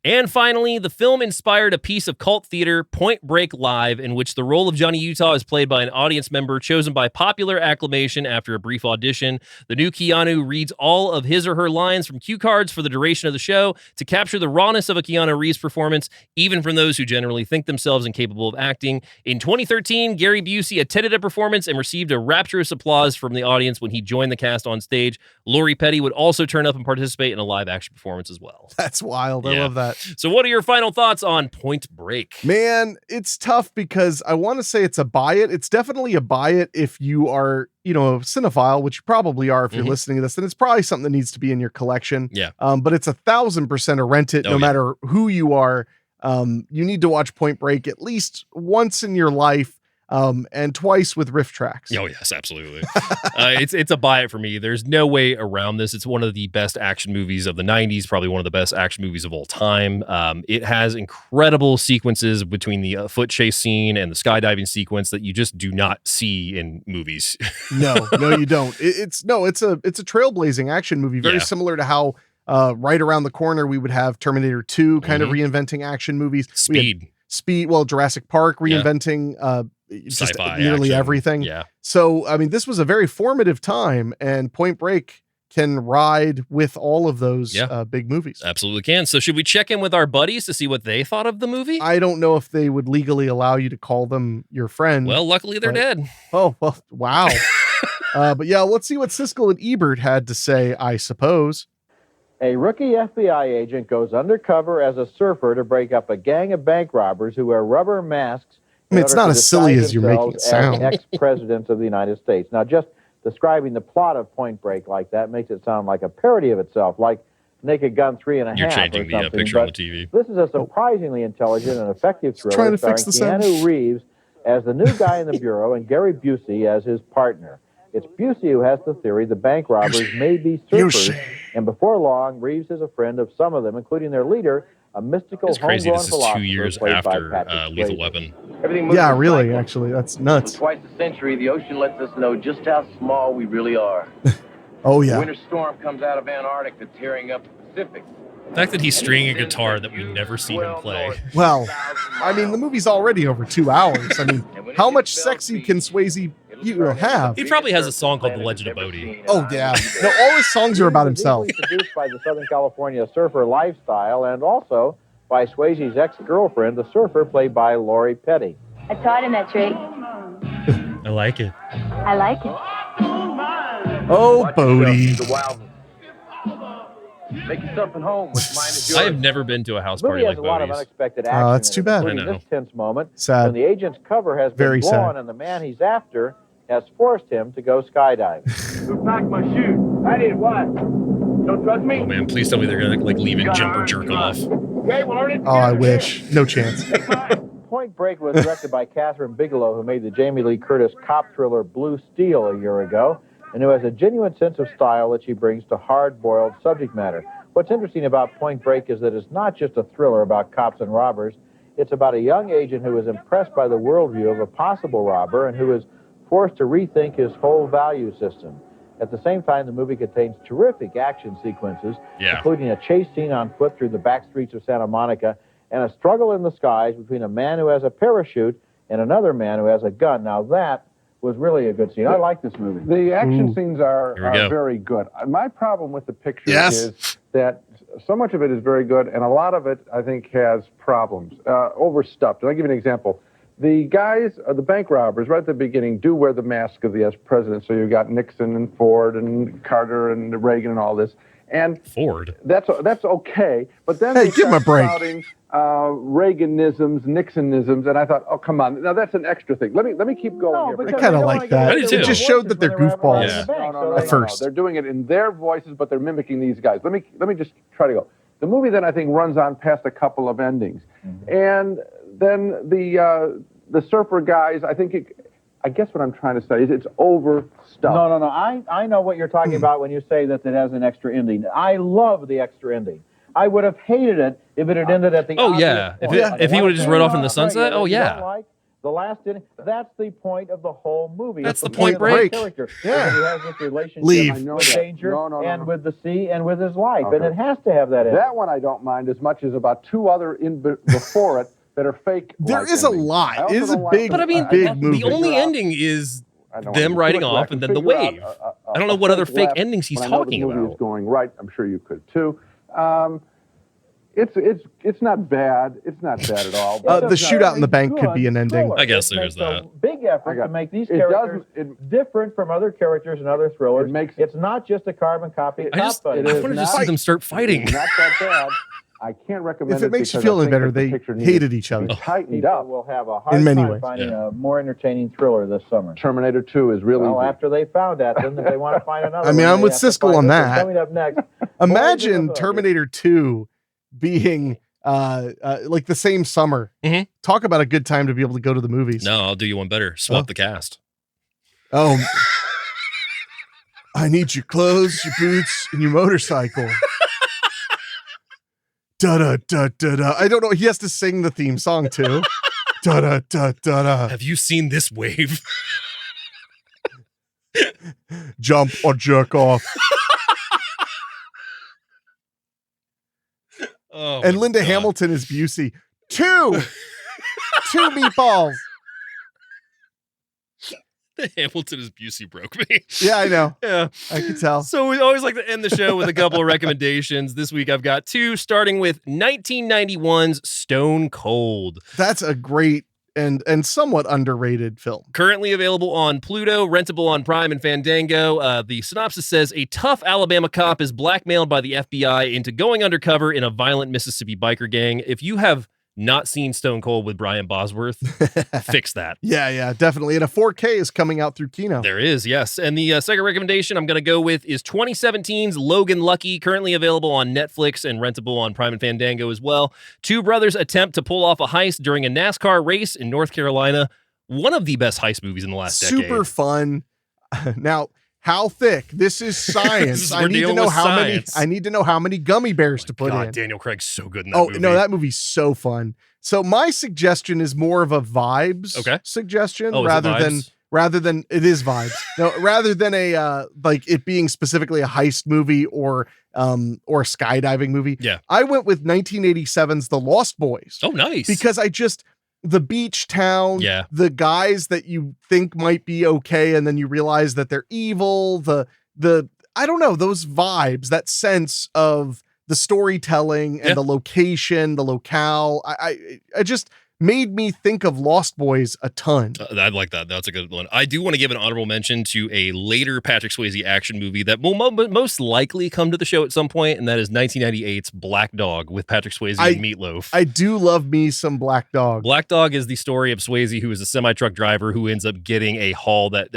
And finally, the film inspired a piece of cult theater, Point Break Live, in which the role of Johnny Utah is played by an audience member chosen by popular acclamation after a brief audition. The new Keanu reads all of his or her lines from cue cards for the duration of the show to capture the rawness of a Keanu Reeves performance, even from those who generally think themselves incapable of acting. In 2013, Gary Busey attended a performance and received a rapturous applause from the audience when he joined the cast on stage. Lori Petty would also turn up and participate in a live-action performance as well. That's wild. I love that. So what are your final thoughts on Point Break? Man, it's tough because I want to say it's a buy it. It's definitely a buy it if you are, a cinephile, which you probably are if you're listening to this, then it's probably something that needs to be in your collection. Yeah. But it's 1,000% a rent it, no matter who you are. You need to watch Point Break at least once in your life. And twice with riff tracks. Oh, yes, absolutely. It's a buy it for me. There's no way around this. It's one of the best action movies of the 90s, probably one of the best action movies of all time. It has incredible sequences between the foot chase scene and the skydiving sequence that you just do not see in movies. No, you don't. It's a trailblazing action movie, very similar to how right around the corner we would have Terminator 2 kind of reinventing action movies. Speed, Jurassic Park reinventing just nearly action. Everything. Yeah. So, I mean, this was a very formative time, and Point Break can ride with all of those big movies. Absolutely can. So should we check in with our buddies to see what they thought of the movie? I don't know if they would legally allow you to call them your friend. Well, luckily they're dead. Oh, well, wow. But yeah, let's see what Siskel and Ebert had to say, I suppose. A rookie FBI agent goes undercover as a surfer to break up a gang of bank robbers who wear rubber masks. I mean, it's not as silly as you're making it sound. Ex-presidents of the United States. Now, just describing the plot of Point Break like that makes it sound like a parody of itself, like Naked Gun 3.5. You're changing the picture on the TV. This is a surprisingly intelligent and effective thriller trying to starring fix the Keanu Reeves as the new guy in the bureau and Gary Busey as his partner. It's Busey who has the theory the bank robbers may be surfers, and before long, Reeves is a friend of some of them, including their leader, a mystical it's crazy. homegrown This is 2 years after Lethal Swayze. Weapon. Yeah, really, actually. That's nuts. For twice a century, the ocean lets us know just how small we really are. Oh, yeah. The winter storm comes out of Antarctica, tearing up the Pacific. The fact that he's stringing a guitar that we never see him play. Well, I mean, the movie's already over 2 hours. I mean, how much sexy can Swayze have? He probably has a song called The Legend of Bodhi. Oh, yeah. No, all his songs are about himself. Introduced by the Southern California surfer lifestyle and also by Swayze's ex-girlfriend, the surfer, played by Lori Petty. I taught him that trick. I like it. I like it. Oh, Bodhi. Make yourself at home. What's mine is yours. I have never been to a house party Movie like has a lot of Bodhi's. unexpected action. That's too bad. Including this tense moment Sad. when the agent's cover has Very been blown sad. and the man he's after has forced him to go skydiving. Who packed my shoe? I did what? Don't trust me? Oh man, please tell me they're gonna leave in jumper jerk off. Okay, well, earn it. Oh, I wish. No chance. Point Break was directed by Kathryn Bigelow, who made the Jamie Lee Curtis cop thriller Blue Steel a year ago, and who has a genuine sense of style that she brings to hard-boiled subject matter. What's interesting about Point Break is that it's not just a thriller about cops and robbers. It's about a young agent who is impressed by the worldview of a possible robber and who is forced to rethink his whole value system. At the same time, the movie contains terrific action sequences, including a chase scene on foot through the back streets of Santa Monica and a struggle in the skies between a man who has a parachute and another man who has a gun. Now that was really a good scene. I like this movie. The action scenes are go. very good. My problem with the picture Yes. is that so much of it is very good, and a lot of it, I think, has problems. Overstuffed. And I'll give you an example. The guys, the bank robbers, right at the beginning, do wear the mask of the ex-president. So you've got Nixon and Ford and Carter and Reagan and all this. And Ford. That's okay. But then Hey, they give him a start break. spouting Reaganisms, Nixonisms, and I thought, oh, come on. Now, that's an extra thing. Let me keep going here. I kind of like that. I do too. It just showed that they're goofballs. Yeah. No, At first. They're doing it in their voices, but they're mimicking these guys. Let me just try to go. The movie then, I think, runs on past a couple of endings. And then the surfer guys, I guess what I'm trying to say is it's overstuffed. No. I know what you're talking about when you say that it has an extra ending. I love the extra ending. I would have hated it if it had ended at the Oh, obvious yeah. point. If he would have just rode off in the sunset, oh, You yeah. don't like the last ending. That's the point of the whole movie. That's It's the point of the break. Character. Yeah. He has this relationship Leave. I know with that. danger No. and with the sea and with his life. Okay. And it has to have that ending. That one I don't mind as much as about two other before it that are fake. There is a lot. It is a big, But I mean, big movie. the only ending is them riding off and then the wave. I don't know what other fake endings he's talking about. The movie about. is going right. I'm sure you could too. It's not bad. It's not bad at all. The shootout in the bank could be an ending. I guess It there's makes a that. big effort to make these It characters doesn't- different from other characters and other thrillers. it's not just a carbon copy. I just Top Gun. wanted to see them start fighting. It's not that bad. I can't recommend If it makes you because feel I any think better, that the they picture needed hated to each other. be tightened People up. will have a hard In many time ways. finding a more entertaining thriller this summer. Terminator 2 is really Well, easy. after they found that, then if they want to find another I mean, one, I'm they with have to Siskel find on this one. that. Coming up next. Imagine Boys in the Terminator 2 being like the same summer. Mhm. Talk about a good time to be able to go to the movies. No, I'll do you one better. Swap the cast. Oh, I need your clothes, your boots, and your motorcycle. Da da da da da. I don't know. He has to sing the theme song too. Da da da da da. Have you seen this wave? Jump or jerk off. Oh, And my Linda God. Hamilton is Busey. Two meatballs. Hamilton is Busey broke me. Yeah, I know. Yeah. I could tell. So we always like to end the show with a couple of recommendations. This week I've got two, starting with 1991's Stone Cold. That's a great and somewhat underrated film. Currently available on Pluto, rentable on Prime and Fandango. The synopsis says a tough Alabama cop is blackmailed by the FBI into going undercover in a violent Mississippi biker gang. If you have not seen Stone Cold with Brian Bosworth, fix that. Yeah, definitely. And a 4K is coming out through Kino. There is, yes. And the second recommendation I'm going to go with is 2017's Logan Lucky, currently available on Netflix and rentable on Prime and Fandango as well. Two brothers attempt to pull off a heist during a NASCAR race in North Carolina. One of the best heist movies in the last decade. Super fun. Now, how thick? This is science. We're I need to dealing know with how science. many. I need to know how many gummy bears to put God, in. Daniel Craig's so good in that movie. No, that movie's so fun. So my suggestion is more of a vibes suggestion Oh, is it vibes? rather than it is vibes. No, rather than a like it being specifically a heist movie or a skydiving movie. Yeah. I went with 1987's The Lost Boys. Oh, nice. Because the beach town, the guys that you think might be okay, and then you realize that they're evil, the I don't know, those vibes, that sense of the storytelling and the location, the locale, I just made me think of Lost Boys a ton. I like that. That's a good one. I do want to give an honorable mention to a later Patrick Swayze action movie that will most likely come to the show at some point, and that is 1998's Black Dog with Patrick Swayze and Meatloaf. I do love me some Black Dog. Black Dog is the story of Swayze, who is a semi-truck driver who ends up getting a haul that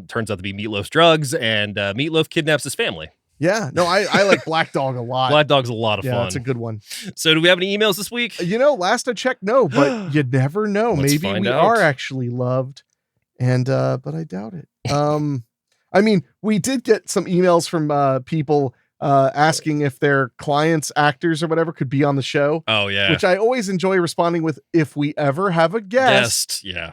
turns out to be Meatloaf's drugs, and Meatloaf kidnaps his family. Yeah, no, I like Black Dog a lot. Black Dog's a lot of fun. Yeah, it's a good one. So do we have any emails this week? Last I checked, no, but you never know. Let's Maybe find we out. are actually loved, and but I doubt it. I mean, we did get some emails from people asking if their clients, actors, or whatever could be on the show. Oh, yeah. Which I always enjoy responding with, if we ever have a guest. Yeah.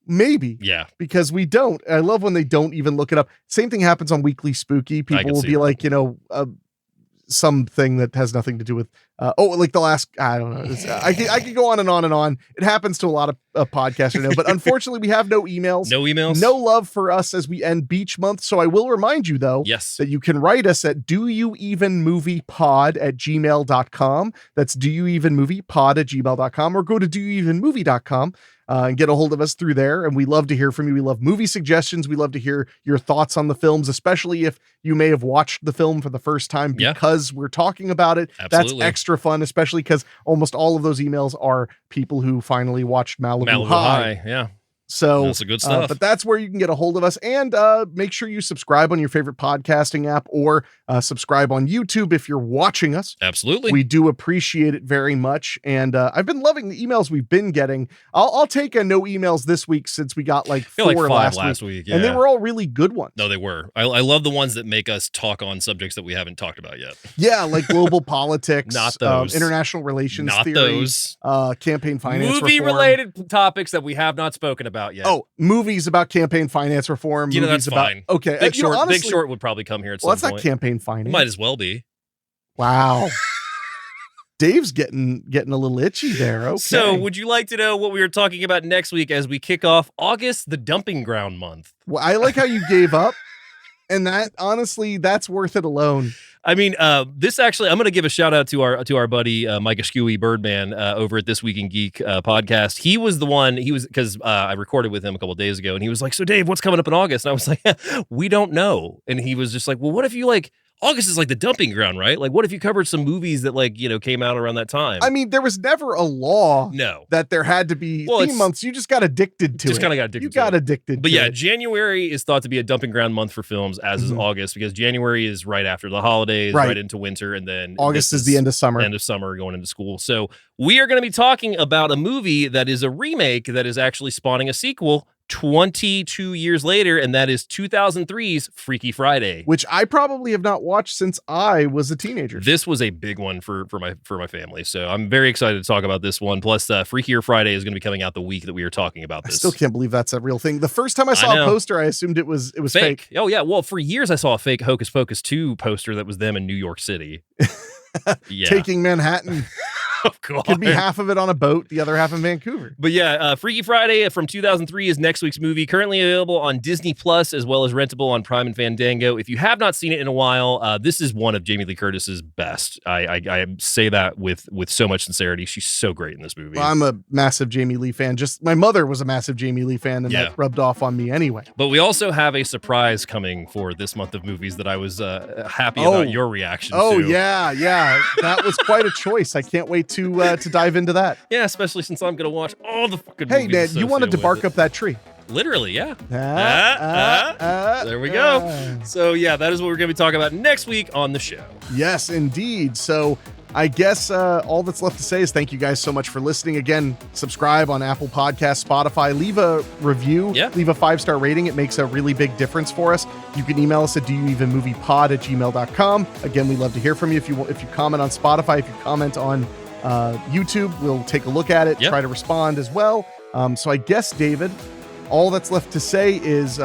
Maybe. Yeah. Because we don't. I love when they don't even look it up. Same thing happens on Weekly Spooky. People will be like, something that has nothing to do with like the last, I don't know. I could go on and on and on. It happens to a lot of podcasters, but unfortunately we have no emails. No emails. No love for us as we end Beach Month. So I will remind you though, that you can write us at doyouevenmoviepod@gmail.com. That's doyouevenmoviepod@gmail.com, or go to doyouevenmovie.com. And get a hold of us through there. And we love to hear from you. We love movie suggestions. We love to hear your thoughts on the films, especially if you may have watched the film for the first time because we're talking about it. Absolutely. That's extra fun, especially because almost all of those emails are people who finally watched Malibu High. Yeah. So that's a good stuff. But that's where you can get a hold of us, and make sure you subscribe on your favorite podcasting app, or subscribe on YouTube if you're watching us. Absolutely. We do appreciate it very much. And I've been loving the emails we've been getting. I'll take a no emails this week, since we got like 4 last week. And they were all really good ones. No, they were. I love the ones that make us talk on subjects that we haven't talked about yet. Yeah, like global politics, not those, international relations, not theory, those, campaign finance, movie reform. related topics that we have not spoken about yet. Oh, movies about campaign finance reform. You know, movies that's about, fine. Okay, Big Short. honestly, Big Short would probably come here at some well, that's point. not campaign finance. Might as well be. Wow. Dave's getting a little itchy there. Okay. So, would you like to know what we are talking about next week as we kick off August, the dumping ground month? Well, I like how you gave up, and that honestly, that's worth it alone. I mean, this actually, I'm going to give a shout out to our buddy Mike Askewy Birdman over at This Week in Geek podcast. He was the one. Because I recorded with him a couple of days ago, and he was like, "So Dave, what's coming up in August?" And I was like, "We don't know." And he was just like, "Well, what if you like?" August is like the dumping ground, right? Like, what if you covered some movies that, like, you know, came out around that time? I mean, there was never a law that there had to be theme months. You just got addicted to it. Just kind of got addicted You got addicted But to yeah, it. January is thought to be a dumping ground month for films, as is August, because January is right after the holidays, right into winter, and then August is the end of summer. End of summer, going into school. So we are going to be talking about a movie that is a remake that is actually spawning a sequel 22 years later, and that is 2003's Freaky Friday, which I probably have not watched since I was a teenager. This was a big one for my family, so I'm very excited to talk about this one. Plus, Freakier Friday is going to be coming out the week that we are talking about this. I still can't believe that's a real thing. The first time I saw a poster, I assumed it was fake. Oh yeah, well, for years I saw a fake Hocus Pocus 2 poster that was them in New York City. Taking Manhattan. Oh, God. Could be half of it on a boat, the other half in Vancouver. But yeah, Freaky Friday from 2003 is next week's movie, currently available on Disney Plus as well as rentable on Prime and Fandango. If you have not seen it in a while, this is one of Jamie Lee Curtis's best. I say that with so much sincerity. She's so great in this movie. Well, I'm a massive Jamie Lee fan. Just my mother was a massive Jamie Lee fan, and that rubbed off on me anyway. But we also have a surprise coming for this month of movies that I was happy about your reaction to. Oh, yeah. That was quite a choice. I can't wait to dive into that. Yeah, especially since I'm going to watch all the fucking movies. Hey, man, you wanted to bark it. up that tree. Literally, yeah. There we go. So, yeah, that is what we're going to be talking about next week on the show. Yes, indeed. So, I guess all that's left to say is thank you guys so much for listening. Again, subscribe on Apple Podcasts, Spotify. Leave a review. Yeah. Leave a 5-star rating. It makes a really big difference for us. You can email us at doyouevenmoviepod@gmail.com. Again, we love to hear from you. If you comment on Spotify, if you comment on YouTube, we'll take a look at it, try to respond as well. So I guess, David, all that's left to say is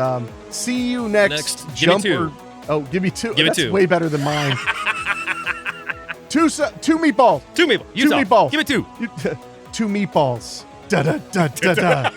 see you next Jumper. Give me 2. Oh, give me 2. Give That's me 2. way better than mine. Two meatballs. 2 meatballs. Two meatballs. Give me 2. 2 meatballs. Da da da da da.